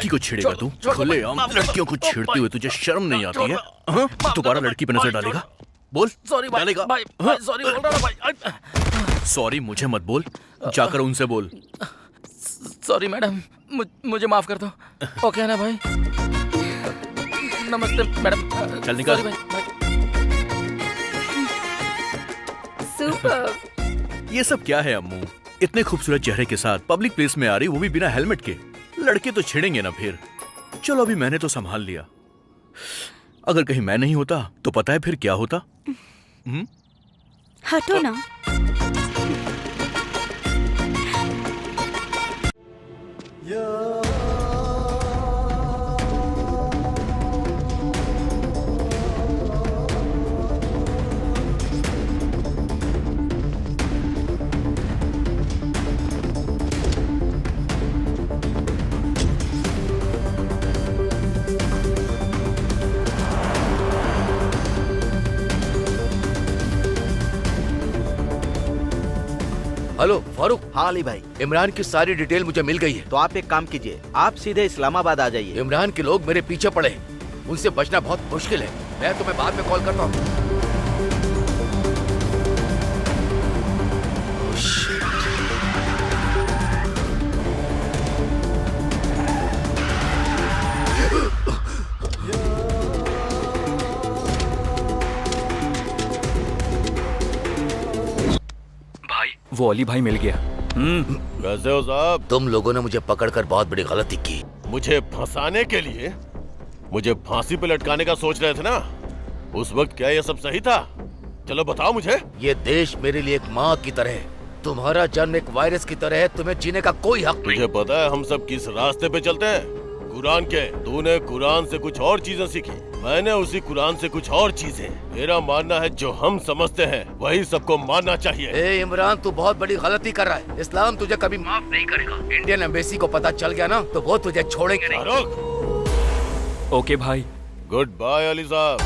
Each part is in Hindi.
लड़की को छेड़ेगा तू? खुलेआम लड़कियों को छेड़ते हुए तुझे शर्म नहीं आती है? हाँ? दोबारा लड़की पे नजर डालेगा? बोल। सॉरी भाई, डालेगा? भाई सॉरी बोल रहा भाई। सॉरी मुझे मत बोल, जाकर उनसे बोल। सॉरी मैडम, मुझे माफ कर दो। ओके है ना भाई? नमस्ते मैडम। चल निकल। सॉरी भाई। सुपर। ये सब क्या है अम्मू? इतने खूबसूरत चेहरे के साथ पब्लिक प्लेस में आ रही, वो भी बिना हेलमेट के। लड़के तो छेड़ेंगे ना फिर। चलो अभी मैंने तो संभाल लिया, अगर कहीं मैं नहीं होता तो पता है फिर क्या होता? हटो ना। हेलो फारूक। हाँ अली भाई, इमरान की सारी डिटेल मुझे मिल गई है। तो आप एक काम कीजिए, आप सीधे इस्लामाबाद आ जाइए। इमरान के लोग मेरे पीछे पड़े हैं, उनसे बचना बहुत मुश्किल है। मैं तुम्हें बाद में कॉल करता हूँ। वो अली भाई मिल गया। कैसे हो साहब? तुम लोगों ने मुझे पकड़कर बहुत बड़ी गलती की। मुझे फंसाने के लिए, मुझे फांसी पे लटकाने का सोच रहे थे ना? उस वक्त क्या ये सब सही था? चलो बताओ मुझे। ये देश मेरे लिए एक माँ की तरह है। तुम्हारा जन्म एक वायरस की तरह है, तुम्हें जीने का कोई हक नहीं। तुझे पता है हम सब किस रास्ते पे चलते हैं? कुरान के। तूने कुरान से कुछ और चीजें सीखी, मैंने उसी कुरान से कुछ और चीजें। मेरा मानना है जो हम समझते हैं वही सबको मानना चाहिए। ए इमरान, तू बहुत बड़ी गलती कर रहा है। इस्लाम तुझे कभी माफ नहीं करेगा। इंडियन एम्बेसी को पता चल गया ना तो वो तुझे छोड़ेंगे नहीं। फारूक। ओके भाई। गुड बाय अली साहब।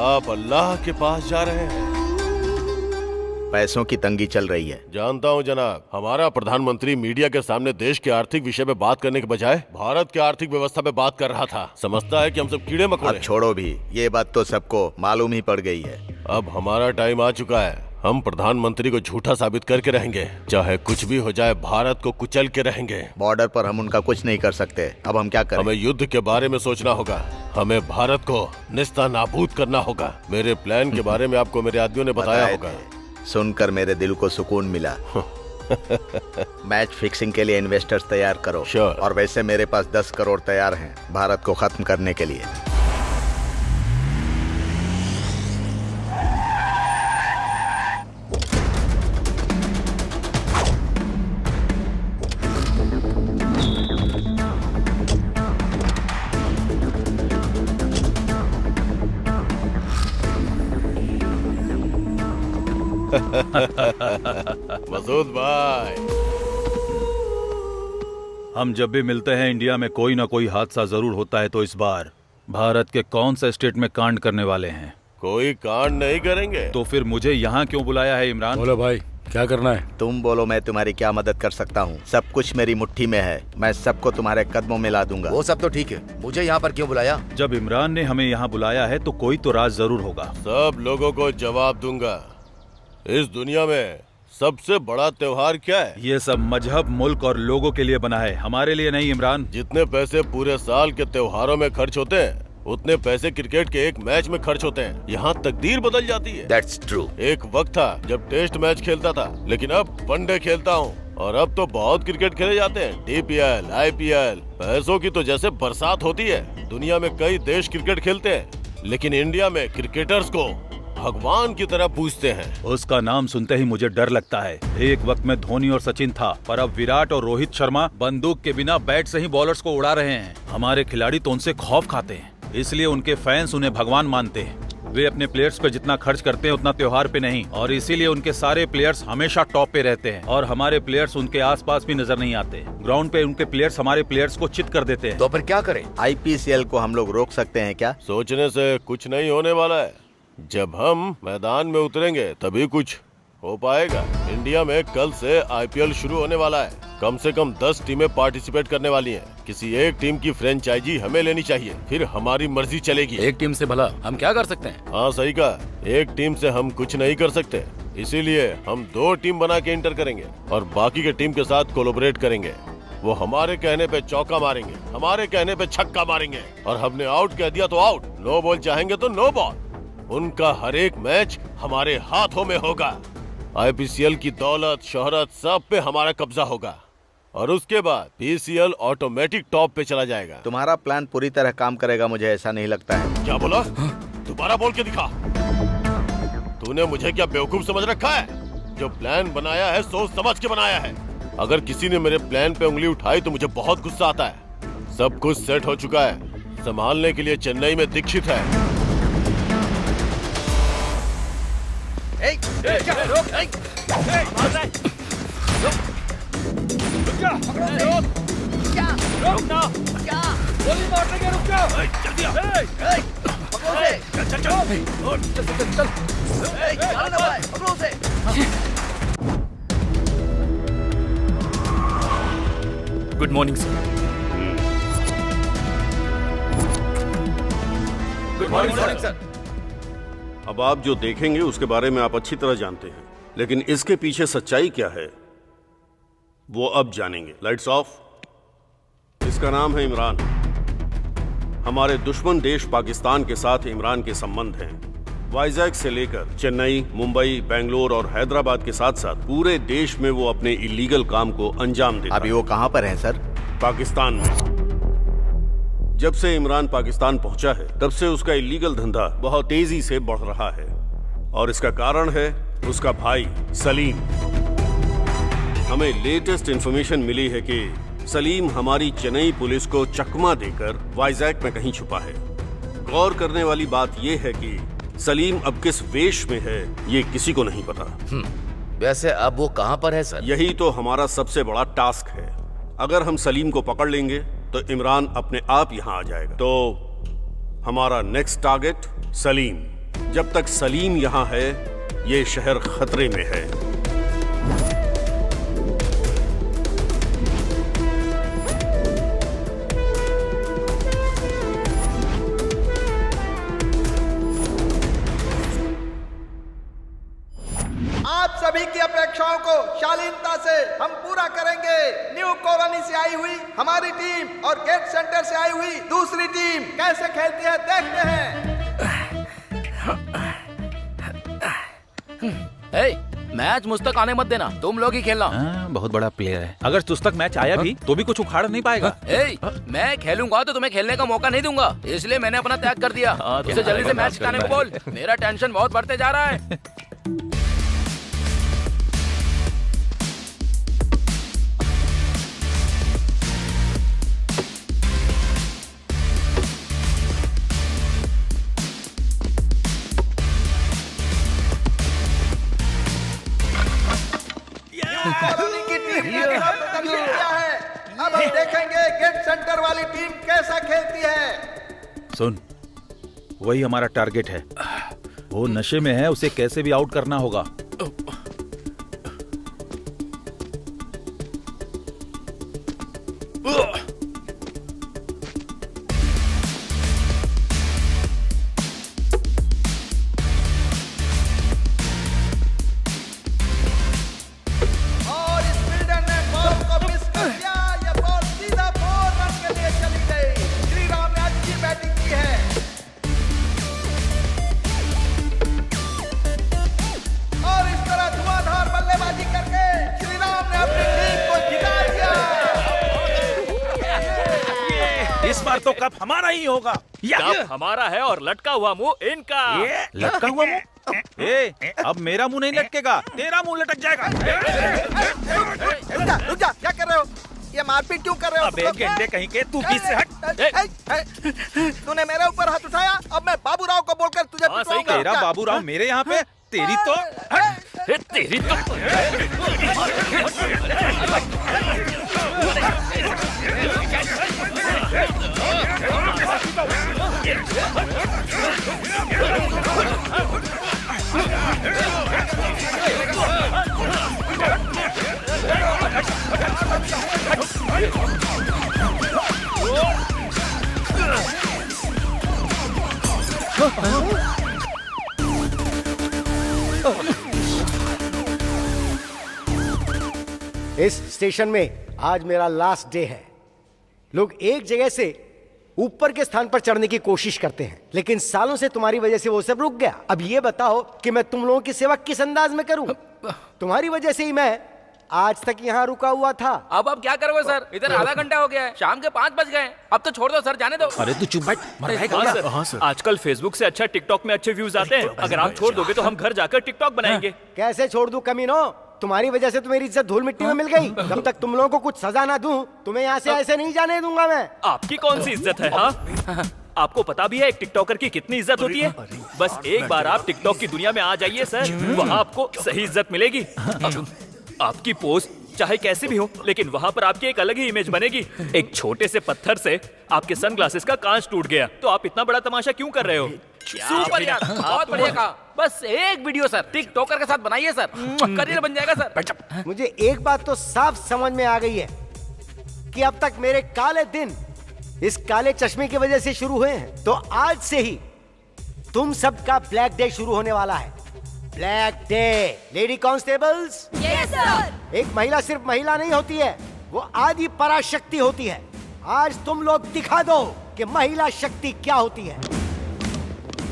आप अल्लाह के पास जा रहे हैं। पैसों की तंगी चल रही है। जानता हूं जनाब, हमारा प्रधानमंत्री मीडिया के सामने देश के आर्थिक विषय पे बात करने के बजाय भारत के आर्थिक व्यवस्था पे बात कर रहा था। समझता है कि हम सब कीड़े मकोड़े। अब छोड़ो भी, ये बात तो सबको मालूम ही पड़ गई है। अब हमारा टाइम आ चुका है। हम प्रधानमंत्री को झूठा साबित करके रहेंगे, चाहे कुछ भी हो जाए। भारत को कुचल के रहेंगे। बॉर्डर पर हम उनका कुछ नहीं कर सकते। अब हम क्या करें? हमें युद्ध के बारे में सोचना होगा। हमें भारत को निस्ता नाबूद करना होगा। मेरे प्लान के बारे में आपको मेरे आदमियों ने बताया होगा। सुनकर मेरे दिल को सुकून मिला। मैच फिक्सिंग के लिए इन्वेस्टर्स तैयार करो। Sure. और वैसे मेरे पास 10 करोड़ तैयार हैं भारत को खत्म करने के लिए। मसूद भाई, हम जब भी मिलते हैं इंडिया में कोई ना कोई हादसा जरूर होता है। तो इस बार भारत के कौन से स्टेट में कांड करने वाले हैं? कोई कांड नहीं करेंगे। तो फिर मुझे यहाँ क्यों बुलाया है इमरान? बोलो भाई, क्या करना है? तुम बोलो, मैं तुम्हारी क्या मदद कर सकता हूँ? सब कुछ मेरी मुट्ठी में है। मैं सबको तुम्हारे कदमों में ला दूंगा। वो सब तो ठीक है, मुझे यहाँ पर क्यों बुलाया? जब इमरान ने हमें यहाँ बुलाया है तो कोई तो राज जरूर होगा। सब लोगों को जवाब दूंगा। इस दुनिया में सबसे बड़ा त्योहार क्या है? ये सब मजहब, मुल्क और लोगों के लिए बना है, हमारे लिए नहीं इमरान। जितने पैसे पूरे साल के त्योहारों में खर्च होते हैं उतने पैसे क्रिकेट के एक मैच में खर्च होते हैं। यहाँ तकदीर बदल जाती है। That's true. एक वक्त था जब टेस्ट मैच खेलता था, लेकिन अब वनडे खेलता हूँ। और अब तो बहुत क्रिकेट खेले जाते हैं। DPL, IPL, पैसों की तो जैसे बरसात होती है। दुनिया में कई देश क्रिकेट खेलते हैं, लेकिन इंडिया में क्रिकेटर्स को भगवान की तरह पूछते हैं। उसका नाम सुनते ही मुझे डर लगता है। एक वक्त में धोनी और सचिन था, पर अब विराट और रोहित शर्मा बंदूक के बिना बैट से ही बॉलर्स को उड़ा रहे हैं। हमारे खिलाड़ी तो उनसे खौफ खाते हैं, इसलिए उनके फैंस उन्हें भगवान मानते हैं। वे अपने प्लेयर्स पे जितना खर्च करते हैं उतना त्योहार पे नहीं, और इसीलिए उनके सारे प्लेयर्स हमेशा टॉप पे रहते हैं और हमारे प्लेयर्स उनके आसपास भी नजर नहीं आते। ग्राउंड पे उनके प्लेयर्स हमारे प्लेयर्स को चित कर देते हैं। तो फिर क्या करें? IPCL को हम लोग रोक सकते हैं क्या? सोचने से कुछ नहीं होने वाला है। जब हम मैदान में उतरेंगे तभी कुछ हो पाएगा। इंडिया में कल से आईपीएल शुरू होने वाला है। कम से कम 10 टीमें पार्टिसिपेट करने वाली हैं। किसी एक टीम की फ्रेंचाइजी हमें लेनी चाहिए, फिर हमारी मर्जी चलेगी। एक टीम से भला हम क्या कर सकते हैं? हाँ सही कहा, एक टीम से हम कुछ नहीं कर सकते, इसीलिए हम 2 टीम बना के इंटर करेंगे और बाकी के टीम के साथ कोलैबोरेट करेंगे। वो हमारे कहने पे चौका मारेंगे, हमारे कहने पे छक्का मारेंगे और हमने आउट कह दिया तो आउट, नो बॉल चाहेंगे तो नो बॉल। उनका हर एक मैच हमारे हाथों में होगा। आईपीसीएल की दौलत शोहरत सब पे हमारा कब्जा होगा और उसके बाद पीसीएल ऑटोमेटिक टॉप पे चला जाएगा। तुम्हारा प्लान पूरी तरह काम करेगा मुझे ऐसा नहीं लगता है। क्या बोला? दोबारा बोल के दिखा। तूने मुझे क्या बेवकूफ समझ रखा है? जो प्लान बनाया है सोच समझ के बनाया है। अगर किसी ने मेरे प्लान पे उंगली उठाई तो मुझे बहुत गुस्सा आता है। सब कुछ सेट हो चुका है, संभालने के लिए चेन्नई में दीक्षित है। Good morning sir. Good morning sir. अब आप जो देखेंगे उसके बारे में आप अच्छी तरह जानते हैं, लेकिन इसके पीछे सच्चाई क्या है वो अब जानेंगे। Lights off. इसका नाम है इमरान। हमारे दुश्मन देश पाकिस्तान के साथ इमरान के संबंध हैं। वाइजैक से लेकर चेन्नई, मुंबई, बेंगलोर और हैदराबाद के साथ साथ पूरे देश में वो अपने इलीगल काम को अंजाम देता है। अभी वो कहाँ पर है सर? पाकिस्तान में। जब से इमरान पाकिस्तान पहुंचा है तब से उसका इलीगल धंधा बहुत तेजी से बढ़ रहा है और इसका कारण है उसका भाई सलीम। हमें लेटेस्ट इंफॉर्मेशन मिली है कि सलीम हमारी चेन्नई पुलिस को चकमा देकर वाइजैक में कहीं छुपा है। गौर करने वाली बात यह है कि सलीम अब किस वेश में है ये किसी को नहीं पता। वैसे अब वो कहाँ पर है सर? यही तो हमारा सबसे बड़ा टास्क है। अगर हम सलीम को पकड़ लेंगे तो इमरान अपने आप यहाँ आ जाएगा। तो हमारा नेक्स्ट टारगेट सलीम। जब तक सलीम यहाँ है ये शहर खतरे में है। आप सभी की अपेक्षाओं को शालीनता से हम पूरा करेंगे। न्यू कॉलोनी से आई हुई हमारी टीम और गेट सेंटर से आई हुई दूसरी टीम कैसे खेलती है देखते हैं। मैच मुझ तक आने मत देना, तुम लोग ही खेलना। बहुत बड़ा प्लेयर है। अगर तुझ तक मैच आया भी तो भी कुछ उखाड़ नहीं पाएगा। मैं खेलूंगा तो तुम्हें खेलने का मौका नहीं दूंगा, इसलिए मैंने अपना त्याग कर दिया। उसे जल्दी से मैच जिताने को बोल। मेरा टेंशन बहुत बढ़ते जा रहा है। कॉलोनी की टीम ने अच्छा प्रदर्शन किया है। अब हम देखेंगे गेट सेंटर वाली टीम कैसा खेलती है। सुन, वही हमारा टारगेट है। वो नशे में है, उसे कैसे भी आउट करना होगा। और इस फील्डर ने बॉल को मिस कर दिया। ये बॉल सीधा 4 रन के लिए चली गई। श्रीराम ने अच्छी बैटिंग की है और इस तरह धुआंधार बल्लेबाजी करके श्रीराम ने अपनी टीम को जिता दिया। इस बार तो कप हमारा ही होगा। कप हमारा है और लटका हुआ मुंह इनका। लटका हुआ मुंह? अब मेरा मुंह नहीं लटकेगा, तेरा मुंह लटक जाएगा। रुक जा, क्या कर रहे हो? ये मारपीट क्यों कर रहे हो? अबे गेंडे कहीं के, तू पीछे हट। तूने मेरे ऊपर हाथ उठाया, अब मैं बाबूराव को बोलकर तुझे पिटवाऊंगा। तेरा बाबूराव मेरे यहाँ पे, तेरी तो तेरी तो इस स्टेशन में आज मेरा लास्ट डे है। लोग एक जगह से ऊपर के स्थान पर चढ़ने की कोशिश करते हैं, लेकिन सालों से तुम्हारी वजह से वो सब रुक गया। अब ये बताओ कि मैं तुम लोगों की सेवा किस अंदाज में करूं? तुम्हारी वजह से ही मैं आज तक यहाँ रुका हुआ था। अब क्या करोगे सर? इधर आधा घंटा हो गया है, शाम के 5 बज गए। अब तो छोड़ दो सर, जाने दो। अरे तू चुप बैठ, मर जाएगा। हाँ सर। आजकल फेसबुक से अच्छा टिकटॉक में अच्छे व्यूज आते हैं। अगर आप छोड़ दोगे तो हम घर जाकर टिकटॉक बनाएंगे। कैसे छोड़ दूं कमीनो? तुम्हारी वजह से तो मेरी इज्जत धूल मिट्टी में मिल गई। जब तक तुम लोगों को कुछ सजा ना दूं, तुम्हें यहाँ से ऐसे नहीं जाने दूंगा मैं। आपकी कौन सी इज्जत है? हाँ, आपको पता भी है एक टिकटॉकर की कितनी इज्जत होती है? बस एक बार आप टिकटॉक की दुनिया में आ जाइए सर, वहाँ आपको सही इज्जत मिलेगी। आपकी पोस्ट चाहे कैसी भी हो, लेकिन वहाँ पर आपकी एक अलग ही इमेज बनेगी। एक छोटे से पत्थर से आपके सनग्लासेस का कांच टूट गया, तो आप इतना बड़ा तमाशा क्यों कर रहे हो? सुपर यार, बहुत बढ़िया कहा। बस एक वीडियो सर टिकटॉकर के साथ बनाइए सर, करियर बन जाएगा सर। मुझे एक बात तो साफ समझ में आ गई है कि अब तक मेरे काले दिन इस काले चश्मे की वजह से शुरू हुए हैं, तो आज से ही तुम सबका ब्लैक डे शुरू होने वाला है। Black day. Lady constables, yes sir. एक महिला सिर्फ महिला नहीं होती है, वो आदि पराशक्ति होती है। आज तुम लोग दिखा दो कि महिला शक्ति क्या होती है।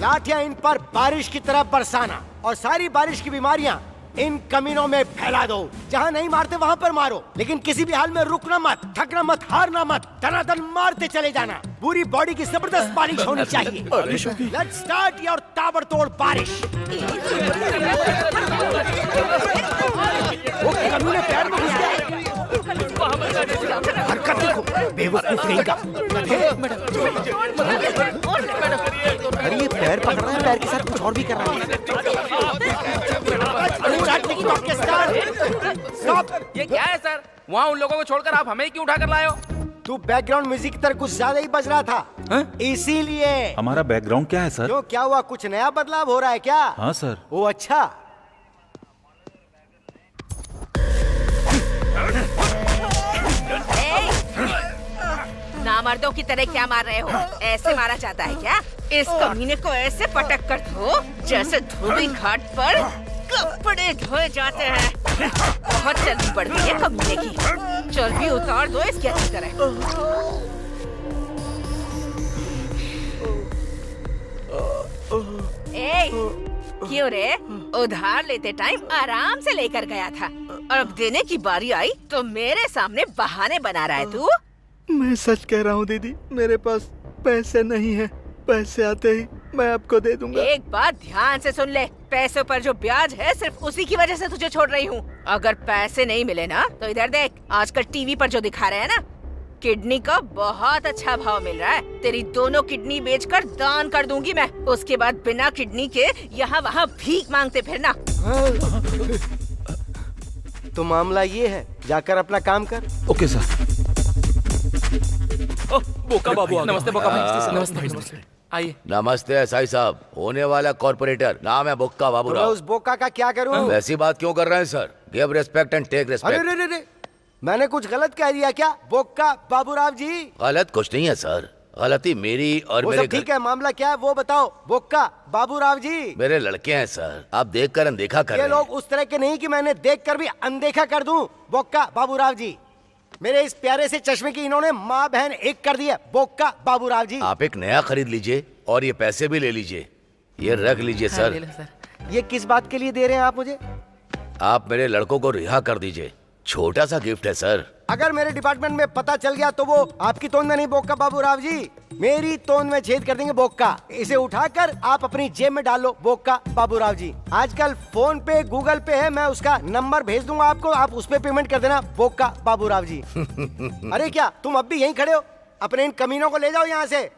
लाठियां इन पर बारिश की तरह बरसाना और सारी बारिश की बीमारियां इन कमीनों में फैला दो। जहां नहीं मारते वहां पर मारो, लेकिन किसी भी हाल में रुकना मत, थकना मत, हारना मत, दनादन मारते चले जाना। पूरी बॉडी की जबरदस्त बारिश होनी चाहिए। लेट्स स्टार्ट योर ताबड़तोड़ बारिश। वो कमीने पैर में घुस गए। हरकत देखो, बेवकूफ नहीं का। अरे ये पैर पकड़ रहा है, पैर के साथ कुछ और भी कर रहा है। ये क्या है सर? वहाँ उन लोगों को छोड़कर आप हमें क्यों उठा कर लाए हो? तू बैकग्राउंड म्यूजिक की तरह कुछ ज्यादा ही बज रहा था, इसीलिए। हमारा बैकग्राउंड क्या है सर? क्यों, क्या हुआ? कुछ नया बदलाव हो रहा है क्या? हाँ सर। ओ अच्छा। नामर्दों की तरह क्या मार रहे हो? ऐसे मारा जाता है क्या? इस कमीने को ऐसे पटक कर दो जैसे धोबी घाट पर कपड़े धोए जाते हैं। बहुत चर्बी बढ़ गई है कमीने की, चर्बी उतार दो इसकी अच्छी तरह। ए, क्यों रे? उधार लेते टाइम आराम से लेकर गया था, और अब देने की बारी आई तो मेरे सामने बहाने बना रहा है तू। मैं सच कह रहा हूँ दीदी, मेरे पास पैसे नहीं है। पैसे आते ही मैं आपको दे दूंगा। एक बात ध्यान से सुन ले, पैसों पर जो ब्याज है सिर्फ उसी की वजह से तुझे छोड़ रही हूँ। अगर पैसे नहीं मिले ना तो इधर देख, आजकल टीवी पर जो दिखा रहे हैं ना, किडनी का बहुत अच्छा भाव मिल रहा है। तेरी दोनों किडनी बेचकर दान कर दूंगी मैं। उसके बाद बिना किडनी के यहाँ वहाँ भीख मांगते फिरना। तो मामला ये है, जाकर अपना काम कर। Okay sir. बोका बाबू, नमस्ते बोका भाई। नमस्ते। आइए। नमस्ते एसआई साहब, होने वाला कॉर्पोरेटर, नाम है बोक्का तो मैं बाबूराव। उस बोका का क्या करूँ? वैसी बात क्यों कर रहे हैं sir? Give respect and take अरे रिस्पेक्ट। रे रे रे, मैंने कुछ गलत कह दिया क्या? बोका बाबूराव जी। गलत कुछ नहीं है सर, गलती मेरी और वो मेरे सब ठीक है, मामला क्या है वो बताओ। बोका बाबूराव जी, मेरे लड़के हैं सर, आप देख कर अनदेखा कर ये रहे लोग हैं। उस तरह के नहीं कि मैंने देखकर भी अनदेखा कर दूं। बोक्का बाबूराव जी, मेरे इस प्यारे से चश्मे की इन्होंने माँ बहन एक कर दी है। बोक्का बाबूराव जी, आप एक नया खरीद लीजिए और ये पैसे भी ले लीजिए, ये रख लीजिए सर। ये किस बात के लिए दे रहे हैं आप मुझे? आप मेरे लड़कों को रिहा कर दीजिए, छोटा सा गिफ्ट है सर। अगर मेरे डिपार्टमेंट में पता चल गया तो वो आपकी तोंद में नहीं बोक्का बाबूराव जी, मेरी तोंद में छेद कर देंगे बोक्का। इसे उठाकर आप अपनी जेब में डाल लो बोक्का बाबूराव जी। आजकल फोन पे गूगल पे है, मैं उसका नंबर भेज दूंगा आपको, आप उस पे पेमेंट कर देना बोक्का बाबूराव जी। अरे क्या तुम अब भी यहीं खड़े हो? अपने इन कमीनों को ले जाओ यहाँ से,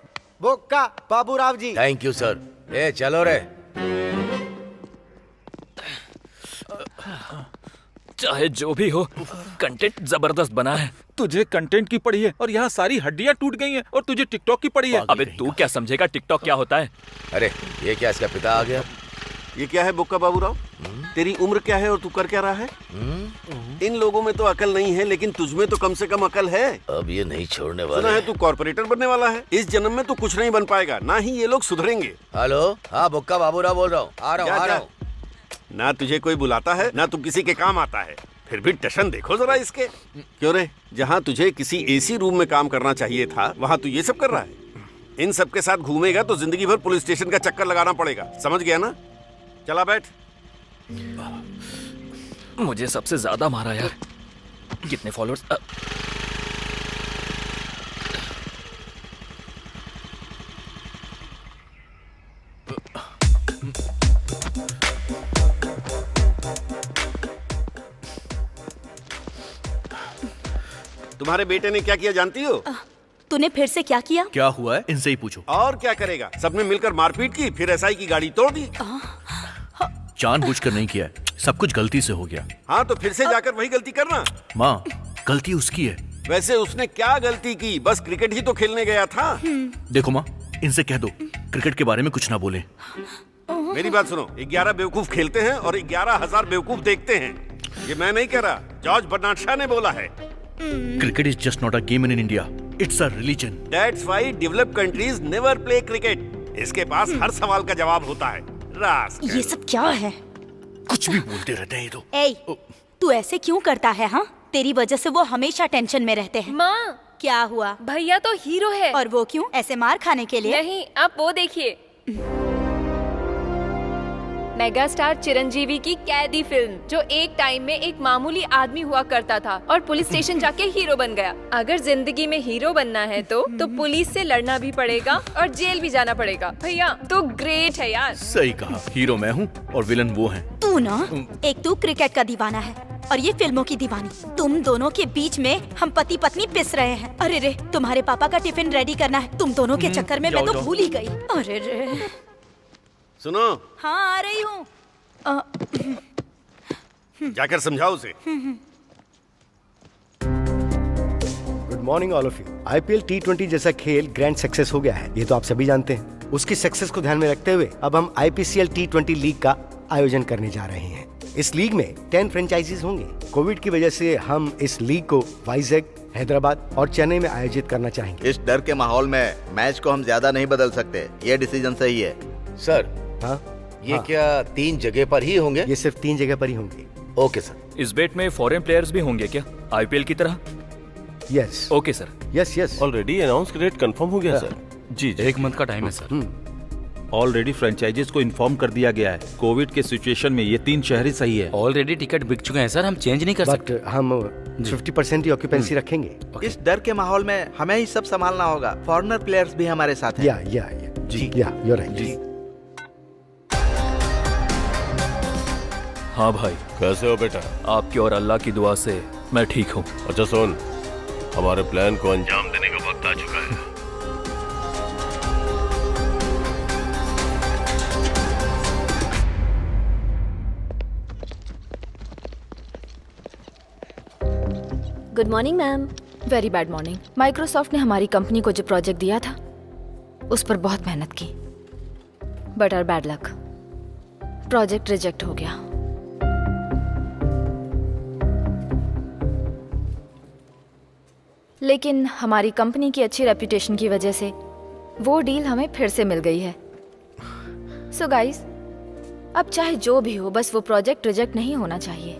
Bokka Baburao ji. Thank you sir. ए चलो रे। चाहे जो भी हो, कंटेंट जबरदस्त बना है। तुझे कंटेंट की पड़ी है और यहाँ सारी हड्डियाँ टूट गई हैं, और तुझे टिकटॉक की पड़ी है। अबे तू क्या समझेगा टिकटॉक क्या होता है? अरे ये क्या, इसका पिता आ गया? ये क्या है बुक्का बाबूराव? तेरी उम्र क्या है और तू कर क्या रहा है? इन लोगों में तो अकल नहीं है, लेकिन तुझमें तो कम से कम अकल है। अब ये नहीं छोड़ने सुना वाला है तू कॉर्पोरेटर बनने वाला है। इस जन्म में तू कुछ नहीं बन पाएगा, ना ही ये लोग सुधरेंगे। हेलो, हाँ बुक्का बाबूराव बोल रहा हूँ। आ रहा हूँ, आ रहा हूँ। ना तुझे कोई बुलाता है, ना तू किसी के काम आता है। फिर भी टशन देखो जरा इसके। क्यों रे, जहाँ तुझे किसी एसी रूम में काम करना चाहिए था, वहाँ तू ये सब कर रहा है। इन सब के साथ घूमेगा तो जिंदगी भर पुलिस स्टेशन का चक्कर लगाना पड़ेगा, समझ गया ना? चला बैठ। मुझे सबसे ज्यादा मारा यार। कितने फॉलोअर्स? तुम्हारे बेटे ने क्या किया जानती हो? तूने फिर से क्या किया? क्या हुआ है इनसे ही पूछो। और क्या करेगा, सबने मिलकर मारपीट की, फिर एसआई की गाड़ी तोड़ दी। जानबूझकर नहीं किया है, सब कुछ गलती से हो गया। हाँ तो फिर से जाकर वही गलती करना। माँ, गलती उसकी है। वैसे उसने क्या गलती की, बस क्रिकेट ही तो खेलने गया था। देखो माँ, इनसे कह दो क्रिकेट के बारे में कुछ ना बोले। मेरी बात सुनो, 11 बेवकूफ खेलते हैं और 11,000 बेवकूफ देखते हैं। ये मैं नहीं कह रहा, जॉर्ज बर्नार्ड शॉ ने बोला है। Cricket is just not a game in India, it's a religion. That's why developed countries never play cricket. इसके पास हर सवाल का जवाब होता है। रास्कल। ये सब क्या है? कुछ भी बोलते रहते हैं ये तो। ए, तू ऐसे क्यों करता है? हाँ, तेरी वजह से वो हमेशा टेंशन में रहते हैं। माँ, क्या हुआ? भैया तो हीरो है। और वो क्यों? ऐसे मार खाने के लिए? नहीं, आप वो देखिए। मेगा स्टार चिरंजीवी की कैदी फिल्म, जो एक टाइम में एक मामूली आदमी हुआ करता था और पुलिस स्टेशन जाके हीरो बन गया। अगर जिंदगी में हीरो बनना है तो पुलिस से लड़ना भी पड़ेगा और जेल भी जाना पड़ेगा। भैया तो ग्रेट है यार। सही कहा, हीरो मैं हूँ और विलन वो हैं। तू ना, एक तू क्रिकेट का दीवाना है और ये फिल्मों की दीवानी। तुम दोनों के बीच में हम पति पत्नी पिस रहे हैं। अरे रे, तुम्हारे पापा का टिफिन रेडी करना है। तुम दोनों के चक्कर में मैं तो भूल ही गई। अरे रे। सुनो। हाँ, आ रही हूँ। जाकर समझाओ उसे। Good morning all of you. IPL T20 जैसा खेल ग्रैंड सक्सेस हो गया है, ये तो आप सभी जानते हैं। उसकी सक्सेस को ध्यान में रखते हुए अब हम IPCL T20 लीग का आयोजन करने जा रहे हैं। इस लीग में 10 फ्रेंचाइजीज होंगे। कोविड की वजह से हम इस लीग को वाइजैक, हैदराबाद और चेन्नई में आयोजित करना चाहेंगे। इस डर के माहौल में मैच को हम ज्यादा नहीं बदल सकते, ये डिसीजन सही है। सर, हाँ, ये क्या 3 जगह पर ही होंगे? ये सिर्फ 3 जगह पर ही होंगे। Okay sir. इस बेट में फॉरेन प्लेयर्स भी होंगे क्या, IPL की तरह? Yes. Okay sir. Yes. Already announce rate confirm हो गया सर। जी। 1 मंथ का टाइम है सर। ऑलरेडी फ्रेंचाइजीज को इन्फॉर्म कर दिया गया है। कोविड के सिचुएशन में ये 3 शहर ही सही है। ऑलरेडी टिकट बिक चुके हैं सर, हम चेंज नहीं कर सकते। बट हम 50% ही ऑक्यूपेंसी रखेंगे। इस डर के माहौल में हमें ही सब संभालना होगा। फॉरेनर प्लेयर्स भी हमारे साथ हैं। या जी। You are right. जी। हाँ भाई, कैसे हो बेटा? आपकी और अल्लाह की दुआ से मैं ठीक हूँ। अच्छा सुन, हमारे प्लान को अंजाम देने का वक्त आ चुका है। Good morning ma'am. Very bad morning. Microsoft ने हमारी कंपनी को जो प्रोजेक्ट दिया था उस पर बहुत मेहनत की, but our bad luck, project reject हो गया। लेकिन हमारी कंपनी की अच्छी रेपुटेशन की वजह से वो डील हमें फिर से मिल गई है। सो गाइस, अब चाहे जो भी हो, बस वो प्रोजेक्ट रिजेक्ट नहीं होना चाहिए।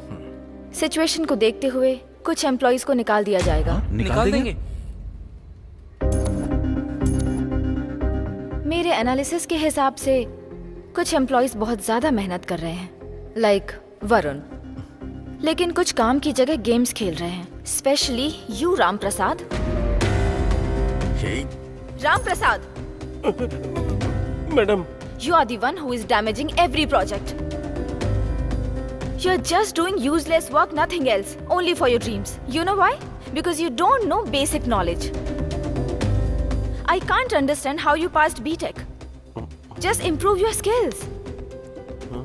सिचुएशन को देखते हुए कुछ एम्प्लॉइज को निकाल दिया जाएगा। निकाल देंगे? मेरे एनालिसिस के हिसाब से कुछ एम्प्लॉइज बहुत ज्यादा मेहनत कर रहे हैं, लाइक वरुण, लेकिन कुछ काम की जगह गेम्स खेल रहे हैं। Specially you Ram Prasad. Ram Prasad, madam, you are the one who is damaging every project. You're just doing useless work, nothing else, only for your dreams. You know why? Because you don't know basic knowledge. I can't understand how you passed BTech. Just improve your skills.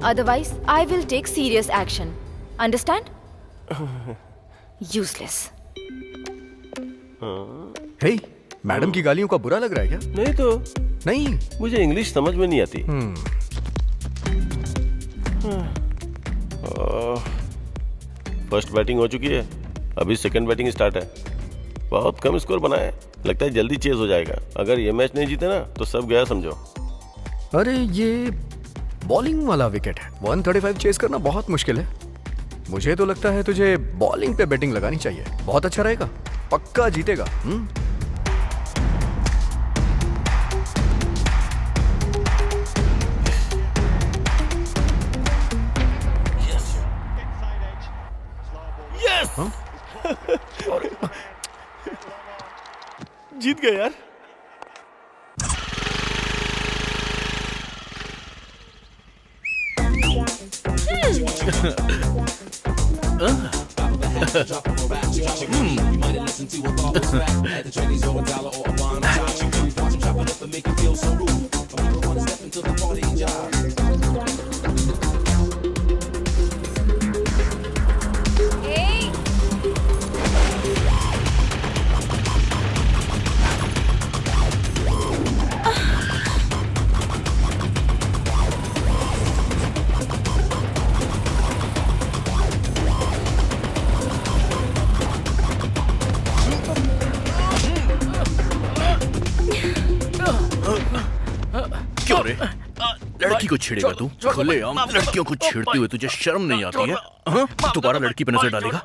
Otherwise, I will take serious action. Understand? Useless. Hey, madam की गालियों का बुरा लग रहा है क्या? नहीं तो नहीं, मुझे इंग्लिश समझ में नहीं आती। फर्स्ट बैटिंग हो चुकी है, अभी सेकंड बैटिंग स्टार्ट है। बहुत कम स्कोर बना है, लगता है जल्दी चेज हो जाएगा। अगर ये मैच नहीं जीते ना तो सब गया समझो। अरे ये बॉलिंग वाला विकेट है, 135 चेस करना बहुत मुश्किल है। मुझे तो लगता है तुझे बॉलिंग पे बैटिंग लगानी चाहिए, बहुत अच्छा रहेगा, पक्का जीतेगा। यस जीत गए यार। क्यों रे? लड़की को छेड़ेगा तू? खुलेआम लड़कियों को छेड़ते हुए तुझे शर्म नहीं आती है? हाँ? दोबारा लड़की पे नजर डालेगा?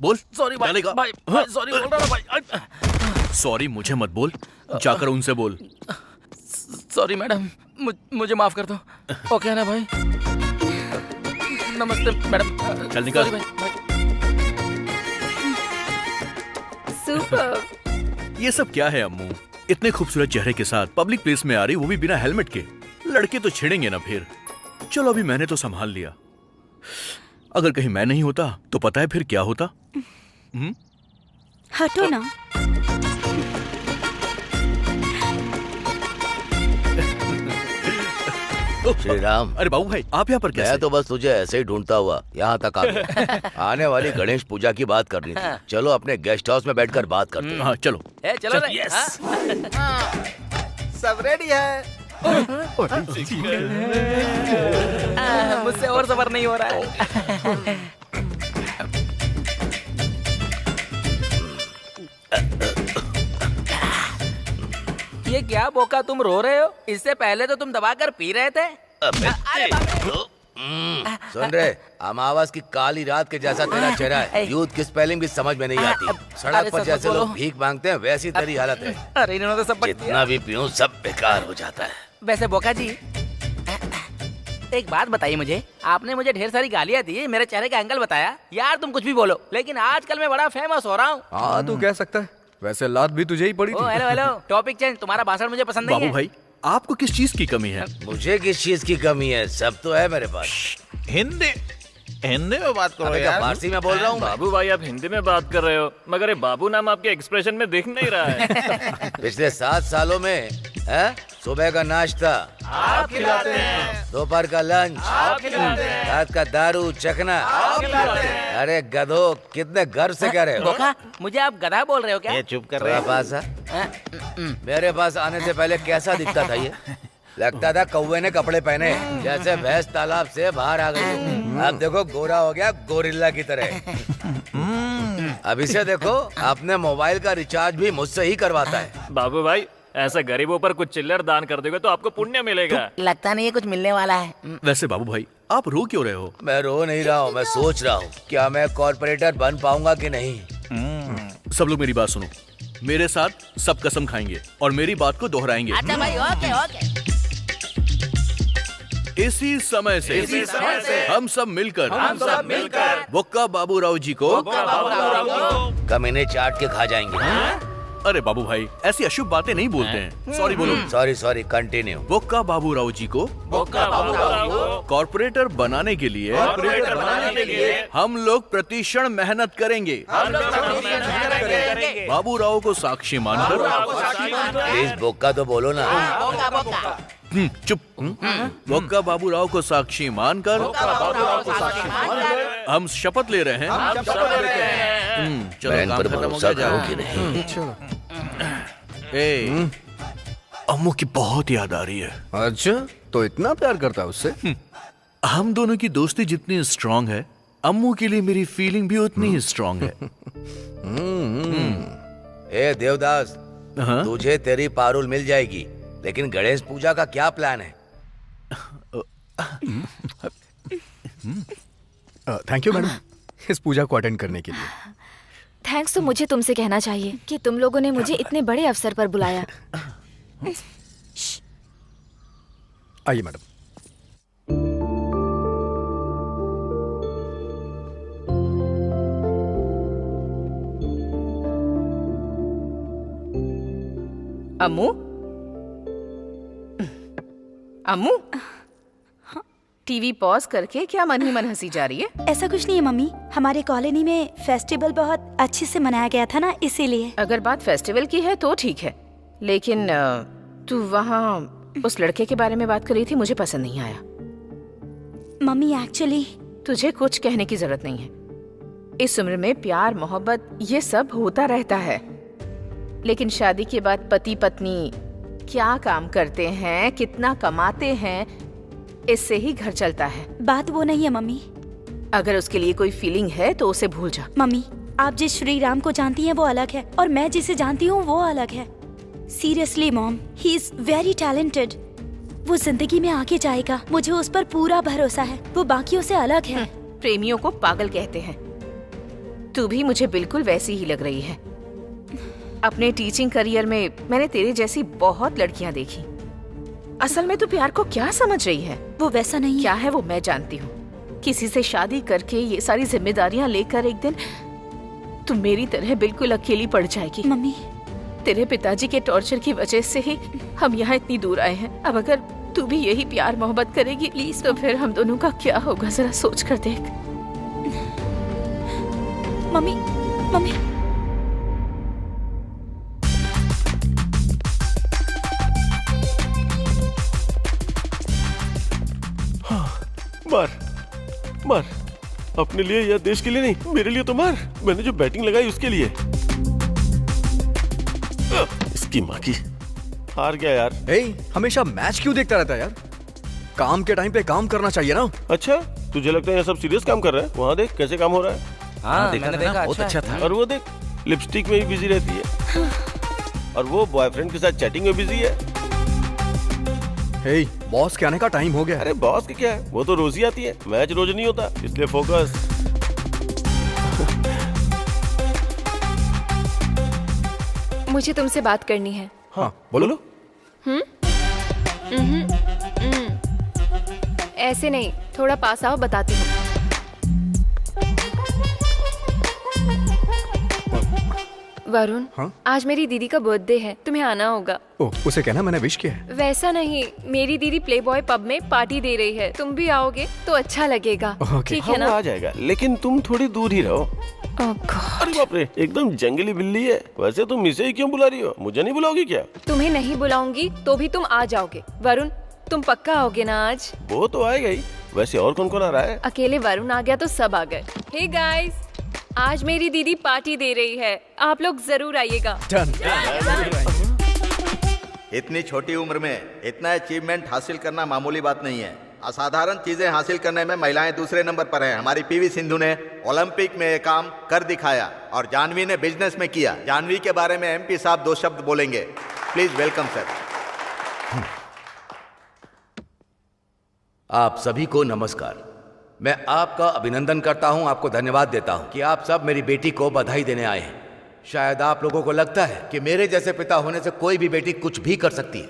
बोल। सॉरी भाई, डालेगा? भाई सॉरी बोल रहा हूँ भाई। सॉरी मुझे मत बोल, जाकर उनसे बोल। सॉरी मैडम, मुझे माफ कर दो। ओके ना भाई? नमस्ते मैडम। चल निकल। Sorry भाई। सुपर। ये सब क्या है अम्मू? इतने खूबसूरत चेहरे के साथ पब्लिक प्लेस में आ रही, वो भी बिना हेलमेट के। लड़के तो छेड़ेंगे ना फिर। चलो अभी मैंने तो संभाल लिया, अगर कहीं मैं नहीं होता तो पता है फिर क्या होता? हटो ना। श्री राम। अरे बाबू भाई, आप यहाँ पर कैसे? मैं तो बस तुझे ऐसे ही ढूंढता हुआ यहाँ तक आ गया। आने वाली गणेश पूजा की बात करनी थी। चलो अपने गेस्ट हाउस में बैठकर बात करते हैं। हाँ चलो। चलो रे। यस। सब रेडी है? मुझसे और सबर नहीं हो रहा है। ये क्या बोका तुम रो रहे हो? इससे पहले तो तुम दबाकर पी रहे थे। सुन रहे, अमावस की काली रात के जैसा तेरा चेहरा है। यूथ की स्पेलिंग भी समझ में नहीं आती। सड़क पर जैसे लोग भीख मांगते हैं वैसी तेरी हालत है। अरे इन्होंने तो सब जितना भी पीऊं सब बेकार हो जाता है। वैसे बोका जी, एक बात बताइए मुझे। आपने मुझे ढेर सारी गालियाँ दी, मेरे चेहरे का एंगल बताया। यार तुम कुछ भी बोलो, लेकिन आजकल मैं बड़ा फेमस हो रहा हूँ। हाँ तू कह सकता है, वैसे लात भी तुझे ही पड़ी थी। Hello hello, topic change. तुम्हारा भाषण मुझे पसंद नहीं है। बाबू भाई, आपको किस चीज की कमी है? मुझे किस चीज की कमी है? सब तो है मेरे पास। हिंदी में बात करो यार। फारसी में बोल रहा हूँ। बाबू भाई आप हिंदी में बात कर रहे हो, मगर ये बाबू नाम आपके एक्सप्रेशन में दिख नहीं रहा है। पिछले 7 सालों में सुबह का नाश्ता आप खिलाते हैं, दोपहर का लंच आप खिलाते हैं, रात का दारू चखना आप खिलाते हैं। अरे गधो, कितने गर्व से कह रहे हो? बोका, मुझे आप गधा बोल रहे हो क्या? ये चुप कर रहे पास मेरे पास आने से पहले कैसा दिखता था ये? लगता था कौवे ने कपड़े पहने, जैसे भैंस तालाब से बाहर आ गई। अब देखो गोरा हो गया गोरिल्ला की तरह। अब इसे देखो, अपने मोबाइल का रिचार्ज भी मुझसे ही करवाता है। बाबू भाई, ऐसे गरीबों पर कुछ चिल्लर दान कर दोगे तो आपको पुण्य मिलेगा। लगता नहीं है कुछ मिलने वाला है। वैसे बाबू भाई, आप रो क्यों रहे हो? मैं रो नहीं रहा हूँ, मैं सोच रहा हूँ क्या मैं कॉर्पोरेटर बन पाऊंगा कि नहीं। सब लोग मेरी बात सुनो। मेरे साथ सब कसम खाएंगे और मेरी बात को दोहराएंगे। अच्छा भाई, ओके ओके। इसी समय से हम सब मिलकर बोक्का बाबूराव जी को कमीने चाट के खा जाएंगे। अरे बाबू भाई, ऐसी अशुभ बातें नहीं बोलते हैं। सॉरी बोलो। Sorry continue. बोक्का बाबूराव जी को कॉर्पोरेटर बनाने के लिए हम लोग प्रतिक्षण मेहनत करेंगे। बाबूराव को साक्षी मानकर। प्लीज बोक्का तो बोलो ना। चुप। बोक्का बाबूराव को साक्षी मानकर हम शपथ ले रहे हैं। चलो काम खत्म हो गया। अम्मू की बहुत याद आ रही है। अच्छा, तो इतना प्यार करता है उससे? हम दोनों की दोस्ती जितनी स्ट्रांग है, अम्मू के लिए मेरी फीलिंग भी उतनी ही स्ट्रांग है। ए देवदास, तुझे तेरी पारुल मिल जाएगी, लेकिन गणेश पूजा का क्या प्लान है? थैंक यू मैडम इस पूजा को अटेंड करने के लिए। थैंक्स तो मुझे तुमसे कहना चाहिए कि तुम लोगों ने मुझे इतने बड़े अवसर पर बुलाया। आइए मैडम। अम्मू, अम्मू, टीवी पॉज करके क्या मन ही मन हंसी जा रही है? ऐसा कुछ नहीं है मम्मी, हमारे कॉलोनी में फेस्टिवल बहुत अच्छे से मनाया गया था ना, इसीलिए। अगर बात फेस्टिवल की है तो ठीक है, लेकिन तू वहाँ उस लड़के के बारे में बात कर रही थी, मुझे पसंद नहीं आया। मम्मी एक्चुअली तुझे कुछ कहने की जरूरत नहीं है। इस उम्र में प्यार मोहब्बत ये सब होता रहता है, लेकिन शादी के बाद पति पत्नी क्या काम करते हैं, कितना कमाते हैं, इससे ही घर चलता है। बात वो नहीं है मम्मी। अगर उसके लिए कोई फीलिंग है तो उसे भूल जा। मम्मी, आप जिस श्री राम को जानती हैं वो अलग है, और मैं जिसे जानती हूँ वो अलग है। Seriously mom, he is very talented. वो जिंदगी में आगे जाएगा, मुझे उस पर पूरा भरोसा है। वो बाकियों से अलग है। प्रेमियों को पागल कहते हैं। तू भी मुझे बिल्कुल वैसी ही लग रही है। अपने टीचिंग करियर में मैंने तेरे जैसी बहुत लड़कियां देखी। असल में तू प्यार को क्या समझ रही है? वो वैसा नहीं क्या है वो मैं जानती हूँ। किसी से शादी करके ये सारी जिम्मेदारियां लेकर एक दिन तू मेरी तरह बिल्कुल अकेली पड़ जाएगी। मम्मी, तेरे पिताजी के टॉर्चर की वजह से ही हम यहाँ इतनी दूर आए हैं। अब अगर तू भी यही प्यार मोहब्बत करेगी प्लीज, तो फिर हम दोनों का क्या होगा, जरा सोच कर देख। मम्मी, मम्मी, मार मार, अपने लिए या देश के लिए नहीं, मेरे लिए तो मार। मैंने जो बैटिंग लगाई उसके लिए। इसकी माँ की, हार गया यार। हमेशा मैच क्यों देखता रहता है यार? काम के टाइम पे काम करना चाहिए ना। अच्छा, तुझे लगता है ये सब सीरियस काम कर रहा है? वहाँ देख कैसे काम हो रहा है। मैंने देखा, बहुत अच्छा था। और वो देख लिपस्टिक में भी बिजी रहती है, और वो बॉयफ्रेंड के साथ चैटिंग में बिजी है। बॉस के आने का टाइम हो गया। अरे बॉस की क्या है, वो तो रोज ही आती है, मैच रोज नहीं होता, इसलिए फोकस। मुझे तुमसे बात करनी है। हाँ बोलो। ऐसे नहीं, थोड़ा पास आओ, बताती हूँ। वरुण, आज मेरी दीदी का बर्थडे है, तुम्हें आना होगा। उसे कहना मैंने विश किया है। वैसा नहीं, मेरी दीदी प्लेबॉय पब में पार्टी दे रही है, तुम भी आओगे तो अच्छा लगेगा। ठीक है ना? आ जाएगा, लेकिन तुम थोड़ी दूर ही रहो। अरे बाप रे, एकदम जंगली बिल्ली है। वैसे तुम इसे ही क्यों बुला रही हो? मुझे नहीं बुलाओगी क्या? तुम्हें नहीं बुलाऊंगी तो भी तुम आ जाओगे। वरुण, तुम पक्का आओगे ना आज? वो तो आएगा ही। वैसे और कौन कौन आ रहा है? अकेले वरुण आ गया तो सब आ गए। हे गाइस, आज मेरी दीदी पार्टी दे रही है, आप लोग जरूर आइएगा। इतनी छोटी उम्र में इतना अचीवमेंट हासिल करना मामूली बात नहीं है। असाधारण चीजें हासिल करने में महिलाएं दूसरे नंबर पर हैं। हमारी पीवी सिंधु ने ओलंपिक में ये काम कर दिखाया और जानवी ने बिजनेस में किया। जानवी के बारे में एमपी साहब 2 शब्द बोलेंगे। Please welcome sir. आप सभी को नमस्कार। मैं आपका अभिनंदन करता हूं, आपको धन्यवाद देता हूं कि आप सब मेरी बेटी को बधाई देने आए हैं। शायद आप लोगों को लगता है कि मेरे जैसे पिता होने से कोई भी बेटी कुछ भी कर सकती है,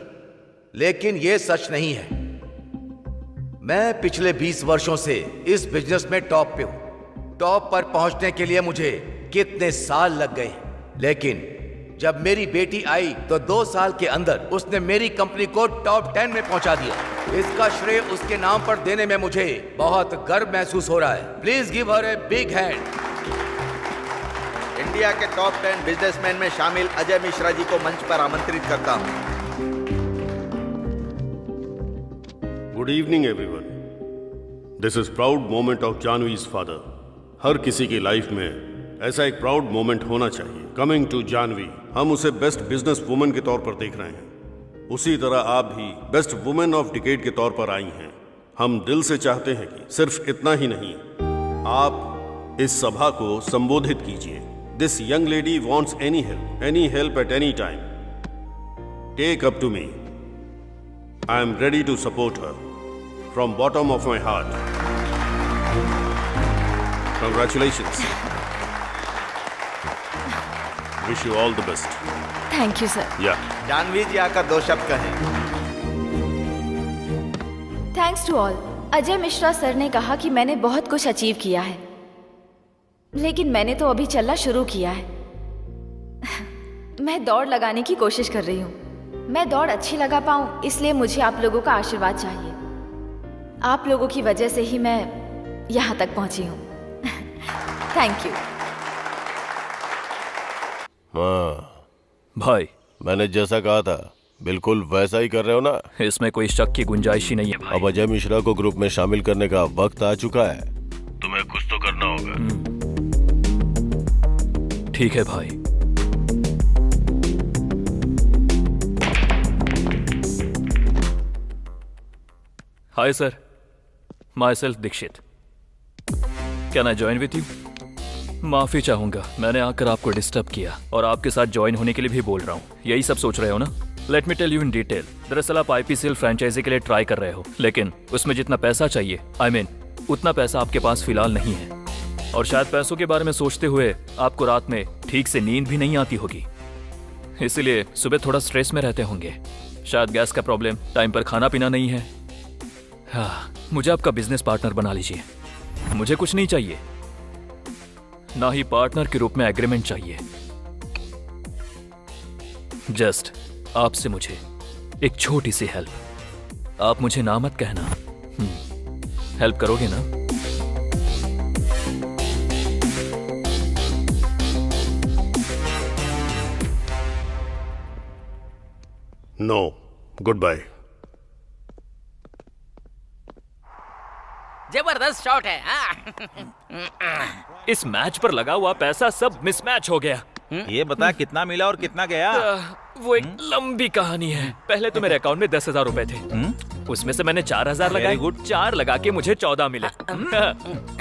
लेकिन यह सच नहीं है। मैं पिछले 20 वर्षों से इस बिजनेस में टॉप पे हूं। टॉप पर पहुंचने के लिए मुझे कितने साल लग गए, लेकिन जब मेरी बेटी आई तो 2 साल के अंदर उसने मेरी कंपनी को टॉप 10 में पहुंचा दिया। इसका श्रेय उसके नाम पर देने में मुझे बहुत गर्व महसूस हो रहा है। Please give her a big hand. India के टॉप 10 बिजनेसमैन में शामिल अजय मिश्रा जी को मंच पर आमंत्रित करता हूं। Good evening everyone. This is proud moment of Janvi's father. हर किसी की लाइफ में ऐसा एक प्राउड मोमेंट होना चाहिए। कमिंग टू जानवी, हम उसे बेस्ट बिजनेस वुमेन के तौर पर देख रहे हैं। उसी तरह आप भी बेस्ट वुमेन ऑफ डिकेड के तौर पर आई हैं। हम दिल से चाहते हैं कि सिर्फ इतना ही नहीं, आप इस सभा को संबोधित कीजिए। This young lady wants any help at any time. Take up to me. I am ready to support her from bottom of my heart. Congratulations. Wish you all the best. Thank you sir. या जानवी जी आकर 2 शब्द कहें। Thanks to all. Ajay Mishra sir ने कहा कि मैंने बहुत कुछ अचीव किया है, लेकिन मैंने तो अभी चलना शुरू किया है। मैं दौड़ लगाने की कोशिश कर रही हूँ। मैं दौड़ अच्छी लगा पाऊँ, इसलिए मुझे आप लोगों का आशीर्वाद चाहिए। आप लोगों की वजह से ही मैं यहाँ तक पहुँची हूँ। Thank you. हाँ भाई, मैंने जैसा कहा था बिल्कुल वैसा ही कर रहे हो ना? इसमें कोई शक की गुंजाइश ही नहीं है भाई। अब अजय मिश्रा को ग्रुप में शामिल करने का वक्त आ चुका है। तुम्हें कुछ तो करना होगा। ठीक है भाई। Hi sir, myself Dikshit. Can I join with you? माफी चाहूंगा, मैंने आकर आपको डिस्टर्ब किया और आपके साथ ज्वाइन होने के लिए भी बोल रहा हूँ। यही सब सोच रहे हो ना? Let me tell you in detail. दरअसल आप IPCL फ्रेंचाइजी के लिए ट्राई कर रहे हो, लेकिन उसमें जितना पैसा चाहिए, उतना पैसा आपके पास फिलहाल नहीं है। और शायद पैसों के बारे में सोचते हुए आपको रात में ठीक से नींद भी नहीं आती होगी, इसीलिए सुबह थोड़ा स्ट्रेस में रहते होंगे। शायद गैस का प्रॉब्लम, टाइम पर खाना पीना नहीं है। हाँ, मुझे आपका बिजनेस पार्टनर बना लीजिए। मुझे कुछ नहीं चाहिए, ना ही पार्टनर के रूप में एग्रीमेंट चाहिए। जस्ट आपसे मुझे एक छोटी सी हेल्प। आप मुझे ना मत कहना। हेल्प करोगे ना? No, good bye. जबरदस्त शॉट है। हाँ? इस मैच पर लगा हुआ पैसा सब मिसमैच हो गया। ये बता कितना मिला और कितना गया? वो एक लंबी कहानी है। पहले तो मेरे अकाउंट में 10,000 रुपए थे। उसमें से मैंने 4,000 लगाए। गुड। 4 लगा के मुझे 14 मिले।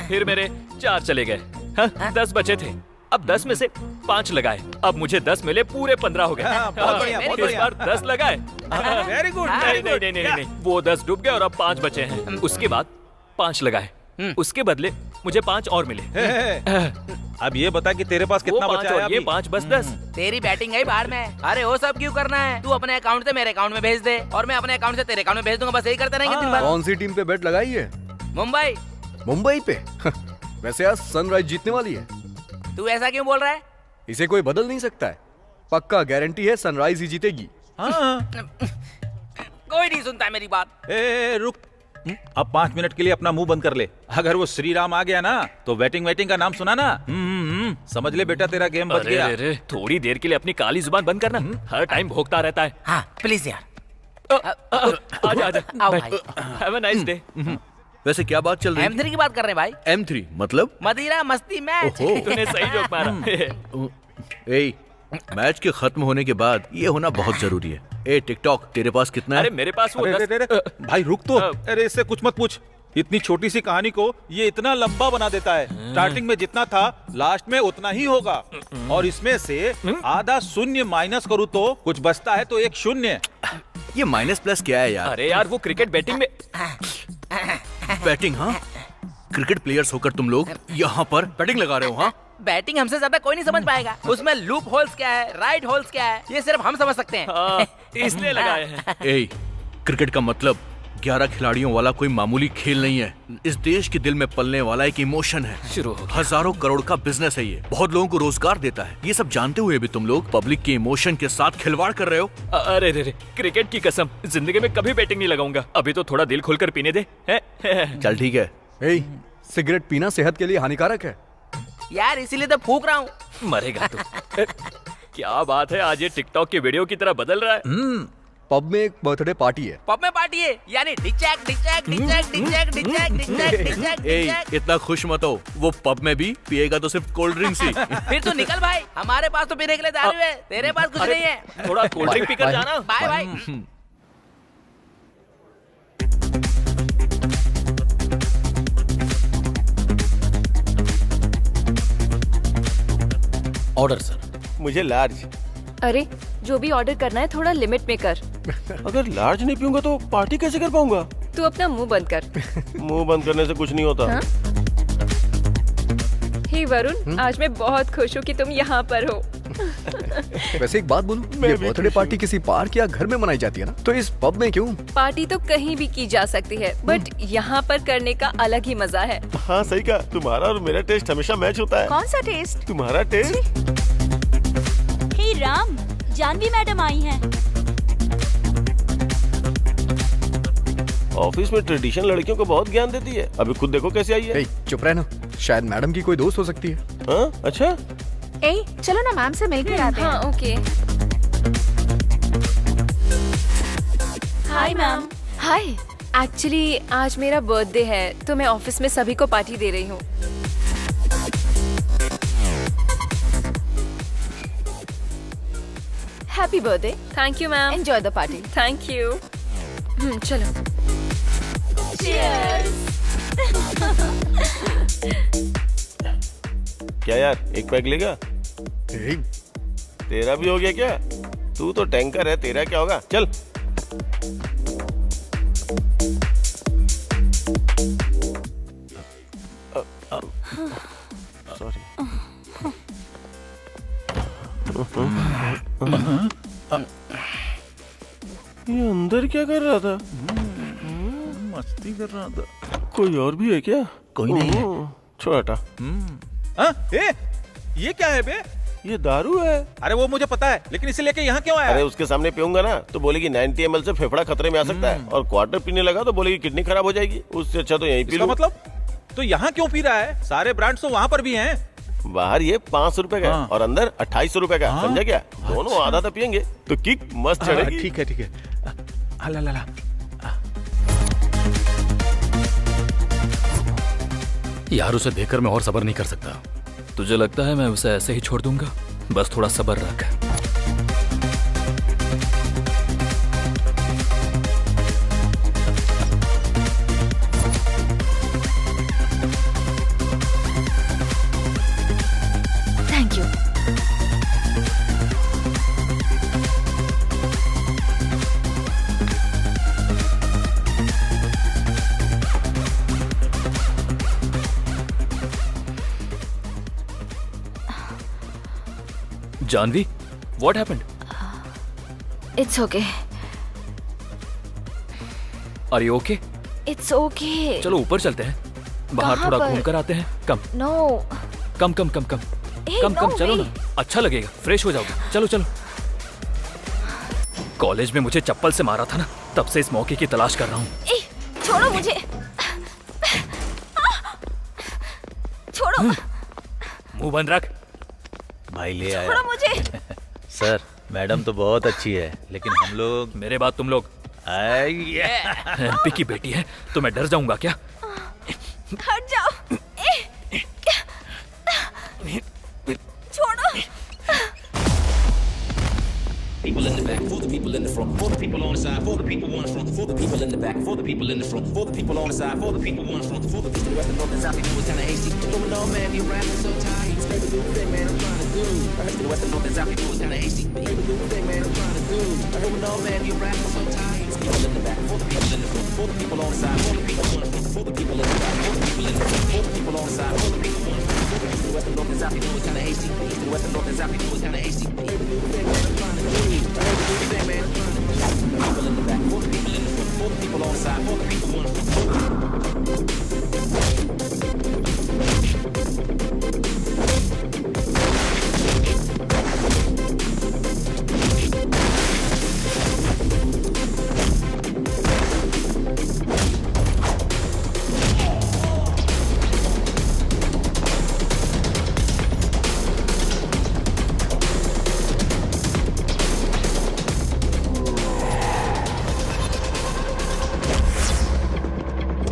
फिर मेरे 4 चले गए। 10 बचे थे। अब 10 में से 5 लगाए, अब मुझे 10 मिले, पूरे 15 हो गए। बहुत बढ़िया, बहुत इस बार 10 लगाए। Very good. नहीं, वो 10 डूब गए और अब 5 बचे हैं। उसके बाद 5 लगाए, उसके बदले मुझे 5 और मिले। अब ये बता कि तेरे पास कितना बचा है? ये 5 बस 10। तेरी बैटिंग है बाहर में। अरे वो सब क्यों करना है? तू अपने अकाउंट से मेरे अकाउंट में भेज दे और मैं अपने अकाउंट से तेरे अकाउंट में भेज दूंगा। बस यही करते रहेंगे दिन भर। कौन सी टीम पे बेट लगाई है? मुंबई। मुंबई पे? वैसे आज सनराइज जीतने वाली है। तू ऐसा क्यों बोल रहा है? इसे कोई बदल नहीं सकता है। पक्का गारंटी है सनराइज ही जीतेगी। कोई नहीं सुनता है मेरी बात। रुक, अब 5 मिनट के लिए अपना मुंह बंद कर ले। अगर वो श्री राम आ गया ना तो वेटिंग का नाम सुना ना, समझ ले बेटा तेरा गेम बच गया। अरे, थोड़ी देर के लिए अपनी काली जुबान बंद करना। हर टाइम भोंकता रहता है। हाँ प्लीज यार। आजा आओ भाई। Have a nice day. वैसे क्या बात चल रही है? M3 की बात कर रहे हैं भाई। M3 मतलब? मदिरा मस्ती मैच। तूने सही जोक मारा। ए, मैच के खत्म होने के बाद ये होना बहुत जरूरी है। ए टिकटॉक, तेरे पास कितना है? अरे मेरे पास वो भाई रुक तो। अरे इससे कुछ मत पूछ। इतनी छोटी सी कहानी को ये इतना लंबा बना देता है। स्टार्टिंग में जितना था लास्ट में उतना ही होगा, और इसमें से आधा शून्य माइनस करूँ तो कुछ बचता है तो 1 शून्य। ये माइनस प्लस क्या है यार? अरे यार वो क्रिकेट बैटिंग में बैटिंग? हाँ, क्रिकेट प्लेयर्स होकर तुम लोग यहाँ पर बैटिंग लगा रहे हो? हाँ, बैटिंग हमसे ज्यादा कोई नहीं समझ पाएगा। उसमें लूप होल्स क्या है, राइट होल्स क्या है, ये सिर्फ हम समझ सकते हैं। इसलिए लगाए हैं। ए, क्रिकेट का मतलब 11 खिलाड़ियों वाला कोई मामूली खेल नहीं है। इस देश के दिल में पलने वाला एक इमोशन है। शुरू हो गया। हजारों करोड़ का बिजनेस है ये। बहुत लोगों को रोजगार देता है। ये सब जानते हुए भी तुम लोग पब्लिक के इमोशन के साथ खिलवाड़ कर रहे हो। अरे रे, क्रिकेट की कसम, जिंदगी में कभी बैटिंग नहीं लगाऊंगा। अभी तो थोड़ा दिल खोलकर पीने दे। चल ठीक है। सिगरेट पीना सेहत के लिए हानिकारक है यार, इसीलिए तो फूक रहा हूँ। मरेगा तू। क्या बात है, आज ये टिकटॉक की वीडियो की तरह बदल रहा है। पब में एक बर्थडे पार्टी है। पब में पार्टी है यानी डिचैक डिचैक डिचैक डिचैक डिचैक डिचैक डिचैक डिचैक। इतना खुश मत हो, वो पब में भी पिएगा तो सिर्फ कोल्ड ड्रिंक्स ही। फिर तू निकल भाई, हमारे पास तो पीने के लिए दारू है, तेरे पास कुछ नहीं है। थोड़ा कोल्ड ड्रिंक पीकर जाना। Bye bye. Order sir. मुझे लार्ज। अरे जो भी ऑर्डर करना है थोड़ा लिमिट में कर। अगर लार्ज नहीं पीऊंगा तो पार्टी कैसे कर पाऊंगा? तू अपना मुंह बंद कर। मुंह बंद करने से कुछ नहीं होता। हाँ? हे वरुण, आज मैं बहुत खुश हूँ कि तुम यहाँ पर हो। वैसे एक बात बोलूं, ये बर्थडे पार्टी किसी पार्क या घर में मनाई जाती है ना, तो इस पब में क्यों? पार्टी तो कहीं भी की जा सकती है, बट यहाँ पर करने का अलग ही मजा है। हाँ सही कहा, तुम्हारा और मेरा टेस्ट हमेशा मैच होता है। कौन सा टेस्ट? तुम्हारा टेस्ट। हे राम, जानवी मैडम आई हैं। ऑफिस में ट्रेडिशन लड़कियों को बहुत ज्ञान देती है। अभी खुद देखो कैसे आई है। चुप रहना, शायद मैडम की कोई दोस्त हो सकती है। हाँ अच्छा। ए, चलो ना मैम से मिल कर आते हैं। हाँ okay. Hi ma'am. Hi, actually आज मेरा बर्थडे है तो मैं ऑफिस में सभी को पार्टी दे रही हूँ। Happy birthday. Thank you ma'am. Enjoy the party. Thank you. चलो। क्या यार, एक पैक लेगा? तेरा भी हो गया क्या? तू तो टैंकर है, तेरा क्या होगा? चल। सॉरी। ये अंदर क्या कर रहा था? मस्ती कर रहा था। कोई और भी है क्या? कोई नहीं है। छोटा। ये क्या है बे? ये दारू है। अरे वो मुझे पता है, लेकिन इसे लेके यहाँ क्यों आया? अरे उसके सामने पीऊंगा ना तो बोलेगी 90 ml से फेफड़ा खतरे में आ सकता है, और क्वार्टर पीने लगा तो बोलेगी किडनी खराब हो जाएगी। उससे अच्छा तो यहीं पी इसका लूं। मतलब तो यहाँ क्यों पी रहा है? सारे ब्रांड्स तो वहाँ पर भी हैं। बाहर ये 500 रुपए का और अंदर 2800 रुपए का। समझा क्या? दोनों आधा तो पियेंगे तो किक मस्त चढ़ेगी। ठीक है ठीक है। ला यार उसे देखकर मैं और सब्र नहीं कर सकता। तुझे लगता है मैं उसे ऐसे ही छोड़ दूंगा? बस थोड़ा सब्र रख। Thank you. Janvi, what happened? It's okay. Are you okay? It's okay. चलो ऊपर चलते हैं, बाहर कहाँ थोड़ा पर? घूम कर आते हैं। कम No. कम Hey, कम no चलो way. ना, अच्छा लगेगा, फ्रेश हो जाओगे। चलो चलो। कॉलेज में मुझे चप्पल से मारा था ना, तब से इस मौके की तलाश कर रहा हूँ। ए, छोड़ो मुझे। छोड़ो। मुंह बंद रख। भाई ले आया। छोड़ो मुझे। सर, मैडम तो बहुत अच्छी है, लेकिन हम लोग। मेरे बाद तुम लोग। एमपी की बेटी है तो मैं डर जाऊंगा क्या? हट जाओ। छोड़ो। People in the back, for the people in the front, for the people on the side, for the people on the front, for the people in the back, for the people in the front, for the people on the side, for the people on the front, for the people west and north and south. They do it kinda hasty. Going on, man, you rapping so tight. Scrape the little thing, man, I'm trying to do. I heard the west and north and south. They do it kinda hasty. Scrape the little thing, man, I'm trying to do. I heard no, man, you rapping so tight. People in the back, for the people in the front, for the people on the side, for the people on the front, for the people in the back, for the people in the front, for the people on the side, for the people on the front, for the east to the west and north and south. They do it kinda hasty. East to the west and north and south. They do it kinda hasty. Scrape the little thing, man, I'm trying to do. I heard the little thing, man.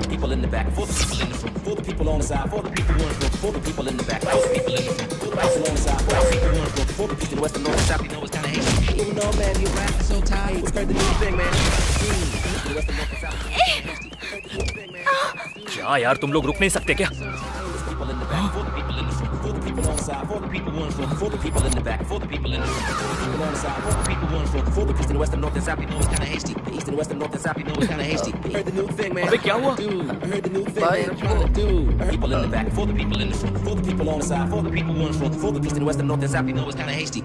People in the back, for the people in the front, for the people on the side, for the people on the front. People in the back, for the people in the front, for the people on the side, for the people on the front, for the people in the back, for the people in the front, for the people on the side, for the people on the front, for the east to the west and north and south. You know it's kinda hasty. Even though, man, you're rapping so tight. It's crazy, the new thing, man. East to the west and north and south. क्या यार, तुम लोग रुक नहीं सकते क्या? People in the back, for the people in the front, for the people people on the side, for the people on the front, for the people in the back, for the people in the front, for the people on the side, for the people on the front, for the east and the west and north and south, you know it's kinda hasty. The east and the west and north and south, you know it's kinda hasty. I heard the new thing, man. अबे क्या हुआ? I heard the new thing, man. I'm trying to do. People in the back, for the people in the front, for the people on the side, for the people on the front, for the east and the west and north and south, you know it's kinda hasty.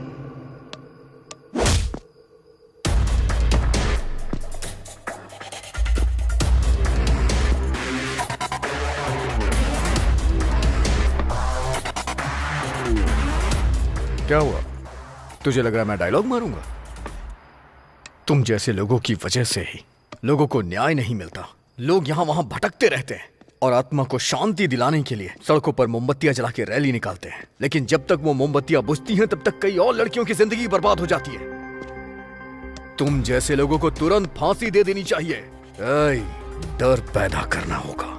क्या हुआ? तुझे लग रहा है मैं डायलॉग मारूंगा? तुम जैसे लोगों की वजह से ही लोगों को न्याय नहीं मिलता। लोग यहाँ वहां भटकते रहते हैं और आत्मा को शांति दिलाने के लिए सड़कों पर मोमबत्तियां जला के रैली निकालते हैं। लेकिन जब तक वो मोमबत्तियां बुझती हैं तब तक कई और लड़कियों की जिंदगी बर्बाद हो जाती है। तुम जैसे लोगों को तुरंत फांसी दे देनी चाहिए। ऐ, डर पैदा करना होगा।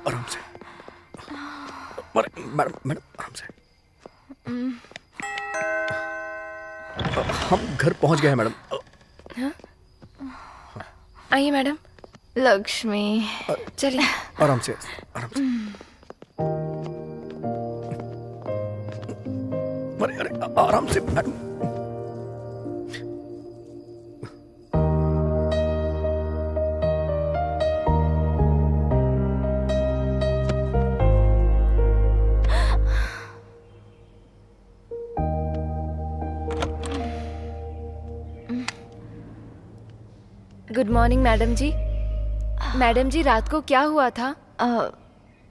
आराम से। मैडम मैडम आराम से। हम घर पहुंच गए हैं मैडम। आइए मैडम। लक्ष्मी चलिए। आराम से आराम से। अरे आराम से मैडम। गुड मॉर्निंग मैडम जी। मैडम जी रात को क्या हुआ था?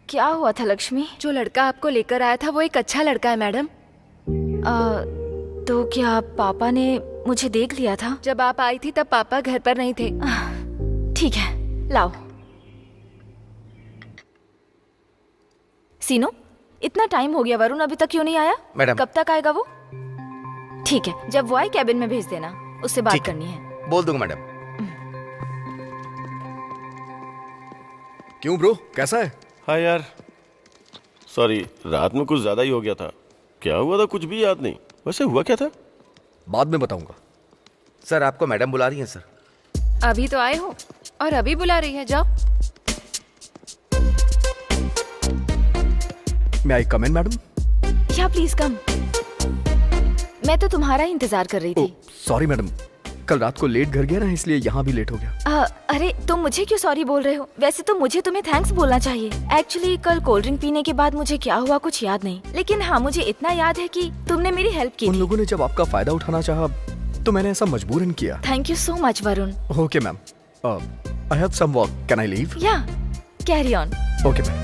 क्या हुआ था लक्ष्मी? जो लड़का आपको लेकर आया था वो एक अच्छा लड़का है मैडम। तो क्या पापा ने मुझे देख लिया था? जब आप आई थी तब पापा घर पर नहीं थे। ठीक है लाओ। सीनो इतना टाइम हो गया, वरुण अभी तक क्यों नहीं आया? मैडम। कब तक आएगा वो? ठीक है जब वो आए कैबिन में भेज देना, उससे बात करनी है। बोल दूंगा मैडम। क्यों ब्रो, कैसा है? हाँ यार, सॉरी रात में कुछ ज्यादा ही हो गया था। क्या हुआ था कुछ भी याद नहीं। वैसे हुआ क्या था? बाद में बताऊंगा। सर आपको मैडम बुला रही हैं सर। अभी तो आए हो और अभी बुला रही है, जाओ। मैं आई कम इन मैडम? या प्लीज कम। मैं तो तुम्हारा ही इंतजार कर रही थी। सॉरी मैडम, कल रात को लेट घर गया ना, इसलिए यहाँ भी लेट हो गया। अरे तुम मुझे क्यों सॉरी बोल रहे हो? वैसे तो मुझे तुम्हें थैंक्स बोलना चाहिए। एक्चुअली कल कोल्ड ड्रिंक पीने के बाद मुझे क्या हुआ कुछ याद नहीं, लेकिन हाँ मुझे इतना याद है कि तुमने मेरी हेल्प की। उन लोगों ने जब आपका फायदा उठाना चाहा तो मैंने ऐसा मजबूरन किया। Thank you so much Varun. Okay ma'am, I have some work, can I leave? Yeah carry on. Okay ma'am.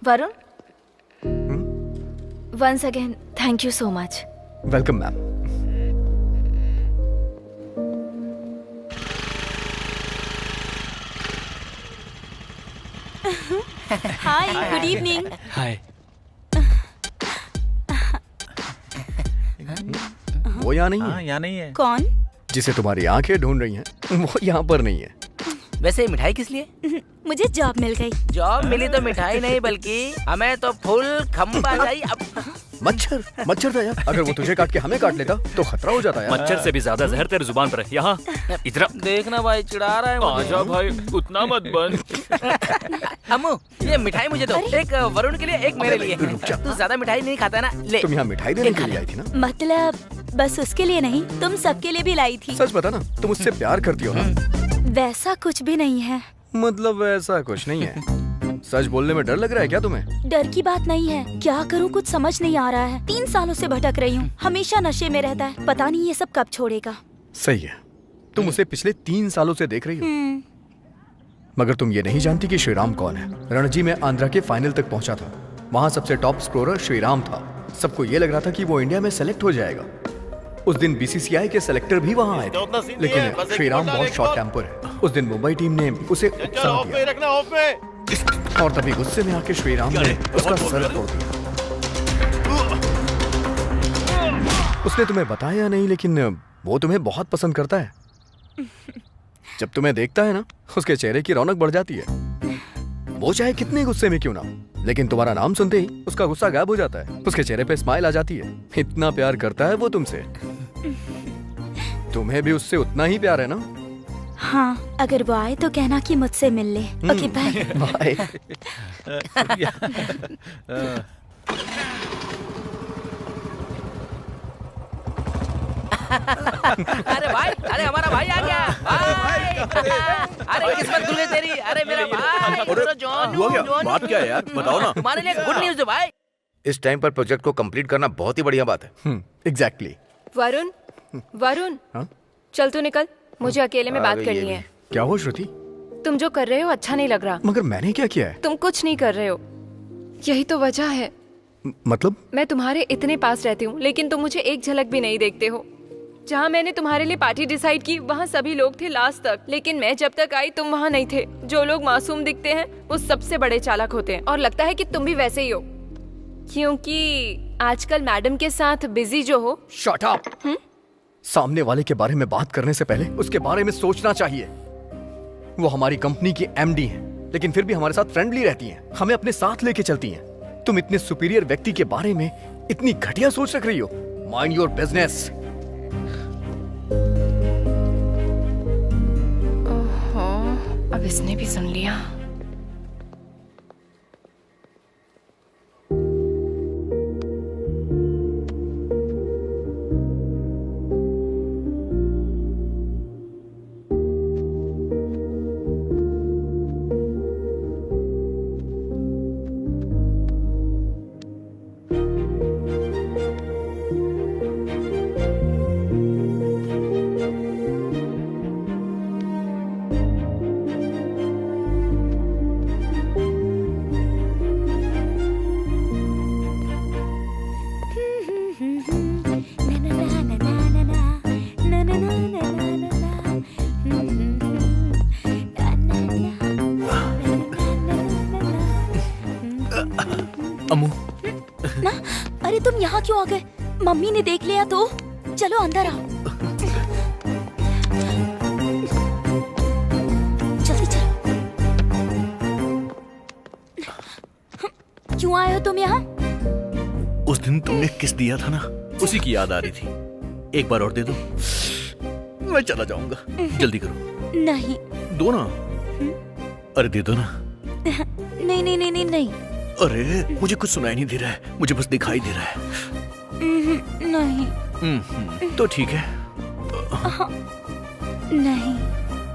Varun once again thank you so much. Welcome ma'am. Hi, good evening. Hi. वो यहाँ नहीं है। हाँ, यहाँ नहीं है। कौन? जिसे तुम्हारी आंखें ढूंढ रही हैं वो यहाँ पर नहीं है। वैसे मिठाई किस लिए? मुझे जॉब मिल गई। जॉब मिली तो मिठाई नहीं बल्कि हमें तो फुल खंबा चाहिए। अब मच्छर मच्छर था यार, अगर वो तुझे काट के हमें काट लेता तो खतरा हो जाता यार। मच्छर से भी ज्यादा जहर तेरे जुबान पर है। यहाँ इधर देखना भाई चिढ़ा रहा है मुझे। आजा भाई उतना मत बन। अम्मू ये मिठाई मुझे दो, एक वरुण के लिए एक मेरे लिए। तू ज्यादा मिठाई नहीं खाता ना, ले। तुम यहाँ मिठाई देने के लिए आई थी ना? मतलब बस उसके लिए नहीं, तुम सबके लिए भी लाई थी। सच बता ना, तुम उससे प्यार करती हो ना? वैसा कुछ भी नहीं है। मतलब ऐसा कुछ नहीं है। सच बोलने में डर लग रहा है क्या तुम्हें? डर की बात नहीं है, क्या करूँ कुछ समझ नहीं आ रहा है। 3 सालों से भटक रही हूँ, हमेशा नशे में रहता है, पता नहीं ये सब कब छोड़ेगा। सही है, तुम उसे पिछले 3 सालों से देख रही हो। मगर तुम ये नहीं जानती कि श्रीराम कौन है। रणजी में आंध्रा के फाइनल तक पहुंचा था, वहाँ सबसे टॉप स्कोरर श्रीराम था। सबको ये लग रहा था कि वो इंडिया में सेलेक्ट हो जाएगा। उस दिन बीसीसीआई के सेलेक्टर भी वहाँ आए थे, लेकिन श्रीराम बहुत शॉर्ट टेम्पर है। उस दिन मुंबई टीम ने उसे ऑफ में रखना, ऑफ में। और तभी गुस्से में आके श्रीराम ने उसका सर तोड़ दिया। उसने तुम्हें बताया नहीं, लेकिन वो तुम्हें बहुत पसंद करता है। जब तुम्हें देखता है ना, उसके चेहरे की रौनक बढ़ जाती है। वो चाहे कितने गुस्से में क्यों ना, लेकिन तुम्हारा नाम सुनते ही उसका गुस्सा गायब हो जाता है। उसके चेहरे पे स्माइल आ जाती है। इतना प्यार करता है वो तुमसे। तुम्हें भी उससे उतना ही प्यार है ना? हाँ, अगर वो आए तो कहना कि मुझसे मिल ले। Okay bye. बाय। अरे भाई, अरे हमारा भाई आ गया भाई। अरे किस्मत खुल गई तेरी। अरे मेरा भाई तो जॉन हुआ क्या? बात क्या है यार? बताओ ना। हमारे लिए गुड न्यूज़ है भाई। इस टाइम पर प्रोजेक्ट को कंप्लीट करना बहुत ही बढ़िया बात है। एग्जैक्टली। वरुण, वरुण, चल तू निकल, मुझे अकेले में आ बात गई करनी ये है। क्या हुआ श्रुति? तुम जो कर रहे हो अच्छा नहीं लग रहा। मगर मैंने क्या किया है? तुम कुछ नहीं कर रहे हो, यही तो वजह है। मतलब? मैं तुम्हारे इतने पास रहती हूँ लेकिन तुम मुझे एक झलक भी नहीं देखते हो। जहाँ मैंने तुम्हारे लिए पार्टी डिसाइड की वहाँ सभी लोग थे लास्ट तक, लेकिन मैं जब तक आई तुम वहाँ नहीं थे। जो लोग मासूम दिखते हैं वो सबसे बड़े चालाक होते हैं, और लगता है कि तुम भी वैसे ही हो, क्योंकि आजकल मैडम के साथ बिजी जो हो। Shut up. सामने वाले के बारे में बात करने से पहले उसके बारे में सोचना चाहिए। वो हमारी कंपनी की एमडी हैं, लेकिन फिर भी हमारे साथ फ्रेंडली रहती हैं, हमें अपने साथ लेके चलती हैं। तुम इतने सुपीरियर व्यक्ति के बारे में इतनी घटिया सोच रख रही हो। Mind your business. अब इसने भी सुन लिया। अम्मू। ना, अरे तुम यहाँ क्यों आ गए? मम्मी ने देख लिया तो? चलो अंदर आओ। जल्दी चलो। क्यों आए हो तुम यहाँ? उस दिन तुमने किस दिया था ना, उसी की याद आ रही थी। एक बार और दे दो, मैं चला जाऊंगा। जल्दी करो। नहीं। दो ना। अरे दे दो ना। नहीं नहीं नहीं नहीं नहीं। अरे मुझे कुछ सुनाई नहीं दे रहा है, मुझे बस दिखाई दे रहा है। नहीं। तो ठीक है। नहीं।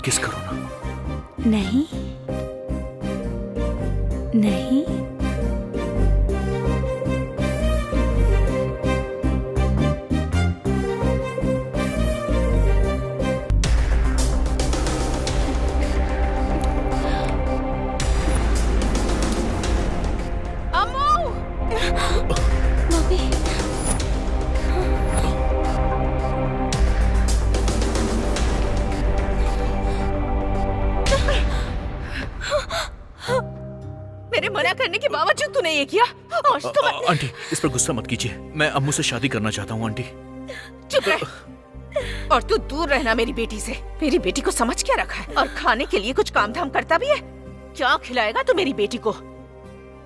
किस करो ना। नहीं नहीं। मेरे मना करने के बावजूद तूने ये किया। आज तो मैं... आंटी इस पर गुस्सा मत कीजिए, मैं अम्मू से शादी करना चाहता हूँ। आंटी चुप रह। और तू दूर रहना मेरी बेटी से। मेरी बेटी को समझ क्या रखा है? और खाने के लिए कुछ काम धाम करता भी है? क्या खिलाएगा तू मेरी बेटी को?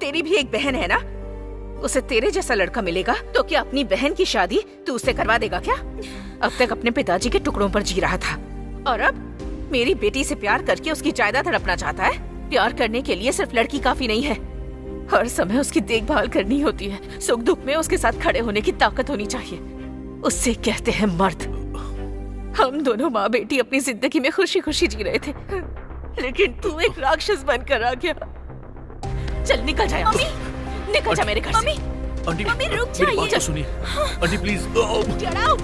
तेरी भी एक बहन है ना, उसे तेरे जैसा लड़का मिलेगा तो क्या अपनी बहन की शादी तू उससे करवा देगा क्या? अब तक अपने पिताजी के टुकड़ों पर जी रहा था और अब मेरी बेटी से प्यार करके उसकी जायदाद हड़पना चाहता है। प्यार करने के लिए सिर्फ लड़की काफी नहीं है, हर समय उसकी देखभाल करनी होती है। सुख दुख में उसके साथ खड़े होने की ताकत होनी चाहिए। उससे कहते हैं मर्द। हम दोनों माँ बेटी अपनी जिंदगी में खुशी खुशी जी रहे थे, लेकिन तू एक राक्षस बनकर आ गया। चल निकल जा यहाँ से। निकल जा मेरे घर से। आंटी मम्मी, रुक मेरी बात जाइए। तो सुनिए। Aunty please. Get out!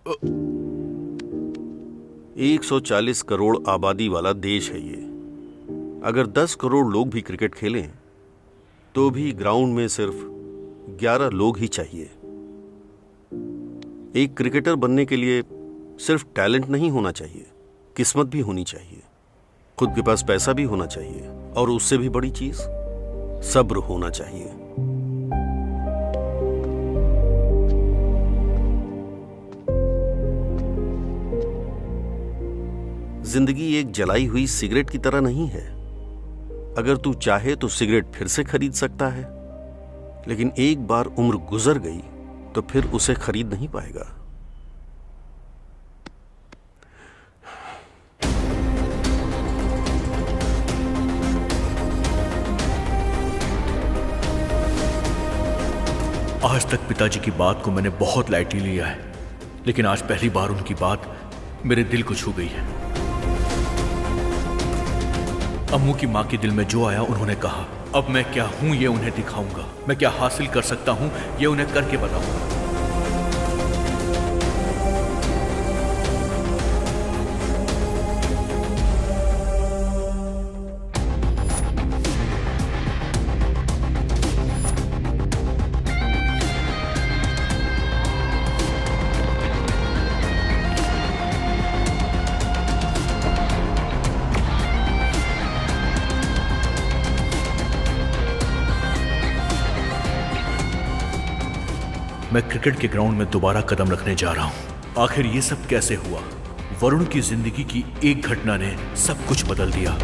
अ, 140 करोड़ आबादी वाला देश है ये। अगर 10 करोड़ लोग भी क्रिकेट खेलें तो भी ग्राउंड में सिर्फ 11 लोग ही चाहिए। एक क्रिकेटर बनने के लिए सिर्फ टैलेंट नहीं होना चाहिए, किस्मत भी होनी चाहिए, खुद के पास पैसा भी होना चाहिए, और उससे भी बड़ी चीज सब्र होना चाहिए। जिंदगी एक जलाई हुई सिगरेट की तरह नहीं है। अगर तू चाहे तो सिगरेट फिर से खरीद सकता है, लेकिन एक बार उम्र गुजर गई तो फिर उसे खरीद नहीं पाएगा। आज तक पिताजी की बात को मैंने बहुत लाइटली लिया है, लेकिन आज पहली बार उनकी बात मेरे दिल को छू गई है। अम्मू की मां के दिल में जो आया उन्होंने कहा, अब मैं क्या हूं ये उन्हें दिखाऊंगा, मैं क्या हासिल कर सकता हूं ये उन्हें करके बताऊंगा। मैं क्रिकेट के ग्राउंड में दोबारा कदम रखने जा रहा हूं। आखिर ये सब कैसे हुआ? वरुण की जिंदगी की एक घटना ने सब कुछ बदल दिया।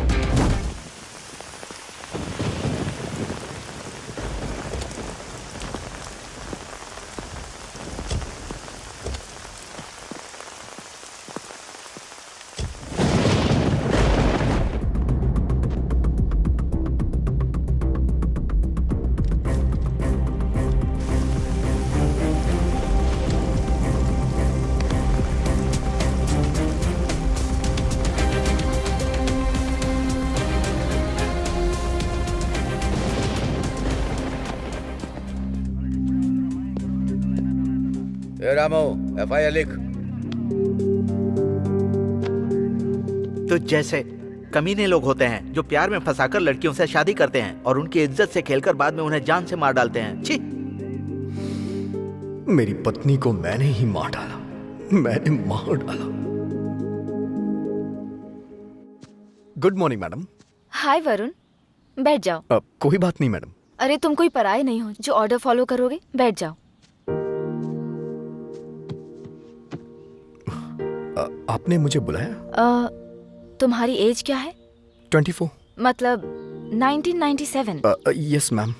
रामो, FIR लिख। तो जैसे कमीने लोग होते हैं जो प्यार में फंसाकर लड़कियों से शादी करते हैं और उनकी इज्जत से खेलकर बाद में उन्हें जान से मार डालते हैं। छी! मेरी पत्नी को मैंने ही मार डाला, मैंने मार डाला। Good morning madam. Hi Varun, बैठ जाओ। कोई बात नहीं मैडम। अरे तुम कोई पराये नहीं हो जो ऑर्डर फॉलो करोगे। बैठ जाओ। आपने मुझे बुलाया? तुम्हारी एज क्या है? 24। मतलब 1997। Yes ma'am.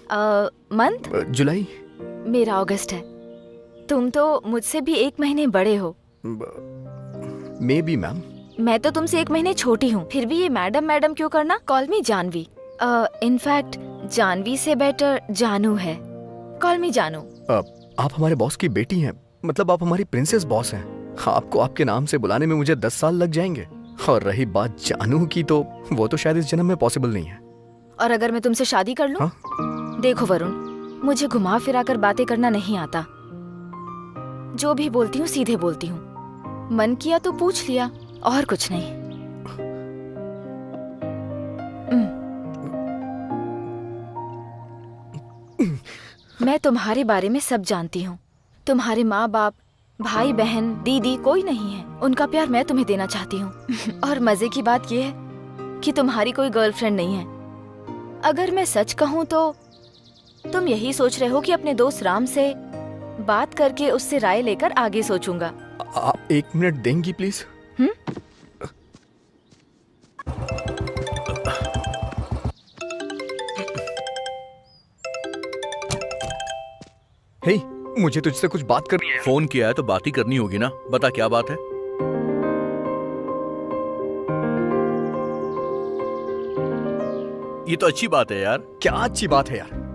मंथ? जुलाई। मेरा अगस्त है। तुम तो मुझसे भी 1 महीने बड़े हो। May be ma'am. मैं तो तुमसे 1 महीने छोटी हूँ, फिर भी ये मैडम मैडम क्यों करना? Call me Janvi. In fact Janvi से बेटर जानू है। कॉल मी जानू। आप हमारे बॉस की बेटी हैं, मतलब आप हमारी प्रिंसेस बॉस हैं। आपको आपके नाम से बुलाने में मुझे 10 साल लग जाएंगे। और रही बात जानू की, तो वो तो शायद इस जन्म में पॉसिबल नहीं है। और अगर मैं तुमसे शादी कर लूं? देखो वरुण, मुझे घुमा फिरा कर बातें करना नहीं आता। जो भी बोलती हूँ सीधे बोलती हूँ। मन किया तो पूछ लिया, और कुछ नहीं। मैं तुम्हारे बारे में सब जानती हूँ। तुम्हारे माँ बाप, भाई बहन, दीदी कोई नहीं है। उनका प्यार मैं तुम्हें देना चाहती हूँ। और मजे की बात यह है कि तुम्हारी कोई गर्लफ्रेंड नहीं है। अगर मैं सच कहूँ तो तुम यही सोच रहे हो कि अपने दोस्त राम से बात करके उससे राय लेकर आगे सोचूंगा। आप 1 मिनट देंगी प्लीज? हे, मुझे तुझसे कुछ बात करनी है। फोन किया है तो बात ही करनी होगी ना। बता क्या बात है? ये तो अच्छी बात है यार। क्या अच्छी बात है यार?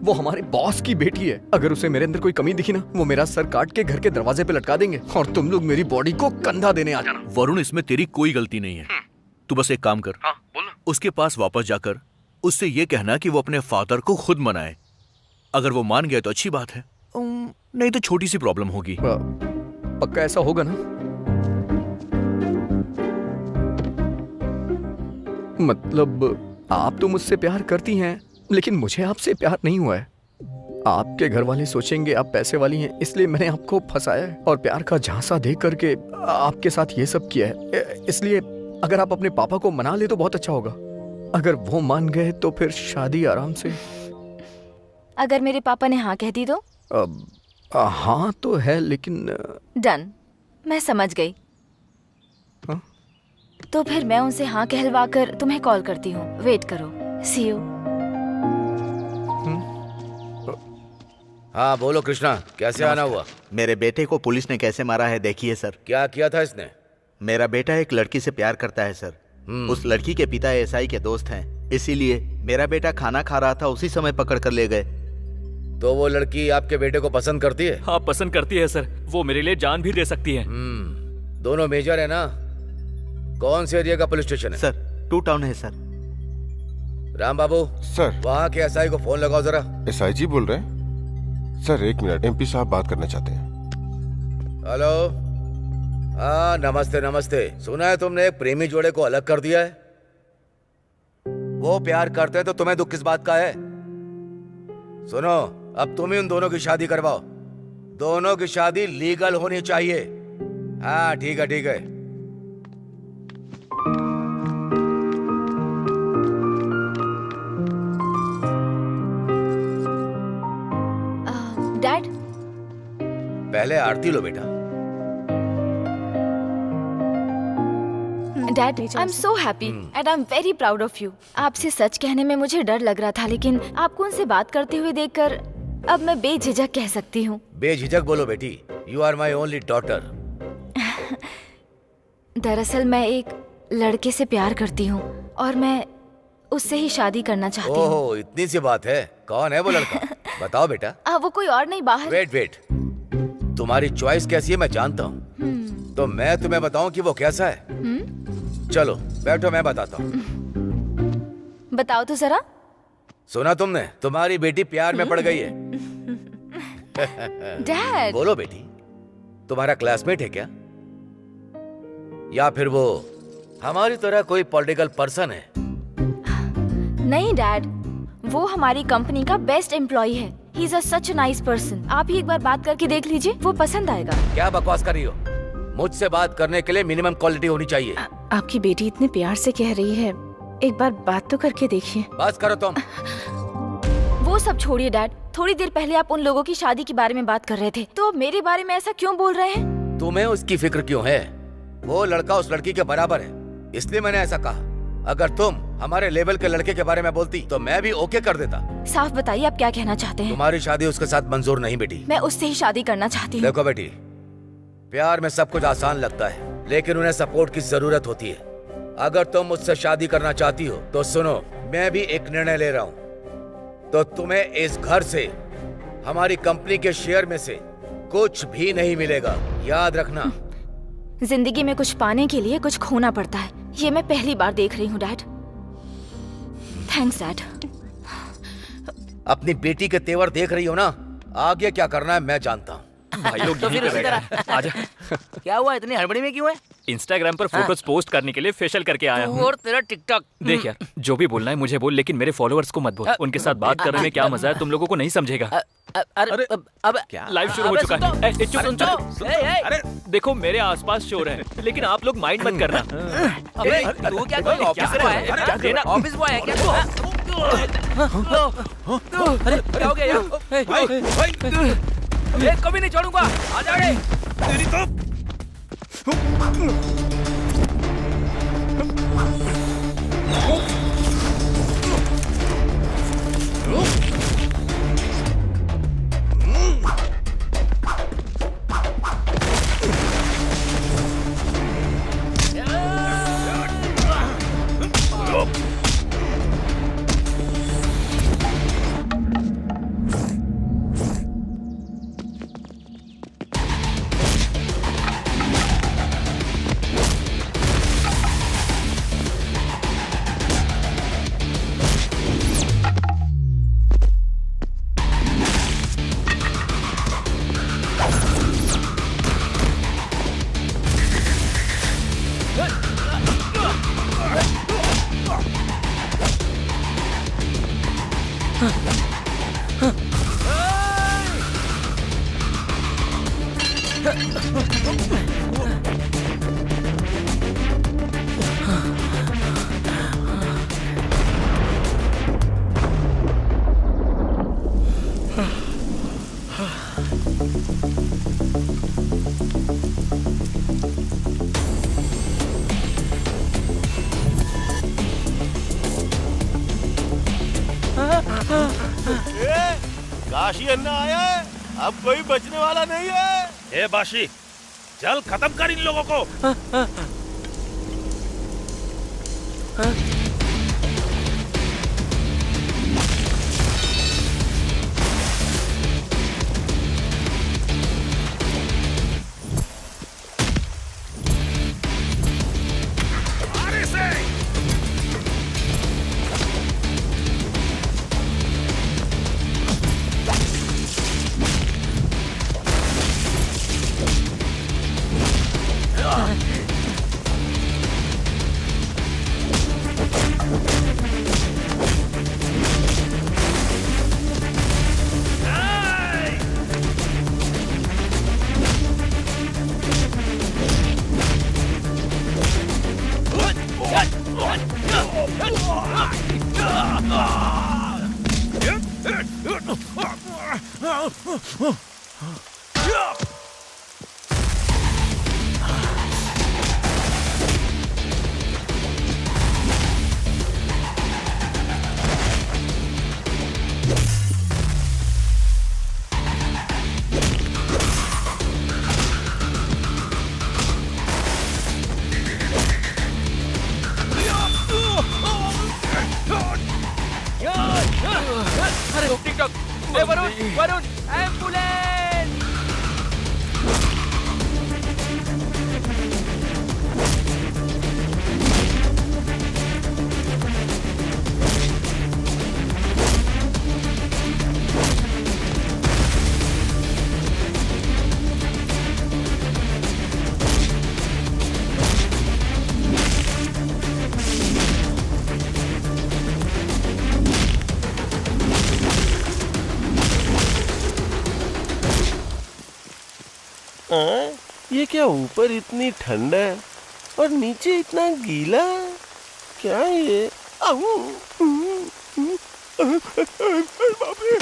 वो हमारे बॉस की बेटी है। अगर उसे मेरे अंदर कोई कमी दिखी ना, वो मेरा सर काट के घर के दरवाजे पे लटका देंगे और तुम लोग मेरी बॉडी को कंधा देने आ जाना। वरुण, इसमें तेरी कोई गलती नहीं है। तू बस एक काम कर। उसके पास वापस जाकर उससे ये कहना कि वो अपने फादर को खुद मनाए। अगर वो मान गया तो अच्छी बात है, नहीं तो छोटी सी प्रॉब्लम होगी। पक्का ऐसा होगा ना? मतलब आप तो मुझसे प्यार करती हैं, लेकिन मुझे आपसे प्यार नहीं हुआ है। आपके घर वाले सोचेंगे आप पैसे वाली हैं, इसलिए मैंने आपको फंसाया है और प्यार का झांसा दे करके आपके साथ ये सब किया है। इसलिए अगर आप अपने पापा को मना ले तो बहुत अच्छा होगा। अगर वो मान गए तो फिर शादी आराम से। अगर मेरे पापा ने हाँ कह दी तो? हाँ तो है, लेकिन डन, मैं समझ गई। तो फिर मैं उनसे हाँ कहलवा कर तुम्हें कॉल करती हूँ। वेट करो। सी यू। हाँ बोलो कृष्णा, कैसे आना हुआ? मेरे बेटे को पुलिस ने कैसे मारा है देखिए सर। क्या किया था इसने? मेरा बेटा एक लड़की से प्यार करता है सर। उस लड़की के पिता एसआई के दोस्त हैं, इसीलिए मेरा बेटा खाना खा रहा था, उसी समय पकड़ कर ले गए। तो वो लड़की आपके बेटे को पसंद करती है? हाँ पसंद करती है सर, वो मेरे लिए जान भी दे सकती है। दोनों मेजर है ना? कौन से एरिया का पुलिस स्टेशन है? सर 2 टाउन है सर। राम बाबू सर, वहाँ के एसआई को फोन लगाओ जरा। एसआई जी बोल रहे हैं? सर 1 मिनट, एमपी साहब बात करना चाहते हैं। हेलो। हाँ नमस्ते नमस्ते। सुना है तुमने एक प्रेमी जोड़े को अलग कर दिया है? वो प्यार करते हैं तो तुम्हें दुख किस बात का है? सुनो, अब तुम ही उन दोनों की शादी करवाओ। दोनों की शादी लीगल होनी चाहिए। हाँ ठीक है ठीक है। डैड, पहले आरती लो बेटा। Dad, I am so happy and I am very proud of you. आपसे सच कहने में मुझे डर लग रहा था, लेकिन आपको उनसे बात करते हुए देखकर अब मैं बेझिझक कह सकती हूँ। बेझिझक बोलो बेटी। You are my only daughter. दरअसल मैं एक लड़के से प्यार करती हूँ और मैं उससे ही शादी करना चाहती हूँ। ओहो, इतनी सी बात है। कौन है वो लड़का? बताओ बेटा। वो कोई और नहीं, बाहर। वेट, तुम्हारी चॉइस कैसी है मैं जानता हूँ। तो मैं तुम्हें बताऊं कि वो कैसा है? चलो बैठो, मैं बताता हूँ। बताओ तो जरा। सुना तुमने? तुम्हारी बेटी प्यार में पड़ गई है। डैड। बोलो बेटी, तुम्हारा क्लासमेट है क्या? या फिर वो हमारी तरह कोई पॉलिटिकल पर्सन है? नहीं डैड, वो हमारी कंपनी का बेस्ट एम्प्लॉय है। He is such a nice person. आप ही एक बार बात करके देख लीजिए, वो पसंद आएगा। क्या बकवास कर रही हो? मुझसे बात करने के लिए मिनिमम क्वालिटी होनी चाहिए। आपकी बेटी इतने प्यार से कह रही है, एक बार बात तो करके देखिए। बस करो तुम। वो सब छोड़िए डैड, थोड़ी देर पहले आप उन लोगों की शादी के बारे में बात कर रहे थे, तो अब मेरे बारे में ऐसा क्यों बोल रहे हैं? तुम्हें उसकी फिक्र क्यों है? वो लड़का उस लड़की के बराबर है, इसलिए मैंने ऐसा कहा। अगर तुम हमारे लेवल के लड़के के बारे में बोलती तो मैं भी ओके कर देता। साफ बताइए आप क्या कहना चाहते हैं? तुम्हारी शादी उसके साथ मंजूर नहीं बेटी। मैं उससे ही शादी करना चाहती हूँ। देखो बेटी, प्यार में सब कुछ आसान लगता है, लेकिन उन्हें सपोर्ट की जरूरत होती है। अगर तुम मुझसे शादी करना चाहती हो तो सुनो, मैं भी एक निर्णय ले रहा हूँ। तो तुम्हें इस घर से, हमारी कंपनी के शेयर में से कुछ भी नहीं मिलेगा, याद रखना। जिंदगी में कुछ पाने के लिए कुछ खोना पड़ता है, ये मैं पहली बार देख रही हूँ डैड। Thanks dad. अपनी बेटी के तेवर देख रही हो ना, आगे क्या करना है मैं जानता हूँ। भाई लोग तो यहीं फिर पे उसी बैठे हैं। आजा। क्या हुआ, इतनी हड़बड़ी में क्यों है? इंस्टाग्राम पर फोटोज पोस्ट करने के लिए फेशियल करके आया हूँ। और तेरा टिकटॉक। देख यार, जो भी बोलना है मुझे बोल, लेकिन मेरे फॉलोअर्स को मत बोल। उनके साथ बात करने में क्या मजा है, तुम लोगों को नहीं समझेगा। अरे अब लाइव शुरू हो चुका है। अरे देखो, मेरे आसपास शोर है, लेकिन आप लोग माइंड मत करना। अबे तू क्या कोई ऑफिस बॉय है? देना ऑफिस बॉय है क्या तू? अरे क्या हो गया यार? एक कभी नहीं छोड़ूंगा, आ जा रे। तेरी तो काशी अन्ना आया है, अब कोई बचने वाला नहीं है। ए बाशी, चल खत्म कर इन लोगों को। अरे टिकटॉक, वरुण, वरुण, एम्बुलेंस! ये क्या ऊपर इतनी ठंड है और नीचे इतना गीला? क्या ये? बाप रे!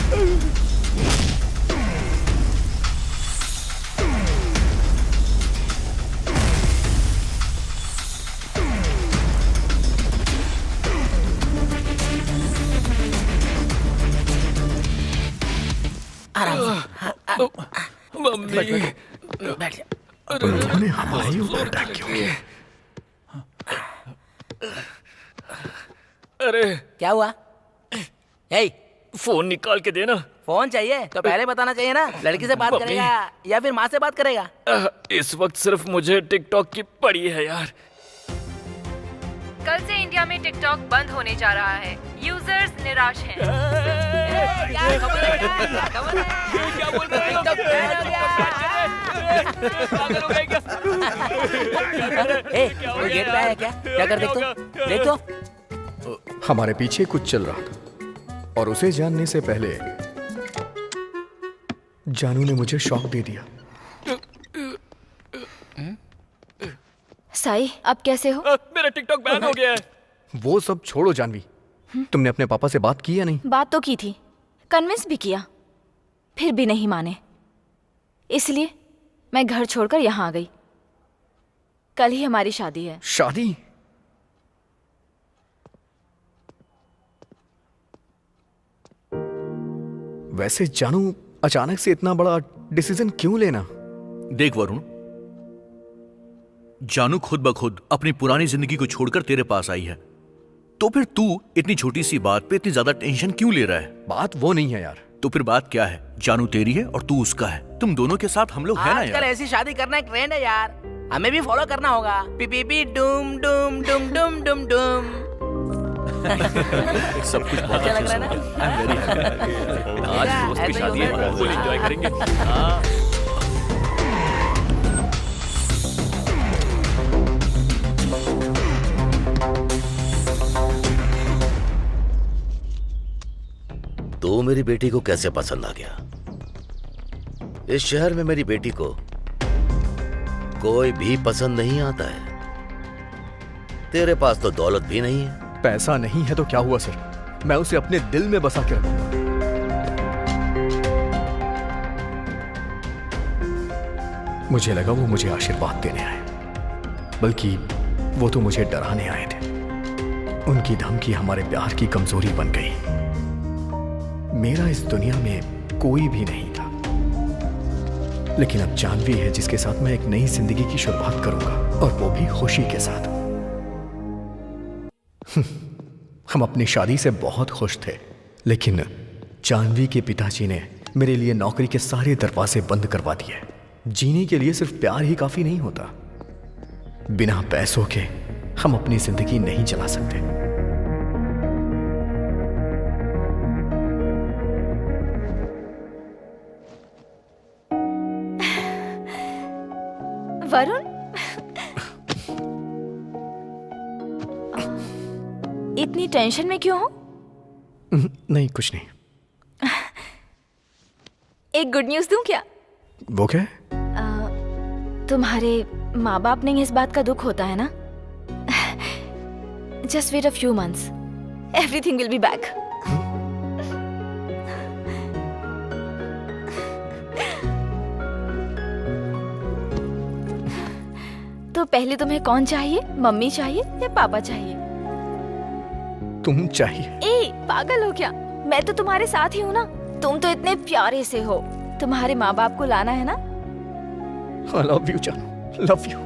मम्मी, बैठ जा। उन्होंने हमारे ऊपर अटैक क्यों किया? अरे क्या हुआ? हे, फोन निकाल के देना। फोन चाहिए तो पहले बताना चाहिए ना। लड़की से बात मम्मी। करेगा या फिर माँ से बात करेगा? इस वक्त सिर्फ मुझे टिकटॉक की पड़ी है यार। कल से इंडिया में टिकटॉक बंद होने जा रहा है। यूजर्स निराश हैं। क्या खबर है? क्या बोल रहे हो? वो गेट पे आया क्या? क्या कर देख तो। हमारे पीछे कुछ चल रहा था और उसे जानने से पहले जानू ने मुझे शॉक दे दिया। साई, अब कैसे हो? मेरा टिकटॉक बैन हो गया है। वो सब छोड़ो जानवी, तुमने अपने पापा से बात की या नहीं? बात तो की थी, कन्विंस भी किया, फिर भी नहीं माने। इसलिए मैं घर छोड़कर यहाँ आ गई। कल ही हमारी शादी है। शादी? वैसे जानू, अचानक से इतना बड़ा डिसीजन क्यों लेना? देख वरुण, जानू खुद ब खुद अपनी पुरानी जिंदगी को छोड़कर तेरे पास आई है, तो फिर तू इतनी छोटी सी बात पे इतनी ज्यादा टेंशन क्यों ले रहा है? बात वो नहीं है यार। तो फिर बात क्या है? जानू तेरी है और तू उसका है। तुम दोनों के साथ हम लोग है ना आजकल यार। ऐसी शादी करना एक ट्रेंड है यार, हमें भी फॉलो करना होगा। P P P Doom Doom Doom Doom Doom Doom. सब कुछ बहुत अच्छा लग रहा है ना? I am very happy. आज दोस्त की शादी है, फुल एंजॉय करेंगे। हाँ। तो मेरी बेटी को कैसे पसंद आ गया? इस शहर में मेरी बेटी को कोई भी पसंद नहीं आता है। तेरे पास तो दौलत भी नहीं है। पैसा नहीं है तो क्या हुआ सर, मैं उसे अपने दिल में बसा के रखूंगा। मुझे लगा वो मुझे आशीर्वाद देने आए, बल्कि वो तो मुझे डराने आए थे। उनकी धमकी हमारे प्यार की कमजोरी बन गई। मेरा इस दुनिया में कोई भी नहीं था, लेकिन अब जानवी है जिसके साथ मैं एक नई जिंदगी की शुरुआत करूंगा, और वो भी खुशी के साथ। हम अपनी शादी से बहुत खुश थे, लेकिन जानवी के पिताजी ने मेरे लिए नौकरी के सारे दरवाजे बंद करवा दिए। जीने के लिए सिर्फ प्यार ही काफी नहीं होता, बिना पैसों के हम अपनी जिंदगी नहीं चला सकते। वरुण, इतनी टेंशन में क्यों हो? नहीं, कुछ नहीं। एक गुड न्यूज दूं क्या? वो क्या? तुम्हारे माँ बाप ने इस बात का दुख होता है ना। Just wait a few months, everything will be back. तो पहले तुम्हें कौन चाहिए, मम्मी चाहिए या पापा चाहिए? तुम चाहिए। ए, पागल हो क्या? मैं तो तुम्हारे साथ ही हूँ ना। तुम तो इतने प्यारे से हो। तुम्हारे माँ बाप को लाना है ना। I love you, जानू, love you।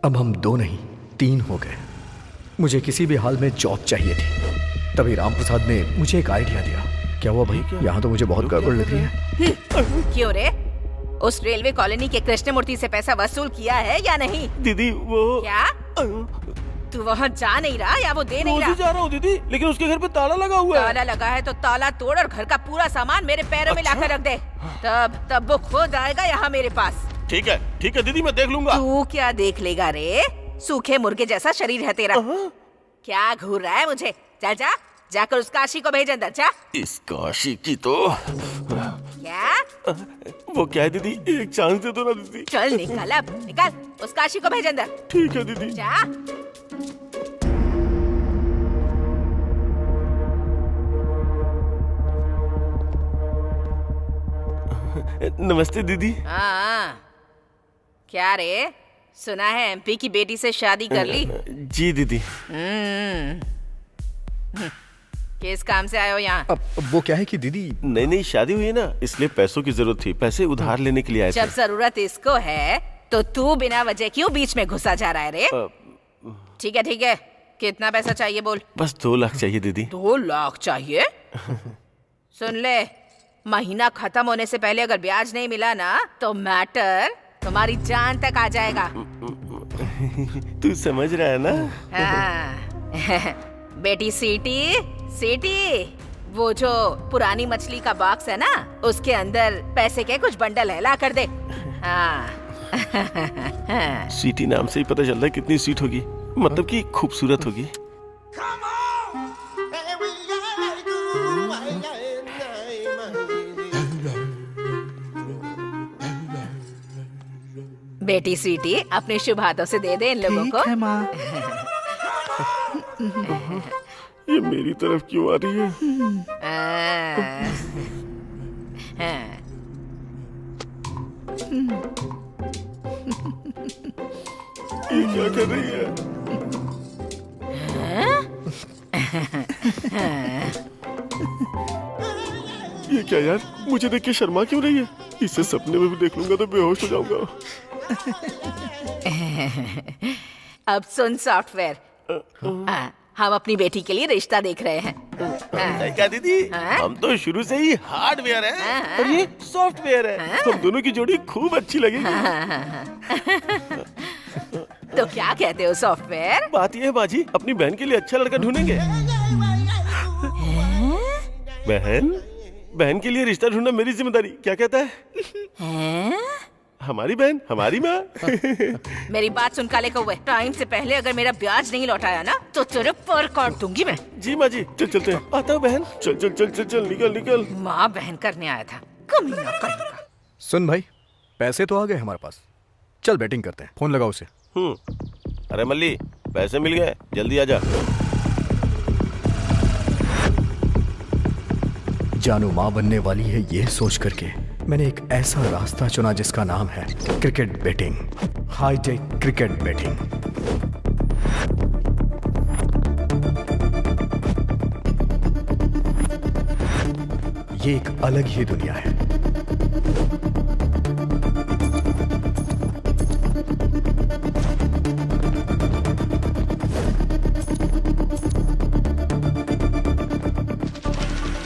अब हम 2 नहीं 3 हो गए। मुझे किसी भी हाल में जॉब चाहिए थी। तभी राम प्रसाद ने मुझे एक आइडिया दिया। क्या हुआ भाई? यहाँ तो मुझे बहुत गड़बड़ लग रही है। क्यों रे? उस रेलवे कॉलोनी के कृष्णमूर्ति से पैसा वसूल किया है या नहीं? दीदी वो क्या तू वहाँ जा नहीं रहा या वो दे नहीं रहा? जा रहा हूँ दीदी, लेकिन उसके घर पे ताला लगा हुआ है। ताला लगा है तो ताला तोड़ और घर का पूरा सामान मेरे पैरों में लाकर रख दे। तब वो खुद आएगा यहाँ मेरे पास। ठीक है दीदी, मैं देख लूंगा। तू क्या देख लेगा रे? सूखे मुर्गे जैसा शरीर है तेरा। क्या घूर रहा है मुझे? चल जा, जाकर उस काशी को भेज अंदर। जा। इस काशी की तो क्या? वो क्या है दीदी, एक चांस दे दो ना दीदी। चल निकल, अब निकल, उस काशी को भेज अंदर। ठीक है दीदी। जा। नमस्ते दीदी। हाँ, क्या रे? सुना है एमपी की बेटी से शादी कर ली? जी दीदी। किस काम से आए हो यहाँ? अब वो क्या है कि दीदी नई शादी हुई है ना, इसलिए पैसों की जरूरत थी। पैसे उधार लेने के लिए आए थे। जब जरूरत इसको है तो तू बिना वजह क्यों बीच में घुसा जा रहा है रे? ठीक है, कितना पैसा चाहिए बोल? बस 2 लाख चाहिए दीदी। 2 लाख चाहिए? सुन ले, महीना खत्म होने से पहले अगर ब्याज नहीं मिला ना तो मैटर तुम्हारी जान तक आ जाएगा। तू समझ रहा है ना? हाँ। बेटी सीटी, वो जो पुरानी मछली का बॉक्स है ना, उसके अंदर पैसे के कुछ बंडल है, ला कर दे। हाँ। सीटी नाम से ही पता चल रहा है कितनी सीट होगी, मतलब कि खूबसूरत होगी। बेटी सीटी, अपने शुभ हाथों से दे दे इन लोगों को। है माँ। ये मेरी तरफ क्यों आ रही है? ये क्या कर रही है? ये क्या यार, मुझे देख के शर्मा क्यों रही है? इसे सपने में भी देख लूंगा तो बेहोश हो जाऊंगा। अब सुन सॉफ्टवेयर, हम अपनी बेटी के लिए रिश्ता देख रहे हैं। क्या दीदी? हम तो शुरू से ही हार्डवेयर हैं और ये सॉफ्टवेयर है। हम दोनों की जोड़ी खूब अच्छी लगेगी। तो क्या कहते हो सॉफ्टवेयर? बात ये है बाजी, अपनी बहन के लिए अच्छा लड़का ढूंढेंगे। बहन के लिए रिश्ता ढूंढना मेरी जिम्मेदारी। क्या कहता है? हमारी बहन हमारी माँ। मेरी बात सुन काले कौवे, टाइम से पहले अगर मेरा ब्याज नहीं लौटाया ना तो तेरे पर काट दूंगी मैं। जी माँ जी, चलते हैं। आता हूँ बहन। चल निकल। माँ बहन करने आया था, कमीना कहीं का। सुन भाई, पैसे तो आ गए हमारे पास, चल बैटिंग करते हैं। फोन लगाओ उसे। अरे मल्ली, पैसे मिल गए, जल्दी आजा। जानू माँ बनने वाली है, ये सोच करके मैंने एक ऐसा रास्ता चुना जिसका नाम है cricket batting, hi tech cricket batting. ये एक अलग ही दुनिया है।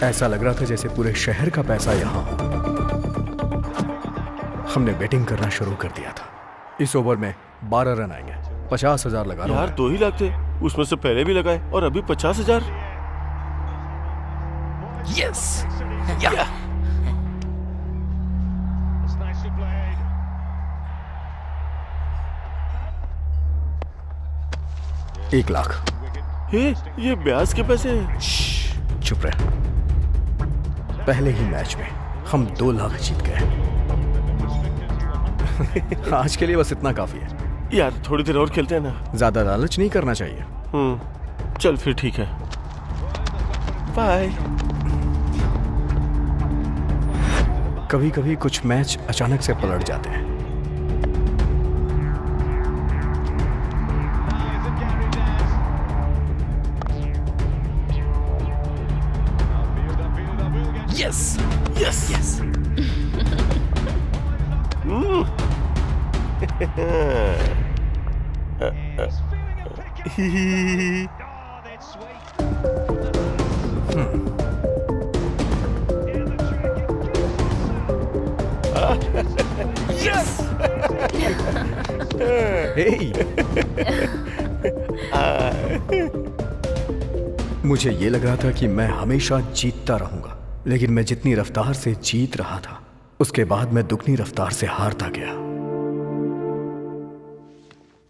ऐसा लग रहा था जैसे पूरे शहर का पैसा यहाँ हो। हमने बैटिंग करना शुरू कर दिया था। इस ओवर में 12 रन आएंगे। 50,000 लगा रहा हूं यार 2 ही लाख थे, उसमें से पहले भी लगाए और अभी 50,000। यस या 1 लाख। ये ब्याज के पैसे हैं। चुप रह। पहले ही मैच में हम 2 लाख जीत गए। आज के लिए बस इतना काफी है। यार थोड़ी देर और खेलते हैं ना। ज्यादा लालच नहीं करना चाहिए। चल फिर ठीक है, बाय। कभी कभी कुछ मैच अचानक से पलट जाते हैं। Yes yes yes. यस। मुझे ये लग रहा था कि मैं हमेशा जीतता रहूंगा, लेकिन मैं जितनी रफ्तार से जीत रहा था उसके बाद मैं दुगनी रफ्तार से हारता गया।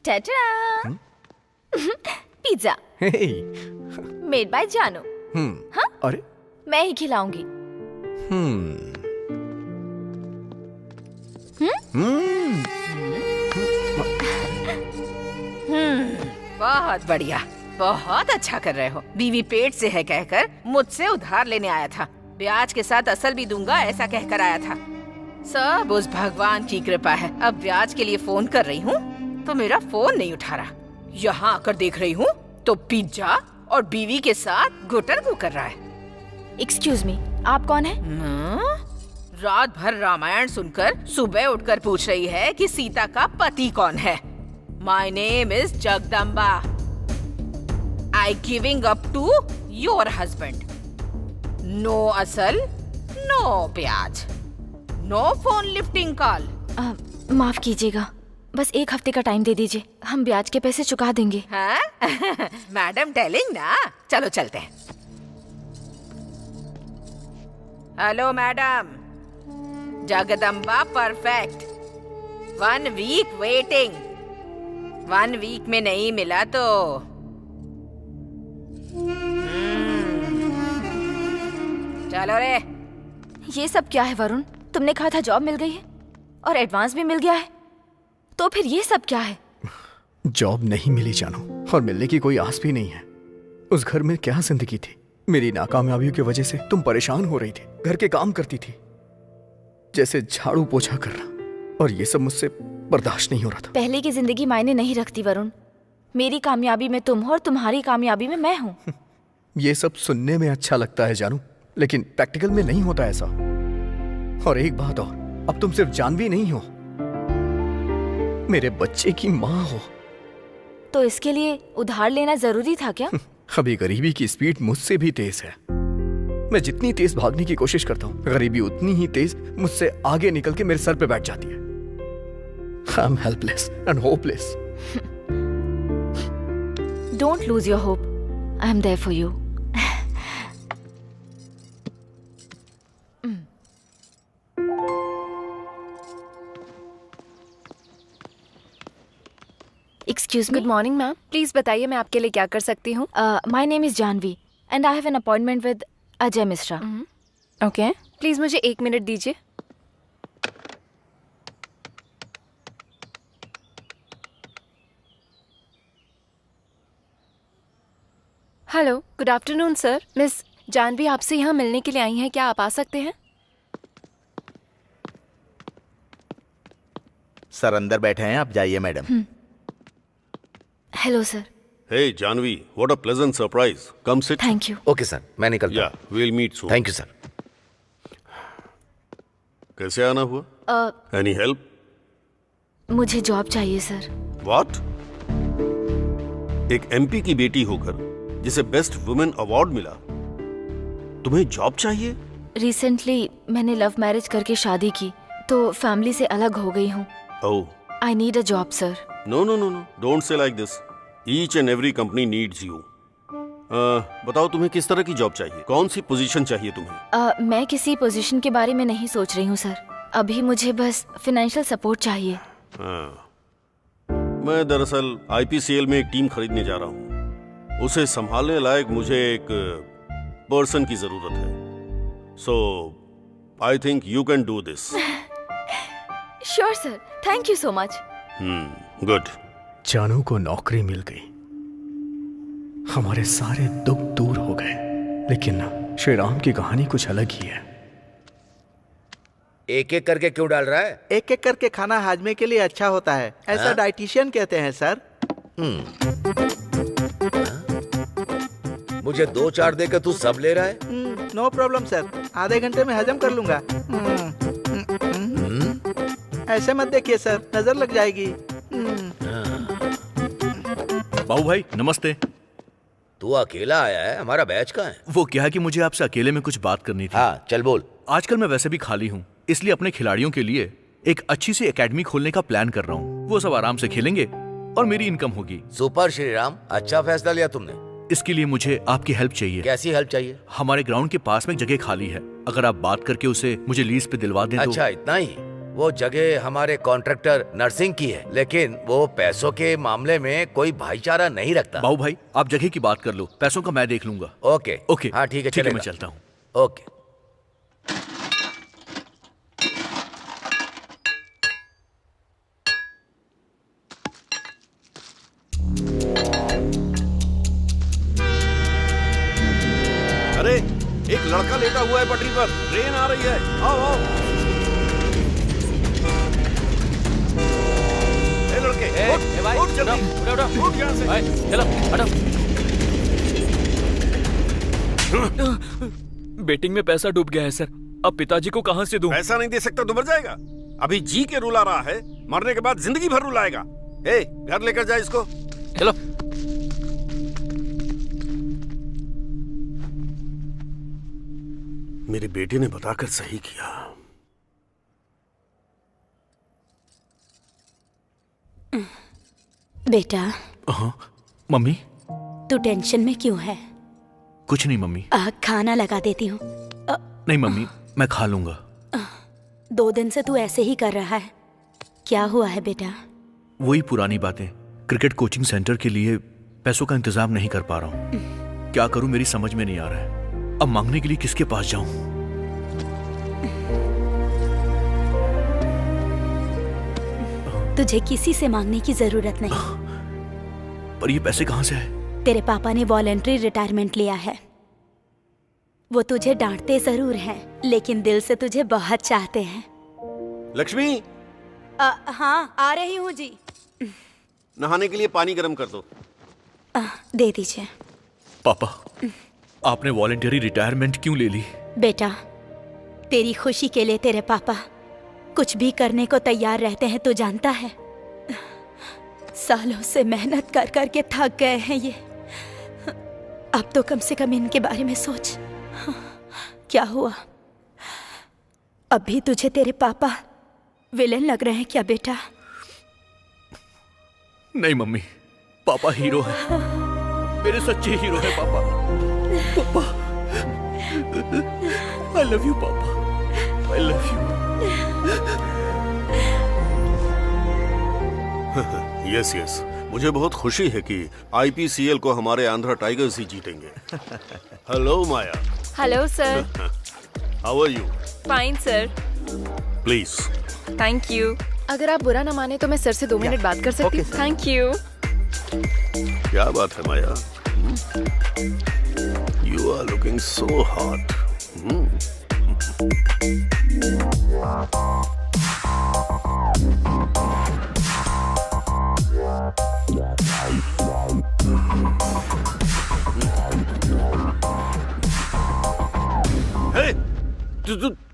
टाटा। पिज्जा मेड बाय जानू। हाँ? अरे मैं ही खिलाऊंगी। बहुत बढ़िया, बहुत अच्छा कर रहे हो। बीवी पेट से है कहकर मुझसे उधार लेने आया था, ब्याज के साथ असल भी दूंगा ऐसा कहकर आया था। सब उस भगवान की कृपा है। अब ब्याज के लिए फोन कर रही हूँ तो मेरा फोन नहीं उठा रहा। यहाँ आकर देख रही हूँ तो पिज्जा और बीवी के साथ गुटरगू कर रहा है। एक्सक्यूज मी, आप कौन है? रात भर रामायण सुनकर सुबह उठकर पूछ रही है कि सीता का पति कौन है। My name is Jagdamba. I giving up to your husband. No असल, नो ब्याज, नो फोन लिफ्टिंग कॉल। माफ कीजिएगा, बस 1 हफ्ते का टाइम दे दीजिए, हम ब्याज के पैसे चुका देंगे। हाँ? मैडम टेलिंग ना। चलो चलते हैं। Hello madam, Jagdamba perfect. 1 week waiting. 1 week में नहीं मिला तो चलो रे। ये सब क्या है वरुण? तुमने कहा था जॉब मिल गई है और एडवांस भी मिल गया है, तो फिर ये सब क्या है? जॉब नहीं मिली जानू, और मिलने की कोई आस भी नहीं है। उस घर में क्या जिंदगी थी। मेरी नाकामयाबियों की वजह से तुम परेशान हो रही थी, घर के काम करती थी जैसे झाड़ू पोछा करना, और ये सब मुझसे बर्दाश्त नहीं हो रहा था। पहले की जिंदगी मायने नहीं रखती वरुण। मेरी कामयाबी में तुम हो और तुम्हारी कामयाबी में मैं हूँ। ये सब सुनने में अच्छा लगता है जानू, लेकिन प्रैक्टिकल में नहीं होता ऐसा। और एक बात और, अब तुम सिर्फ जानवी नहीं हो, मेरे बच्चे की माँ हो। तो इसके लिए उधार लेना जरूरी था क्या? अभी गरीबी की स्पीड मुझसे भी तेज है। मैं जितनी तेज भागने की कोशिश करता हूँ, गरीबी उतनी ही तेज मुझसे आगे निकल के मेरे सर पे बैठ जाती है। I am helpless and hopeless. Don't lose your hope, I am there for you. Excuse me. Good morning ma'am, please बताइए मैं आपके लिए क्या कर सकती हूँ? My name is Janvi and I have an appointment with Ajay Mishra. Okay, please मुझे 1 मिनट दीजिए। Hello, good afternoon sir. Miss Janvi आपसे यहाँ मिलने के लिए आई हैं, क्या आप आ सकते हैं? सर अंदर बैठे हैं, आप जाइए madam. Hello sir. Hey Janvi, what a pleasant surprise. Come sit. Thank you. Okay sir, मैं निकलता Yeah, we'll meet soon. Thank you sir. कैसे आना हुआ? Any help? मुझे जॉब चाहिए सर। व्हाट? एक एमपी की बेटी होकर जिसे बेस्ट वुमेन अवार्ड मिला, तुम्हें जॉब चाहिए? रिसेंटली मैंने लव मैरिज करके शादी की तो फैमिली से अलग हो गई हूँ। Oh, I need a job sir. No no no no, don't say like this. Each and every company needs you. बताओ तुम्हें किस तरह की जॉब चाहिए, कौन सी पोजीशन चाहिए तुम्हें? मैं किसी पोजीशन के बारे में नहीं सोच रही हूँ सर, अभी मुझे बस फाइनेंशियल सपोर्ट चाहिए। मैं दरअसल आईपीसीएल में एक टीम खरीदने जा रहा हूँ। उसे संभालने लायक मुझे एक पर्सन की जरूरत है। So I think you can do this. Sure sir, thank you so much. Good. जानू को नौकरी मिल गई, हमारे सारे दुख दूर हो गए। लेकिन श्री राम की कहानी कुछ अलग ही है। एक एक करके क्यों डाल रहा है? एक एक करके खाना हाजमे के लिए अच्छा होता है, ऐसा हाँ? डाइटिशियन कहते हैं सर। मुझे 2-4 देकर तू सब ले रहा है? नो प्रॉब्लम सर, आधे घंटे में हजम कर लूंगा। ऐसे मत देखिए सर, नजर लग जाएगी। बाबू भाई नमस्ते। तू अकेला आया है? हमारा बैच कहाँ है? वो क्या है कि मुझे आपसे अकेले में कुछ बात करनी थी। हाँ चल बोल। आजकल मैं वैसे भी खाली हूँ, इसलिए अपने खिलाड़ियों के लिए एक अच्छी सी एकेडमी खोलने का प्लान कर रहा हूँ। वो सब आराम से खेलेंगे और मेरी इनकम होगी। सुपर श्री राम, अच्छा फैसला लिया तुमने। इसके लिए मुझे आपकी हेल्प चाहिए। कैसी हेल्प चाहिए? हमारे ग्राउंड के पास में एक जगह खाली है, अगर आप बात करके उसे मुझे लीज पे दिलवा दें। अच्छा इतना ही? वो जगह हमारे कॉन्ट्रैक्टर नरसिंह की है, लेकिन वो पैसों के मामले में कोई भाईचारा नहीं रखता। बाबू भाई आप जगह की बात कर लो, पैसों का मैं देख लूंगा। ओके ओके हाँ ठीक है, ठीक है, चलेगा। मैं चलता हूँ। ओके। अरे एक लड़का लेटा हुआ है पटरी पर, ट्रेन आ रही है, आओ आओ। ए लड़के, उठ जल्दी, उठ यहाँ से। चलो हटो। बेटिंग में पैसा डूब गया है सर, अब पिताजी को कहाँ से दूं? पैसा नहीं दे सकता तो मर जाएगा। अभी जी के रुला रहा है, मरने के बाद जिंदगी भर रुलाएगा। ए घर लेकर जा इसको। चलो। मेरे बेटे ने बताकर सही किया। बेटा। हाँ मम्मी। तू टेंशन में क्यों है? कुछ नहीं मम्मी। खाना लगा देती हूँ। नहीं मम्मी, मैं खा लूंगा। 2 दिन से तू ऐसे ही कर रहा है, क्या हुआ है बेटा? वही पुरानी बातें। क्रिकेट कोचिंग सेंटर के लिए पैसों का इंतजाम नहीं कर पा रहा हूँ। क्या करूं, मेरी समझ में नहीं आ रहा है। अब मांगने के लिए किसके पास जाऊं? तुझे किसी से मांगने की जरूरत नहीं। पर ये पैसे कहां से आए? तेरे पापा ने वॉलंटरी रिटायरमेंट लिया है। वो तुझे डांटते जरूर हैं, लेकिन दिल से तुझे बहुत चाहते हैं। लक्ष्मी। हाँ आ रही हूँ जी। नहाने के लिए पानी गर्म कर दो। दे दीजिए। पापा, आपने वॉलंटरी रिटायरमेंट क्यों ले ली? बेटा, तेरी खुशी के लिए तेरे पापा कुछ भी करने को तैयार रहते हैं, तो जानता है। सालों से मेहनत कर कर के थक गए हैं ये। अब तो कम से कम इनके बारे में सोच। क्या हुआ? अभी तुझे तेरे पापा विलेन लग रहे हैं क्या बेटा? नहीं मम्मी, पापा हीरो है, मेरे सच्चे हीरो है पापा। पापा, आई लव यू पापा, I love you. Yes yes, मुझे बहुत खुशी है कि आईपीसीएल को हमारे आंध्रा टाइगर्स ही जीतेंगे। Hello Maya. Hello sir. How are you? Fine sir. Please. Thank you. अगर आप बुरा ना माने तो मैं सर से 2 मिनट बात कर सकती हूँ? Thank you. क्या बात है Maya? You are looking so hot.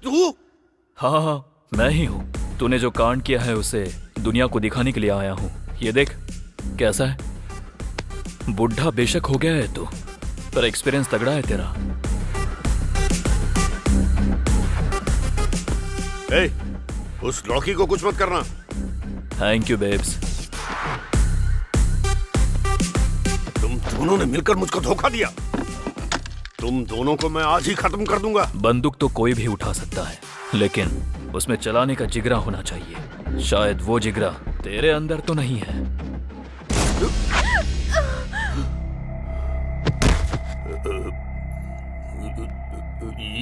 तू? हाँ हाँ मैं ही हूँ। तूने जो कांड किया है उसे दुनिया को दिखाने के लिए आया हूँ। ये देख कैसा है। बुढ़ा बेशक हो गया है तू, पर एक्सपीरियंस तगड़ा है तेरा। ए, उस लड़की को कुछ मत करना। Thank you babes. तुम दोनों ने मिलकर मुझको धोखा दिया। तुम दोनों को मैं आज ही खत्म कर दूंगा। बंदूक तो कोई भी उठा सकता है, लेकिन उसमें चलाने का जिगरा होना चाहिए। शायद वो जिगरा तेरे अंदर तो नहीं है।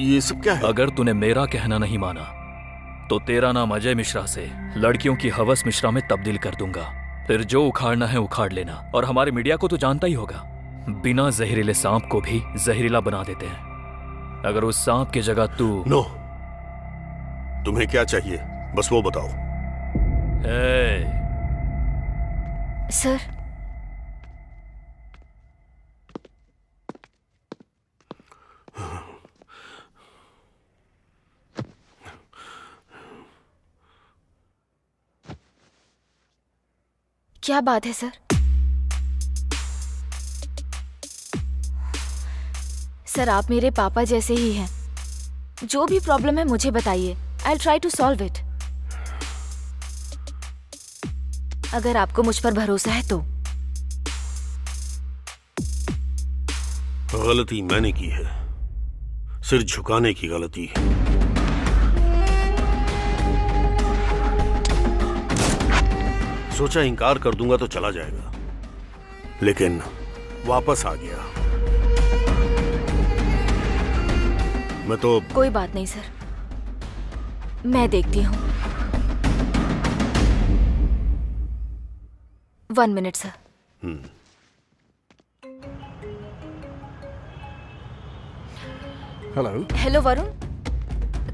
ये सब क्या है? अगर तूने मेरा कहना नहीं माना तो तेरा नाम अजय मिश्रा से लड़कियों की हवस मिश्रा में तब्दील कर दूंगा। फिर जो उखाड़ना है उखाड़ लेना। और हमारे मीडिया को तो जानता ही होगा, बिना जहरीले सांप को भी जहरीला बना देते हैं। अगर उस सांप की जगह तू नो, तुम्हें क्या चाहिए बस वो बताओ। सर, क्या बात है सर? सर, आप मेरे पापा जैसे ही हैं। जो भी प्रॉब्लम है मुझे बताइए, I will try to solve it. अगर आपको मुझ पर भरोसा है तो। गलती मैंने की है, सिर झुकाने की गलती। सोचा इनकार कर दूंगा तो चला जाएगा, लेकिन वापस आ गया। मैं तो कोई बात नहीं सर, मैं देखती हूँ। 1 minute sir. Hello. Hello Varun,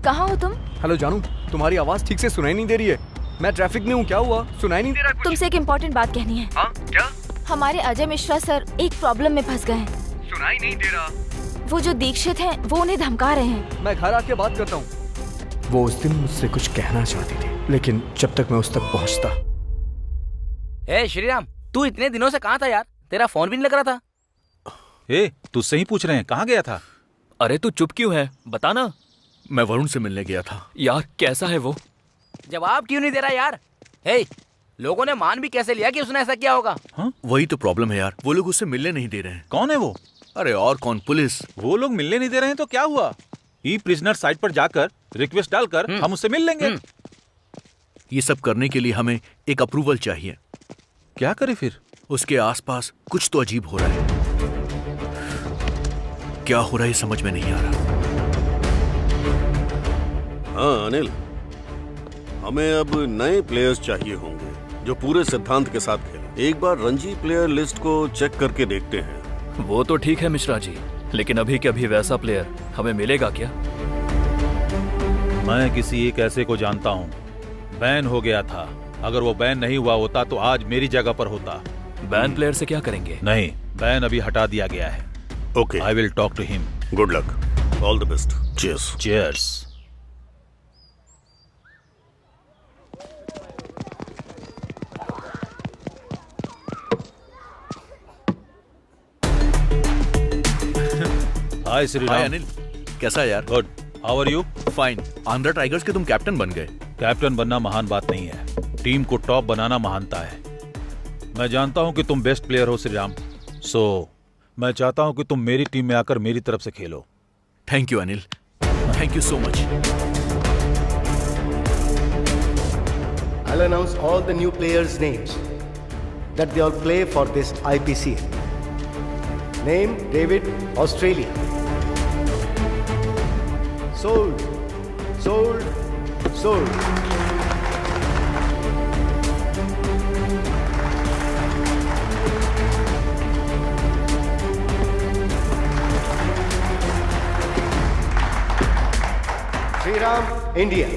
कहाँ हो तुम? हेलो जानू, तुम्हारी आवाज ठीक से सुनाई नहीं दे रही है। मैं ट्रैफिक में हूँ, क्या हुआ? सुनाई नहीं दे रहा कुछ? तुमसे एक इम्पोर्टेंट बात कहनी है। हाँ, क्या? हमारे अजय मिश्रा सर एक प्रॉब्लम में फंस गए हैं। सुनाई नहीं दे रहा। वो जो दीक्षित हैं, वो उन्हें धमका रहे हैं। मैं घर आके बात करता हूँ। वो उस दिन मुझसे कुछ कहना चाहती थी, लेकिन जब तक मैं उस तक पहुँचता। ए श्रीराम, तू इतने दिनों से कहाँ था यार? तेरा फोन भी नहीं लग रहा था। ए, तुझसे ही पूछ रहे हैं, कहाँ गया था? अरे तू चुप क्यों है, बताना। मैं वरुण से मिलने गया था। यार कैसा है वो? जवाब क्यों नहीं दे रहा यार? हे, लोगों ने मान भी कैसे लिया कि उसने ऐसा किया होगा? हाँ? वही तो प्रॉब्लम है यार, वो लोग उससे मिलने नहीं दे रहे हैं। कौन है वो? अरे और कौन, पुलिस। वो लोग मिलने नहीं दे रहे हैं तो क्या हुआ? ई प्रिजनर साइट पर जाकर रिक्वेस्ट डालकर हम उससे मिल लेंगे। ये सब करने के लिए हमें एक अप्रूवल चाहिए। क्या करें फिर? उसके आसपास कुछ तो अजीब हो रहा है। क्या हो रहा है समझ में नहीं आ रहा। हाँ अनिल, हमें अब नए प्लेयर्स चाहिए होंगे जो पूरे सिद्धांत के साथ खेलें। एक बार रणजी प्लेयर लिस्ट को चेक करके देखते हैं। वो तो ठीक है मिश्रा जी, लेकिन अभी के अभी वैसा प्लेयर हमें मिलेगा क्या? मैं किसी एक ऐसे को जानता हूँ, बैन हो गया था। अगर वो बैन नहीं हुआ होता तो आज मेरी जगह पर होता। बैन प्लेयर से क्या करेंगे? नहीं, बैन अभी हटा दिया गया है। Okay, I will talk to him. Good luck, all the best. Cheers. Cheers. Hi Shriram. Hi Anil, कैसा है यार? Good, how are you? Fine. Andhra tigers के तुम कैप्टन बन गए। कैप्टन बनना महान बात नहीं है, टीम को टॉप बनाना महानता है। मैं जानता हूं कि तुम बेस्ट प्लेयर हो श्रीराम, सो मैं चाहता हूं कि तुम मेरी टीम में आकर मेरी तरफ से खेलो। Thank you Anil, thank you so much. I'll announce all the new players' names that they all play for this IPCL. Name David, Australia. Sold, sold, sold. Sriram, India.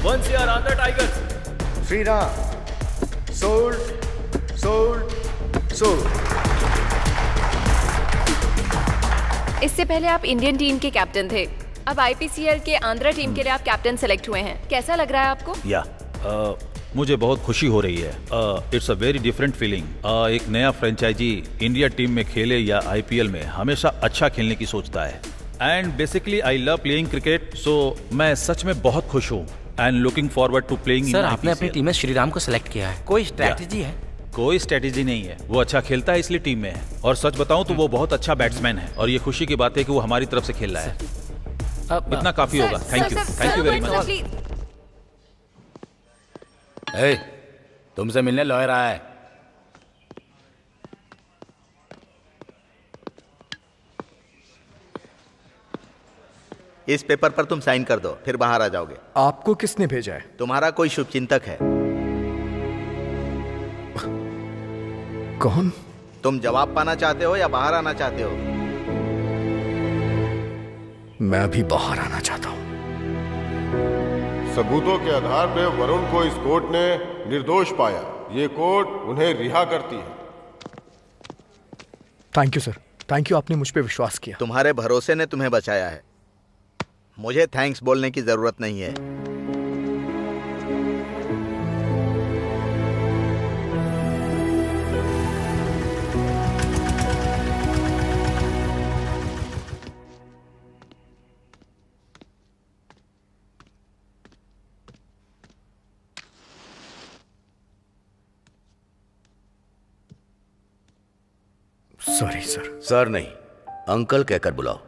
Once you are on the Tigers. Sriram, sold, sold, sold. इससे पहले आप इंडियन टीम के कैप्टन थे, अब आईपीसीएल के आंध्रा टीम के लिए आप कैप्टन सेलेक्ट हुए हैं, कैसा लग रहा है आपको? या मुझे बहुत खुशी हो रही है। It's a very different feeling. एक नया फ्रेंचाइजी इंडिया टीम में खेले या आईपीएल में हमेशा अच्छा खेलने की सोचता है। And basically I love playing cricket, so मैं सच में बहुत खुश हूँ and looking forward to playing. Sir, आपने अपनी टीम में श्रीराम को सिलेक्ट किया है, कोई स्ट्रैटेजी है? कोई स्ट्रेटेजी नहीं है, वो अच्छा खेलता है इसलिए टीम में है। और सच बताऊं तो वो बहुत अच्छा बैट्समैन है और ये खुशी की बात है कि वो हमारी तरफ से खेल रहा है। इतना काफी होगा। Thank you very much. ए, तुमसे मिलने लॉयर आया है। इस पेपर पर तुम साइन कर दो, फिर बाहर आ जाओगे। आपको किसने भेजा है? तुम्हारा कोई शुभचिंतक है। कौन? तुम जवाब पाना चाहते हो या बाहर आना चाहते हो? मैं भी बाहर आना चाहता हूँ। सबूतों के आधार पर वरुण को इस कोर्ट ने निर्दोष पाया। ये कोर्ट उन्हें रिहा करती है। Thank you sir, thank you, आपने मुझ पे विश्वास किया। तुम्हारे भरोसे ने तुम्हें बचाया है, मुझे थैंक्स बोलने की जरूरत नहीं है। Sorry sir. सर नहीं, अंकल कहकर बुलाओ।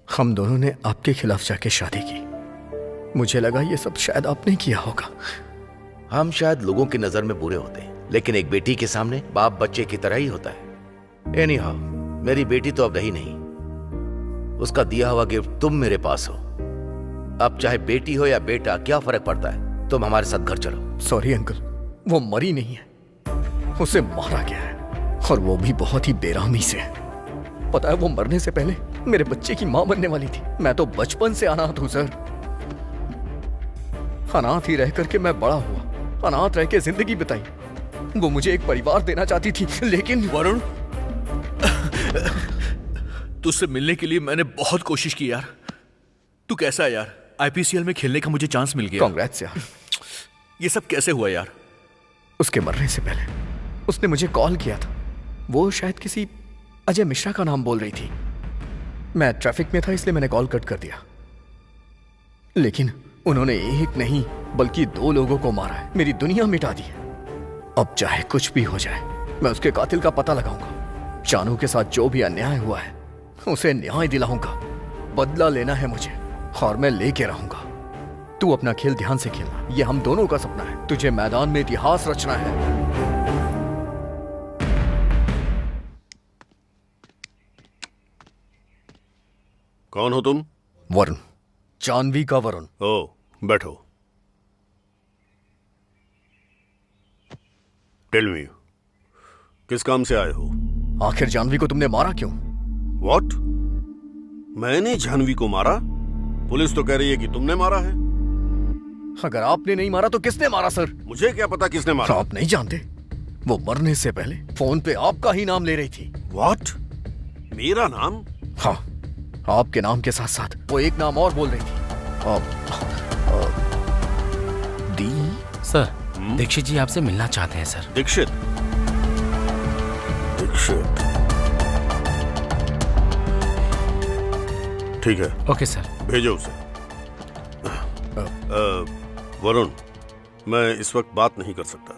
हम दोनों ने आपके खिलाफ जाके शादी की। मुझे लगा ये सब शायद आपने किया होगा। हम शायद लोगों की नजर में बुरे होते हैं, लेकिन एक बेटी के सामने बाप बच्चे की तरह ही होता है। एनीहाउ, मेरी बेटी तो अब रही नहीं। उसका दिया हुआ गिफ्ट तुम मेरे पास हो। अब चाहे बेटी हो या बेटा, क्या फर्क पड़ता है? तुम हमारे साथ घर चलो। सॉरी अंकल, वो मरी नहीं है, उसे मारा गया है, और वो भी बहुत ही बेरहमी से। पता है, वो मरने से पहले मेरे बच्चे की मां बनने वाली थी। मैं तो बचपन से अनाथ हूं सर। अनाथ ही रह करके मैं बड़ा हुआ, अनाथ रह के जिंदगी बिताई। वो मुझे एक परिवार देना चाहती थी, लेकिन वरुण, तुझसे मिलने के लिए मैंने बहुत कोशिश की यार। तू कैसा है यार? आईपीसीएल में खेलने का मुझे चांस मिल गया। कांग्रेट्स यार। ये सब कैसे हुआ यार? उसके मरने से पहले उसने मुझे कॉल किया था। वो शायद किसी अजय मिश्रा का नाम बोल रही थी। मैं ट्रैफिक में था, इसलिए मैंने कॉल कट कर दिया। लेकिन उन्होंने एक नहीं बल्कि 2 लोगों को मारा है, मेरी दुनिया मिटा दी है। अब चाहे कुछ भी हो जाए, मैं उसके कातिल का पता लगाऊंगा। चानू के साथ जो भी अन्याय हुआ है उसे न्याय दिलाऊंगा। बदला लेना है मुझे, और मैं लेके रहूंगा। तू अपना खेल ध्यान से खेलना, ये हम दोनों का सपना है। तुझे मैदान में इतिहास रचना है। कौन हो तुम? वरुण, जानवी का वरुण। ओ, बैठो। टेल मी, किस काम से आए हो? आखिर जानवी को तुमने मारा क्यों? व्हाट? मैंने जानवी को मारा? पुलिस तो कह रही है कि तुमने मारा है। अगर आपने नहीं मारा तो किसने मारा सर? मुझे क्या पता किसने मारा। आप नहीं जानते? वो मरने से पहले फोन पे आपका ही नाम ले रही थी। व्हाट? मेरा नाम? हाँ, आपके नाम के साथ साथ वो एक नाम और बोल रही थी। दी। सर, दीक्षित जी आपसे मिलना चाहते हैं सर। दीक्षित? दीक्षित, ठीक है। Okay sir. भेजो उसे। वरुण, मैं इस वक्त बात नहीं कर सकता,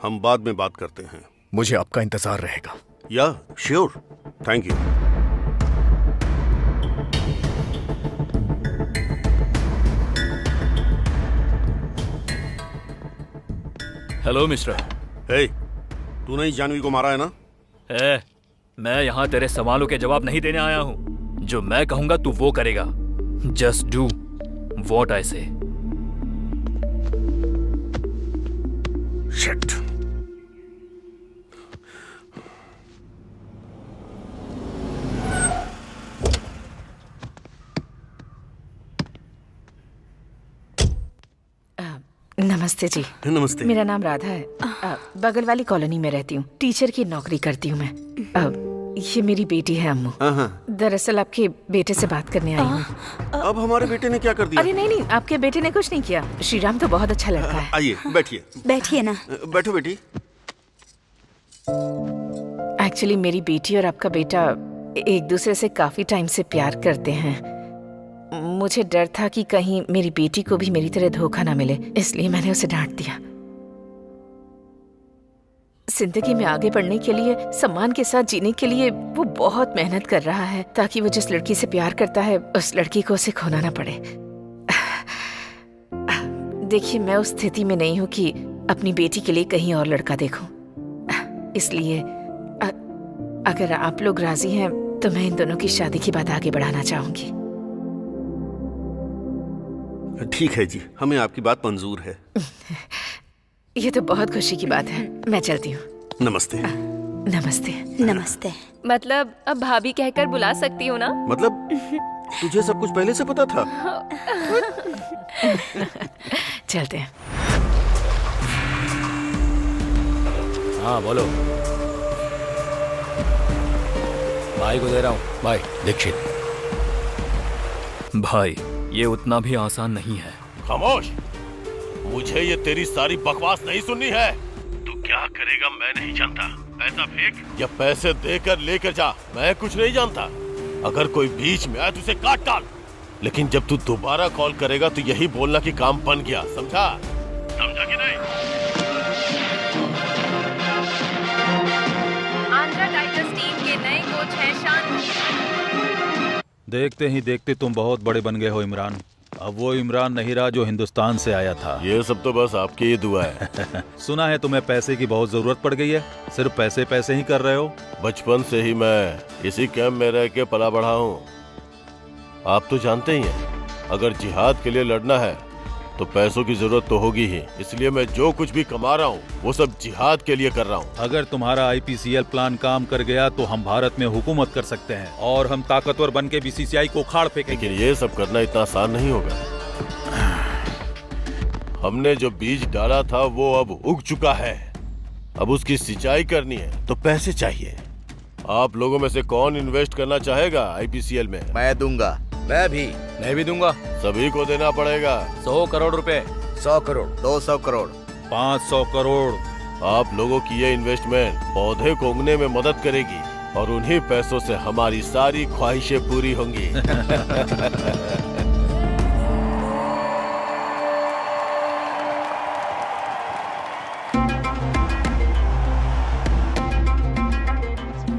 हम बाद में बात करते हैं। मुझे आपका इंतजार रहेगा। Yeah sure, thank you. Hello mister. Hey, तूने ही जानवी को मारा है ना? मैं यहाँ तेरे सवालों के जवाब नहीं देने आया हूँ। जो मैं कहूंगा तू वो करेगा। जस्ट डू व्हाट आई से। शिट। नमस्ते जी। नमस्ते। मेरा नाम राधा है। बगल वाली कॉलोनी में रहती हूँ। टीचर की नौकरी करती हूँ मैं। ये मेरी बेटी है अम्मू। दरअसल आपके बेटे से बात करने आई हूँ। अब हमारे बेटे ने क्या कर दिया? अरे नहीं, आपके बेटे ने कुछ नहीं किया। श्रीराम तो बहुत अच्छा लड़का है। आइए बैठिए। बैठिए ना। बैठो बेटी। एक्चुअली मेरी बेटी और आपका बेटा एक दूसरे से काफी टाइम से प्यार करते हैं। मुझे डर था कि कहीं मेरी बेटी को भी मेरी तरह धोखा ना मिले, इसलिए मैंने उसे डांट दिया। जिंदगी में आगे बढ़ने के लिए, सम्मान के साथ जीने के लिए वो बहुत मेहनत कर रहा है ताकि वो जिस लड़की से प्यार करता है उस लड़की को उसे खोना ना पड़े। देखिए, मैं उस स्थिति में नहीं हूँ कि अपनी बेटी के लिए कहीं और लड़का देखूं। इसलिए अगर आप लोग राजी हैं तो मैं इन दोनों की शादी की बात आगे बढ़ाना चाहूंगी। ठीक है जी, हमें आपकी बात मंजूर है। ये तो बहुत खुशी की बात है। मैं चलती हूँ। नमस्ते। नमस्ते। नमस्ते। मतलब अब भाभी कहकर बुला सकती हूँ ना? मतलब तुझे सब कुछ पहले से पता था? चलते हैं। हाँ बोलो। भाई को दे रहा हूँ। भाई दीक्षित। भाई ये उतना भी आसान नहीं है। खामोश। मुझे ये तेरी सारी बकवास नहीं सुननी है। तू क्या करेगा मैं नहीं जानता। पैसा फेंक या पैसे देकर लेकर जा, मैं कुछ नहीं जानता। अगर कोई बीच में आए तो उसे काट डाल। लेकिन जब तू दोबारा कॉल करेगा तो यही बोलना कि काम बन गया, समझा? समझा कि नहीं? आंध्रा टाइगर्स टीम के नए कोच हैं शान। देखते ही देखते तुम बहुत बड़े बन गए हो इमरान। अब वो इमरान नहीं रहा जो हिंदुस्तान से आया था। ये सब तो बस आपकी ही दुआ है। सुना है तुम्हें पैसे की बहुत जरूरत पड़ गई है। सिर्फ पैसे पैसे ही कर रहे हो। बचपन से ही मैं इसी कैंप में रह के पला बढ़ा हूँ। आप तो जानते ही हैं, अगर जिहाद के लिए लड़ना है तो पैसों की जरूरत तो होगी ही। इसलिए मैं जो कुछ भी कमा रहा हूँ वो सब जिहाद के लिए कर रहा हूँ। अगर तुम्हारा IPCL प्लान काम कर गया तो हम भारत में हुकूमत कर सकते हैं और हम ताकतवर बन के BCCI को उखाड़ फेंकेंगे। लेकिन ये सब करना इतना आसान नहीं होगा। हमने जो बीज डाला था वो अब उग चुका है। अब उसकी सिंचाई करनी है तो पैसे चाहिए। आप लोगों में से कौन इन्वेस्ट करना चाहेगा IPCL में? मैं दूंगा। मैं भी दूंगा। सभी को देना पड़ेगा। 100 करोड़ रुपए। 100 करोड़। 200 करोड़। 500 करोड़। आप लोगों की ये इन्वेस्टमेंट पौधे को उगने में मदद करेगी और उन्हीं पैसों से हमारी सारी ख्वाहिशें पूरी होंगी।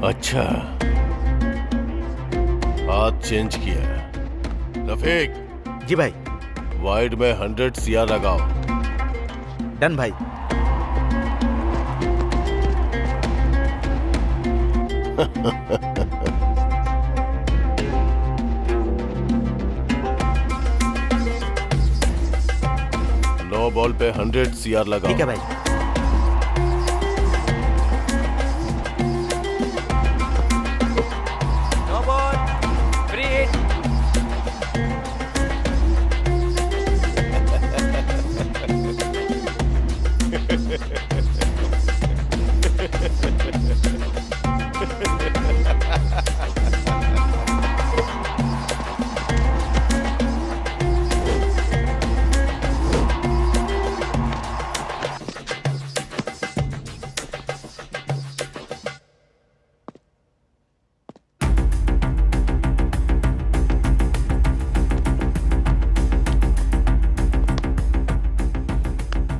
अच्छा, हाथ चेंज किया। रफीक। जी भाई। वाइड में 100 CR लगाओ। डन भाई। नो बॉल पे 100 CR लगाओ। ठीक है भाई।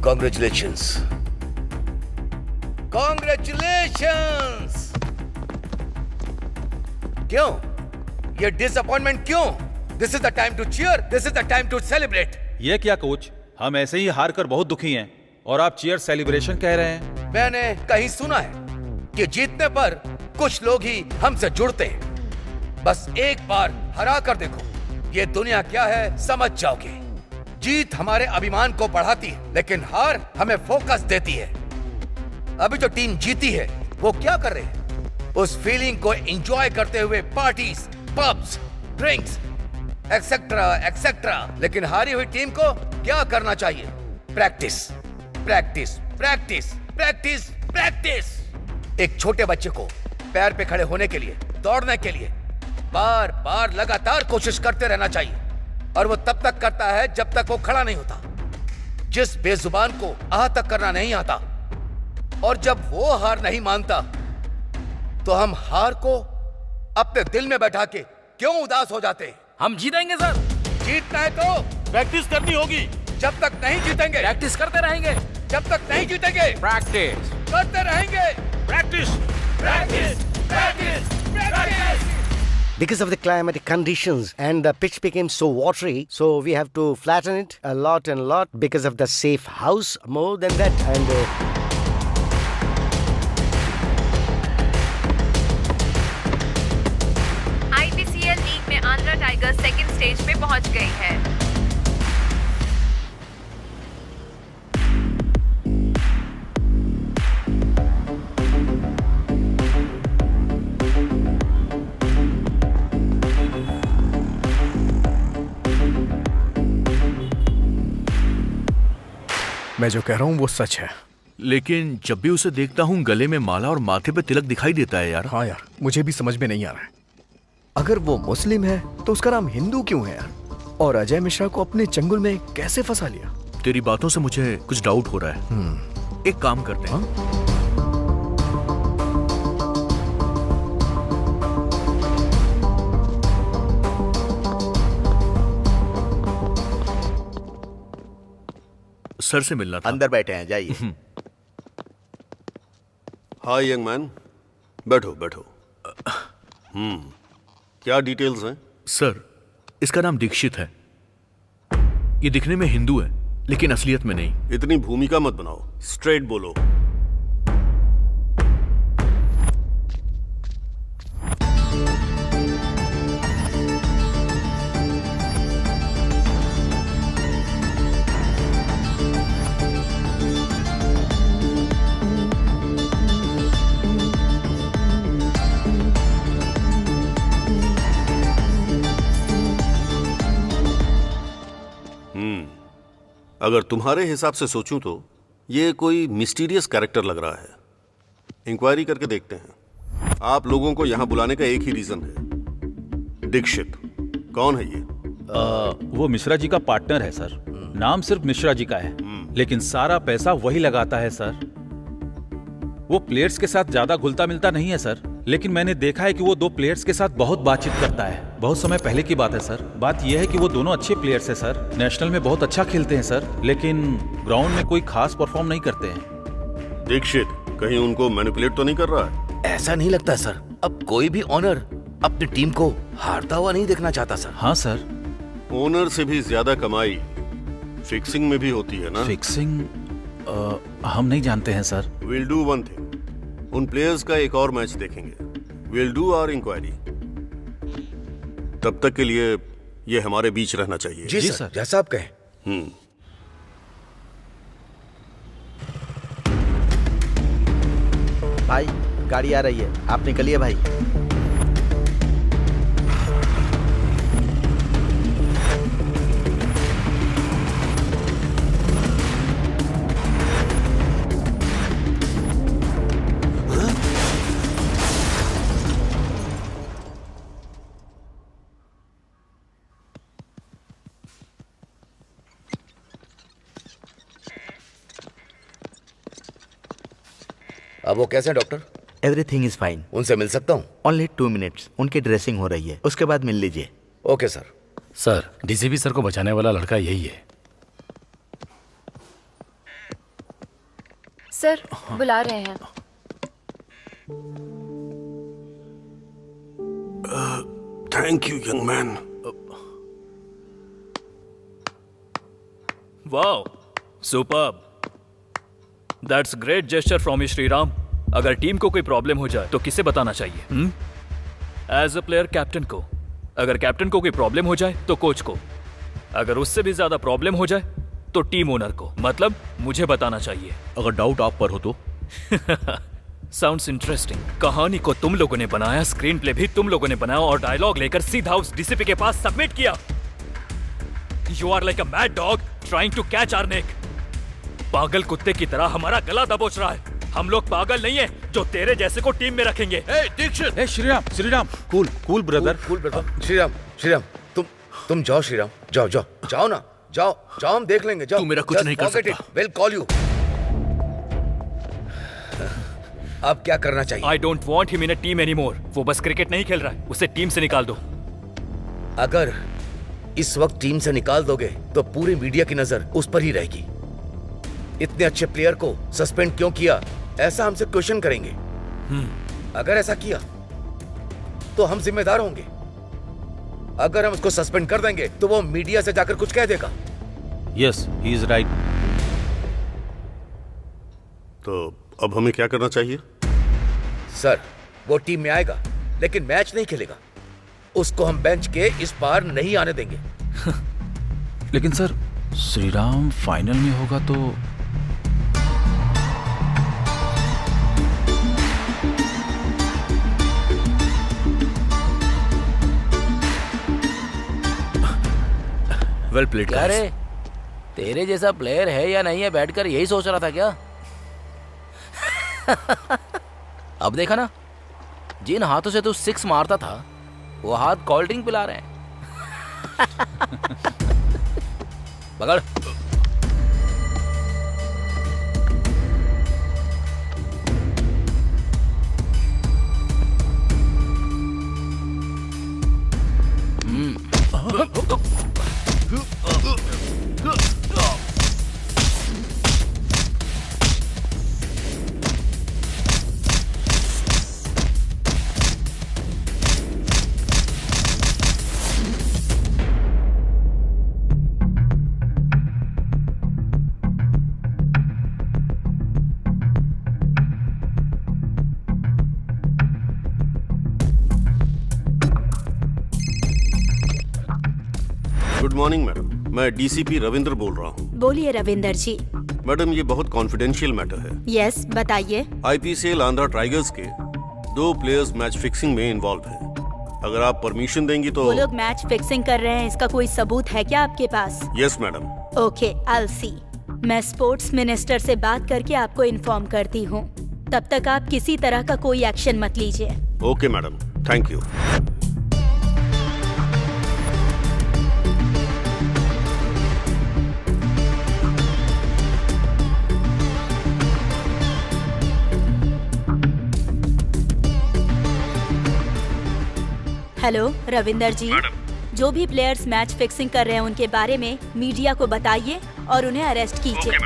Congratulations. Congratulations. क्यों? ये डिसअपॉइंटमेंट क्यों? This is the time to cheer. This is the time to celebrate. ये क्या कोच, हम ऐसे ही हार कर बहुत दुखी हैं और आप चीयर सेलिब्रेशन कह रहे हैं। मैंने कहीं सुना है कि जीतने पर कुछ लोग ही हमसे जुड़ते हैं। बस एक बार हरा कर देखो, ये दुनिया क्या है समझ जाओगे। जीत हमारे अभिमान को बढ़ाती है, लेकिन हार हमें फोकस देती है। अभी जो टीम जीती है वो क्या कर रहे हैं? उस फीलिंग को एंजॉय करते हुए parties, pubs, drinks, etcetera etcetera. लेकिन हारी हुई टीम को क्या करना चाहिए? Practice, practice, practice, practice, practice. एक छोटे बच्चे को पैर पे खड़े होने के लिए, दौड़ने के लिए बार बार लगातार कोशिश करते रहना चाहिए, और वो तब तक करता है जब तक वो खड़ा नहीं होता। जिस बेजुबान को आह तक करना नहीं आता, और जब वो हार नहीं मानता, तो हम हार को अपने दिल में बैठा के क्यों उदास हो जाते? हम जीतेंगे सर। जीतना है तो प्रैक्टिस करनी होगी। जब तक नहीं जीतेंगे प्रैक्टिस करते रहेंगे। जब तक नहीं जीतेंगे प्रैक्टिस करते रहेंगे। Practice practice practice practice. Because of the climatic conditions and the pitch became so watery, so we have to flatten it a lot and a lot because of the safe house more than that. And IPCL league में आंध्रा टाइगर्स सेकंड स्टेज पे पहुंच गई है। मैं जो कह रहा हूँ वो सच है। लेकिन जब भी उसे देखता हूँ गले में माला और माथे पे तिलक दिखाई देता है यार। हाँ यार, मुझे भी समझ में नहीं आ रहा है। अगर वो मुस्लिम है तो उसका नाम हिंदू क्यों है यार? और अजय मिश्रा को अपने चंगुल में कैसे फंसा लिया? तेरी बातों से मुझे कुछ डाउट हो रहा है। एक काम करते हैं। सर से मिलना था। अंदर बैठे हैं, जाइए। हाय यंग मैन, बैठो बैठो। क्या डिटेल्स हैं? सर, इसका नाम दीक्षित है। ये दिखने में हिंदू है लेकिन असलियत में नहीं। इतनी भूमिका मत बनाओ, स्ट्रेट बोलो। अगर तुम्हारे हिसाब से सोचूं तो ये कोई मिस्टीरियस कैरेक्टर लग रहा है। इंक्वायरी करके देखते हैं। आप लोगों को यहां बुलाने का एक ही रीजन है। दीक्षित कौन है ये? वो मिश्रा जी का पार्टनर है सर। नाम सिर्फ मिश्रा जी का है, लेकिन सारा पैसा वही लगाता है सर। वो प्लेयर्स के साथ ज्यादा घुलता मिलता नहीं है सर, लेकिन मैंने देखा है कि वो दो प्लेयर्स के साथ बहुत बातचीत करता है। बहुत समय पहले की बात है सर। बात यह है कि वो दोनों अच्छे प्लेयर्स हैं सर, नेशनल में बहुत अच्छा खेलते हैं सर, लेकिन ग्राउंड में कोई खास परफॉर्म नहीं करते हैं। दीक्षित कहीं उनको मैनिपुलेट तो नहीं कर रहा है? ऐसा नहीं लगता सर। अब कोई भी ओनर अपनी टीम को हारता हुआ नहीं देखना चाहता सर। हाँ सर। ओनर से भी ज्यादा कमाई फिक्सिंग में भी होती है ना? फिक्सिंग हम नहीं जानते हैं sir. Will do one thing, उन प्लेयर्स का एक और मैच देखेंगे। Will do our inquiry. तब तक के लिए ये हमारे बीच रहना चाहिए। जी सर, जैसा आप कहें। भाई गाड़ी आ रही है, आप निकलिए भाई। अब वो कैसे हैं डॉक्टर? Everything is fine. उनसे मिल सकता हूँ? Only 2 minutes. उनकी ड्रेसिंग हो रही है, उसके बाद मिल लीजिए। Okay sir. Sir, DCP sir को बचाने वाला लड़का यही है। सर बुला रहे हैं। Thank you young man. Wow, superb. That's great gesture from you Shriram. अगर टीम को कोई प्रॉब्लम हो जाए तो किसे बताना चाहिए? एज अ प्लेयर कैप्टन को। अगर कैप्टन को कोई प्रॉब्लम हो जाए तो कोच को। अगर उससे भी ज्यादा प्रॉब्लम हो जाए तो टीम ओनर को, मतलब मुझे बताना चाहिए। अगर डाउट आप पर हो तो। Sounds interesting. कहानी को तुम लोगों ने बनाया, स्क्रीन प्ले भी तुम लोगों ने बनाया और डायलॉग लेकर सीधा उस डीसीपी के पास सबमिट किया। You are like a mad dog trying to catch our neck. पागल कुत्ते की तरह हमारा गला दबोच रहा है। हम लोग पागल नहीं है जो तेरे जैसे को टीम में रखेंगे। ए Shriram cool brother. Cool brother. Shriram तुम जाओ श्रीराम, जाओ ना, जाओ हम देख लेंगे, जाओ। तू मेरा कुछ नहीं कर सकता। Will call you. अब क्या करना चाहिए? I don't want him in a team anymore. वो बस क्रिकेट नहीं खेल रहा है, उसे टीम से निकाल दो। अगर इस वक्त टीम से निकाल दोगे तो पूरी मीडिया की नजर उस पर ही रहेगी। इतने अच्छे प्लेयर को सस्पेंड क्यों किया, ऐसा हमसे क्वेश्चन करेंगे। अगर ऐसा किया तो हम जिम्मेदार होंगे। अगर हम उसको सस्पेंड कर देंगे तो वो मीडिया से जाकर कुछ कह देगा। Yes, he is right. तो अब हमें क्या करना चाहिए? सर, वो टीम में आएगा लेकिन मैच नहीं खेलेगा। उसको हम बेंच के इस पार नहीं आने देंगे। लेकिन सर, श्रीराम फाइनल में होगा तो वेल प्लेड। क्या रे, तेरे जैसा प्लेयर है या नहीं है बैठकर यही सोच रहा था क्या? अब देखा ना, जिन हाथों से तू सिक्स मारता था वो हाथ कोल्ड ड्रिंक पिला रहे हैं। पकड़। गुड मॉर्निंग मैडम, मैं डीसीपी रविंद्र बोल रहा हूँ। बोलिए रविंदर जी। मैडम, ये बहुत कॉन्फिडेंशियल मैटर है। यस, बताइए। आईपीसीएल आंध्रा टाइगर्स के 2 प्लेयर्स मैच फिक्सिंग में इन्वॉल्व हैं। अगर आप परमिशन देंगी तो। वो लोग मैच फिक्सिंग कर रहे हैं, इसका कोई सबूत है क्या आपके पास? Yes madam. Okay, I see. मैं स्पोर्ट्स मिनिस्टर से बात करके आपको इन्फॉर्म करती हूँ। तब तक आप किसी तरह का कोई एक्शन मत लीजिए। Okay madam, thank you. Hello Ravinder ji, जो भी प्लेयर्स मैच फिक्सिंग कर रहे हैं उनके बारे में मीडिया को बताइए और उन्हें अरेस्ट कीजिए।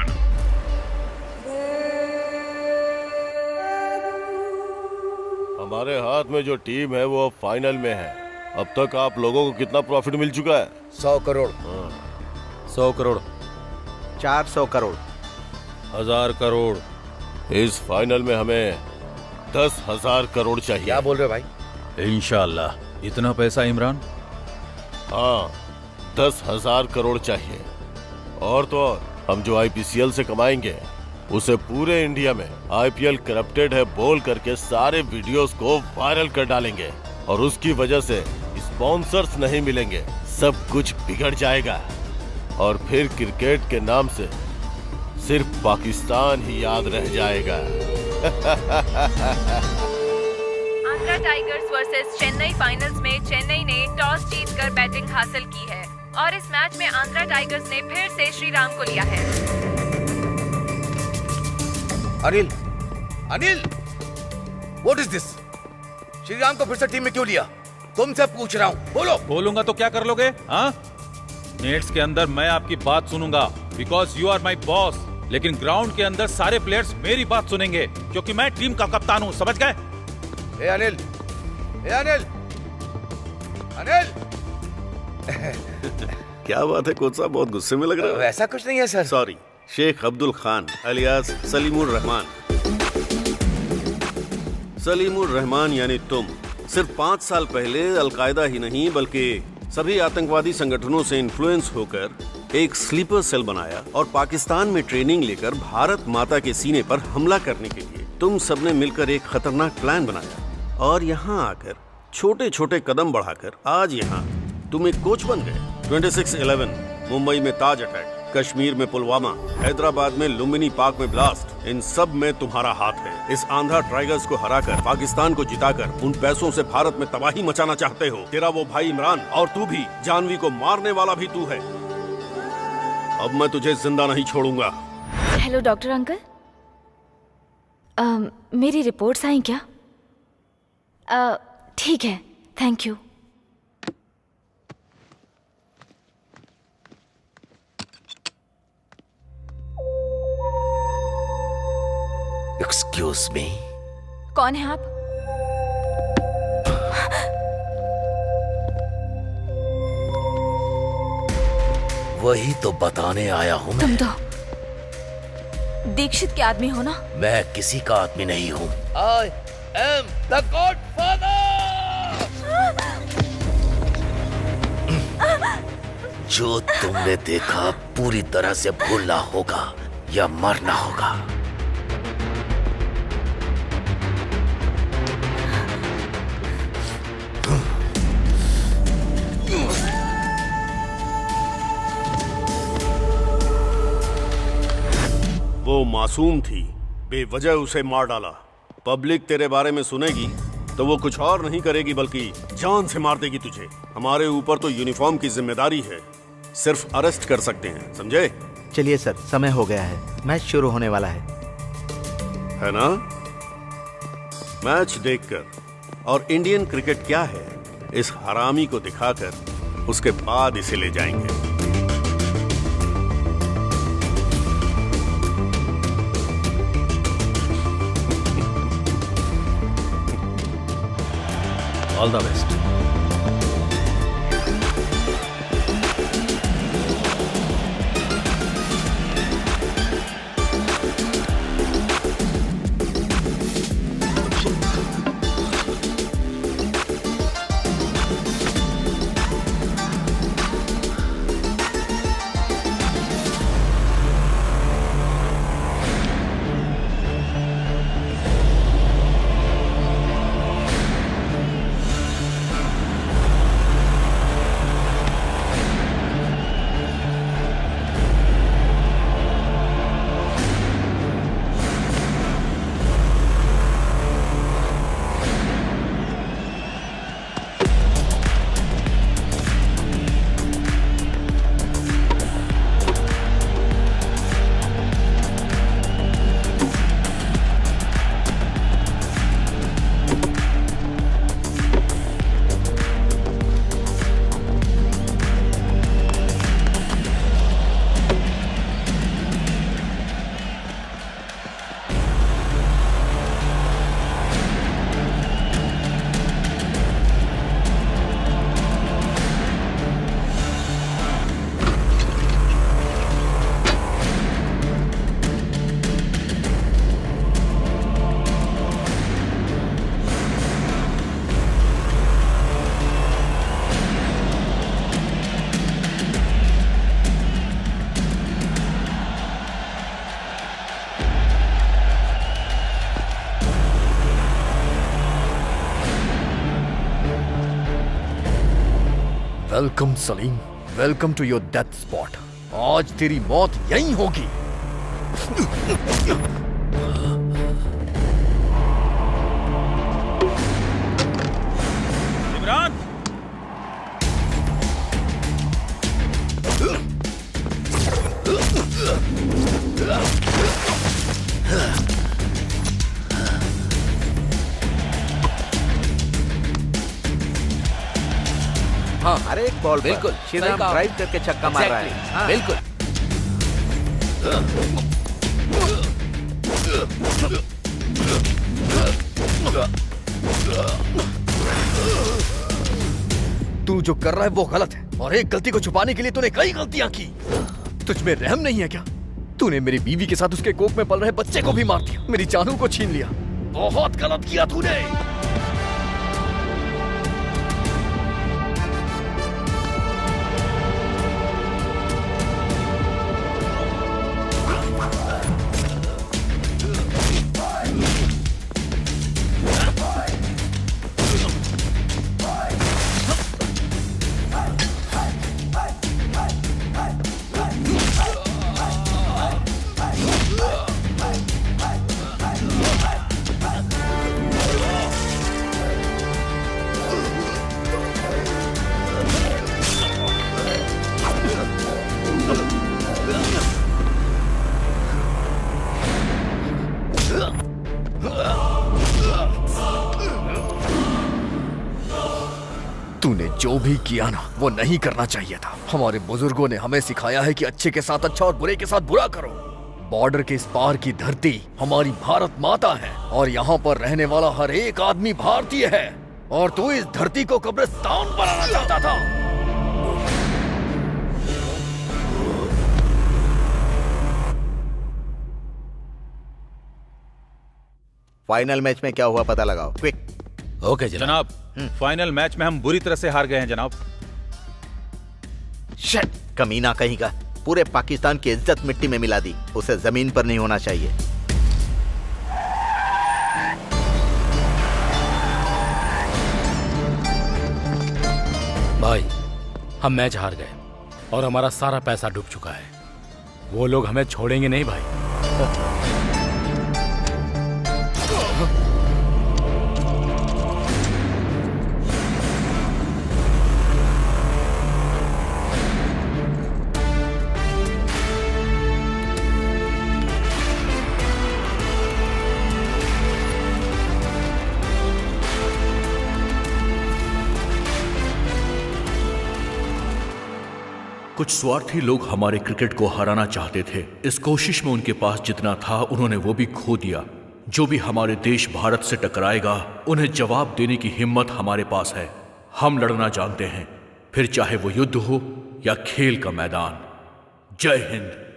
हमारे हाथ में जो टीम है वो अब फाइनल में है। अब तक आप लोगों को कितना प्रॉफिट मिल चुका है? 100 करोड़। 100 करोड़, 400 करोड़, 1000 करोड़। इस फाइनल में हमें 10,000 करोड़ चाहिए। क्या बोल रहे हो भाई? इंशाल्लाह। इतना पैसा इमरान? हाँ, 10,000 करोड़ चाहिए। और तो और, हम जो आईपीसीएल से कमाएंगे उसे पूरे इंडिया में आईपीएल करप्टेड है बोल करके सारे वीडियोस को वायरल कर डालेंगे और उसकी वजह से स्पॉन्सर्स नहीं मिलेंगे, सब कुछ बिगड़ जाएगा और फिर क्रिकेट के नाम से सिर्फ पाकिस्तान ही याद रह जाएगा। Andhra tigers versus Chennai finals में चेन्नई ने टॉस जीतकर बैटिंग हासिल की है और इस मैच में आंध्रा टाइगर्स ने फिर से श्रीराम को लिया है। Anil, what is this? Shriram को फिर से टीम में क्यों लिया? तुमसे पूछ रहा हूँ, बोलो। बोलूंगा तो क्या कर लोगे? हाँ, नेट्स के अंदर मैं आपकी बात सुनूंगा because you are my boss, लेकिन ग्राउंड के अंदर सारे प्लेयर्स मेरी बात सुनेंगे क्योंकि मैं टीम का कप्तान हूँ, समझ गए? अनिल क्या बात है कोच साहब, बहुत गुस्से में लग रहे हो। ऐसा कुछ नहीं है sir. Sorry, Sheikh Abdul Khan alias Salimur Rahman. Salimur Rahman यानी तुम सिर्फ 5 साल पहले अलकायदा ही नहीं बल्कि सभी आतंकवादी संगठनों से इन्फ्लुएंस होकर एक स्लीपर सेल बनाया और पाकिस्तान में ट्रेनिंग लेकर भारत माता के सीने पर हमला करने के लिए तुम सबने मिलकर एक खतरनाक प्लान बनाया और यहाँ आकर छोटे छोटे कदम बढ़ाकर आज यहाँ तुम एक कोच बन गए। 26/11 मुंबई में ताज अटैक, कश्मीर में पुलवामा, हैदराबाद में लुम्बिनी पार्क में ब्लास्ट, इन सब में तुम्हारा हाथ है। इस आंध्रा टाइगर्स को हराकर, पाकिस्तान को जिताकर उन पैसों से भारत में तबाही मचाना चाहते हो। तेरा वो भाई इमरान और तू भी, जानवी को मारने वाला भी तू है। अब मैं तुझे जिंदा नहीं छोड़ूंगा। हेलो डॉक्टर अंकल, मेरी रिपोर्ट्स आई क्या? ठीक है, थैंक यू। एक्सक्यूज मी, कौन है आप? वही तो बताने आया हूँ तुम मैं। तो दीक्षित के आदमी हो ना? मैं किसी का आदमी नहीं हूँ। I am the godfather. जो तुमने देखा पूरी तरह से भूलना होगा या मरना होगा। वो मासूम थी, बेवजह उसे मार डाला। पब्लिक तेरे बारे में सुनेगी तो वो कुछ और नहीं करेगी बल्कि जान से मार देगी तुझे। हमारे ऊपर तो यूनिफॉर्म की जिम्मेदारी है, सिर्फ अरेस्ट कर सकते हैं, समझे? चलिए सर, समय हो गया है, मैच शुरू होने वाला है ना? मैच देखकर और इंडियन क्रिकेट क्या है इस हरामी को दिखाकर उसके बाद इसे ले जाएंगे। All the best. Welcome Salim, welcome to your death spot. आज तेरी मौत यहीं होगी। इमरान, हाँ, हर एक बॉल बिल्कुल, श्रीराम सही कहा। ड्राइव करके छक्का मार रहा है। Exactly, हाँ। बिल्कुल। तू जो कर रहा है वो गलत है, और एक गलती को छुपाने के लिए तूने कई गलतियां की। तुझ में रहम नहीं है क्या? तूने मेरी बीवी के साथ उसके कोख में पल रहे बच्चे को भी मार दिया, मेरी जानू को छीन लिया। बहुत गलत किया तूने। तूने जो भी किया ना वो नहीं करना चाहिए था। हमारे बुजुर्गों ने हमें सिखाया है कि अच्छे के साथ अच्छा और बुरे के साथ बुरा करो। बॉर्डर के इस पार की धरती हमारी भारत माता है और यहाँ पर रहने वाला हर एक आदमी भारतीय है, और तू इस धरती को कब्रिस्तान बनाना चाहता था। फाइनल मैच में क्या हुआ पता लगाओ, क्विक। ओके जनाब, फाइनल मैच में हम बुरी तरह से हार गए हैं जनाब। शिट, कमीना कहीं का, पूरे पाकिस्तान की इज्जत मिट्टी में मिला दी। उसे जमीन पर नहीं होना चाहिए। भाई, हम मैच हार गए और हमारा सारा पैसा डूब चुका है। वो लोग हमें छोड़ेंगे नहीं भाई। कुछ स्वार्थी लोग हमारे क्रिकेट को हराना चाहते थे। इस कोशिश में उनके पास जितना था उन्होंने वो भी खो दिया। जो भी हमारे देश भारत से टकराएगा उन्हें जवाब देने की हिम्मत हमारे पास है। हम लड़ना जानते हैं, फिर चाहे वो युद्ध हो या खेल का मैदान। जय हिंद।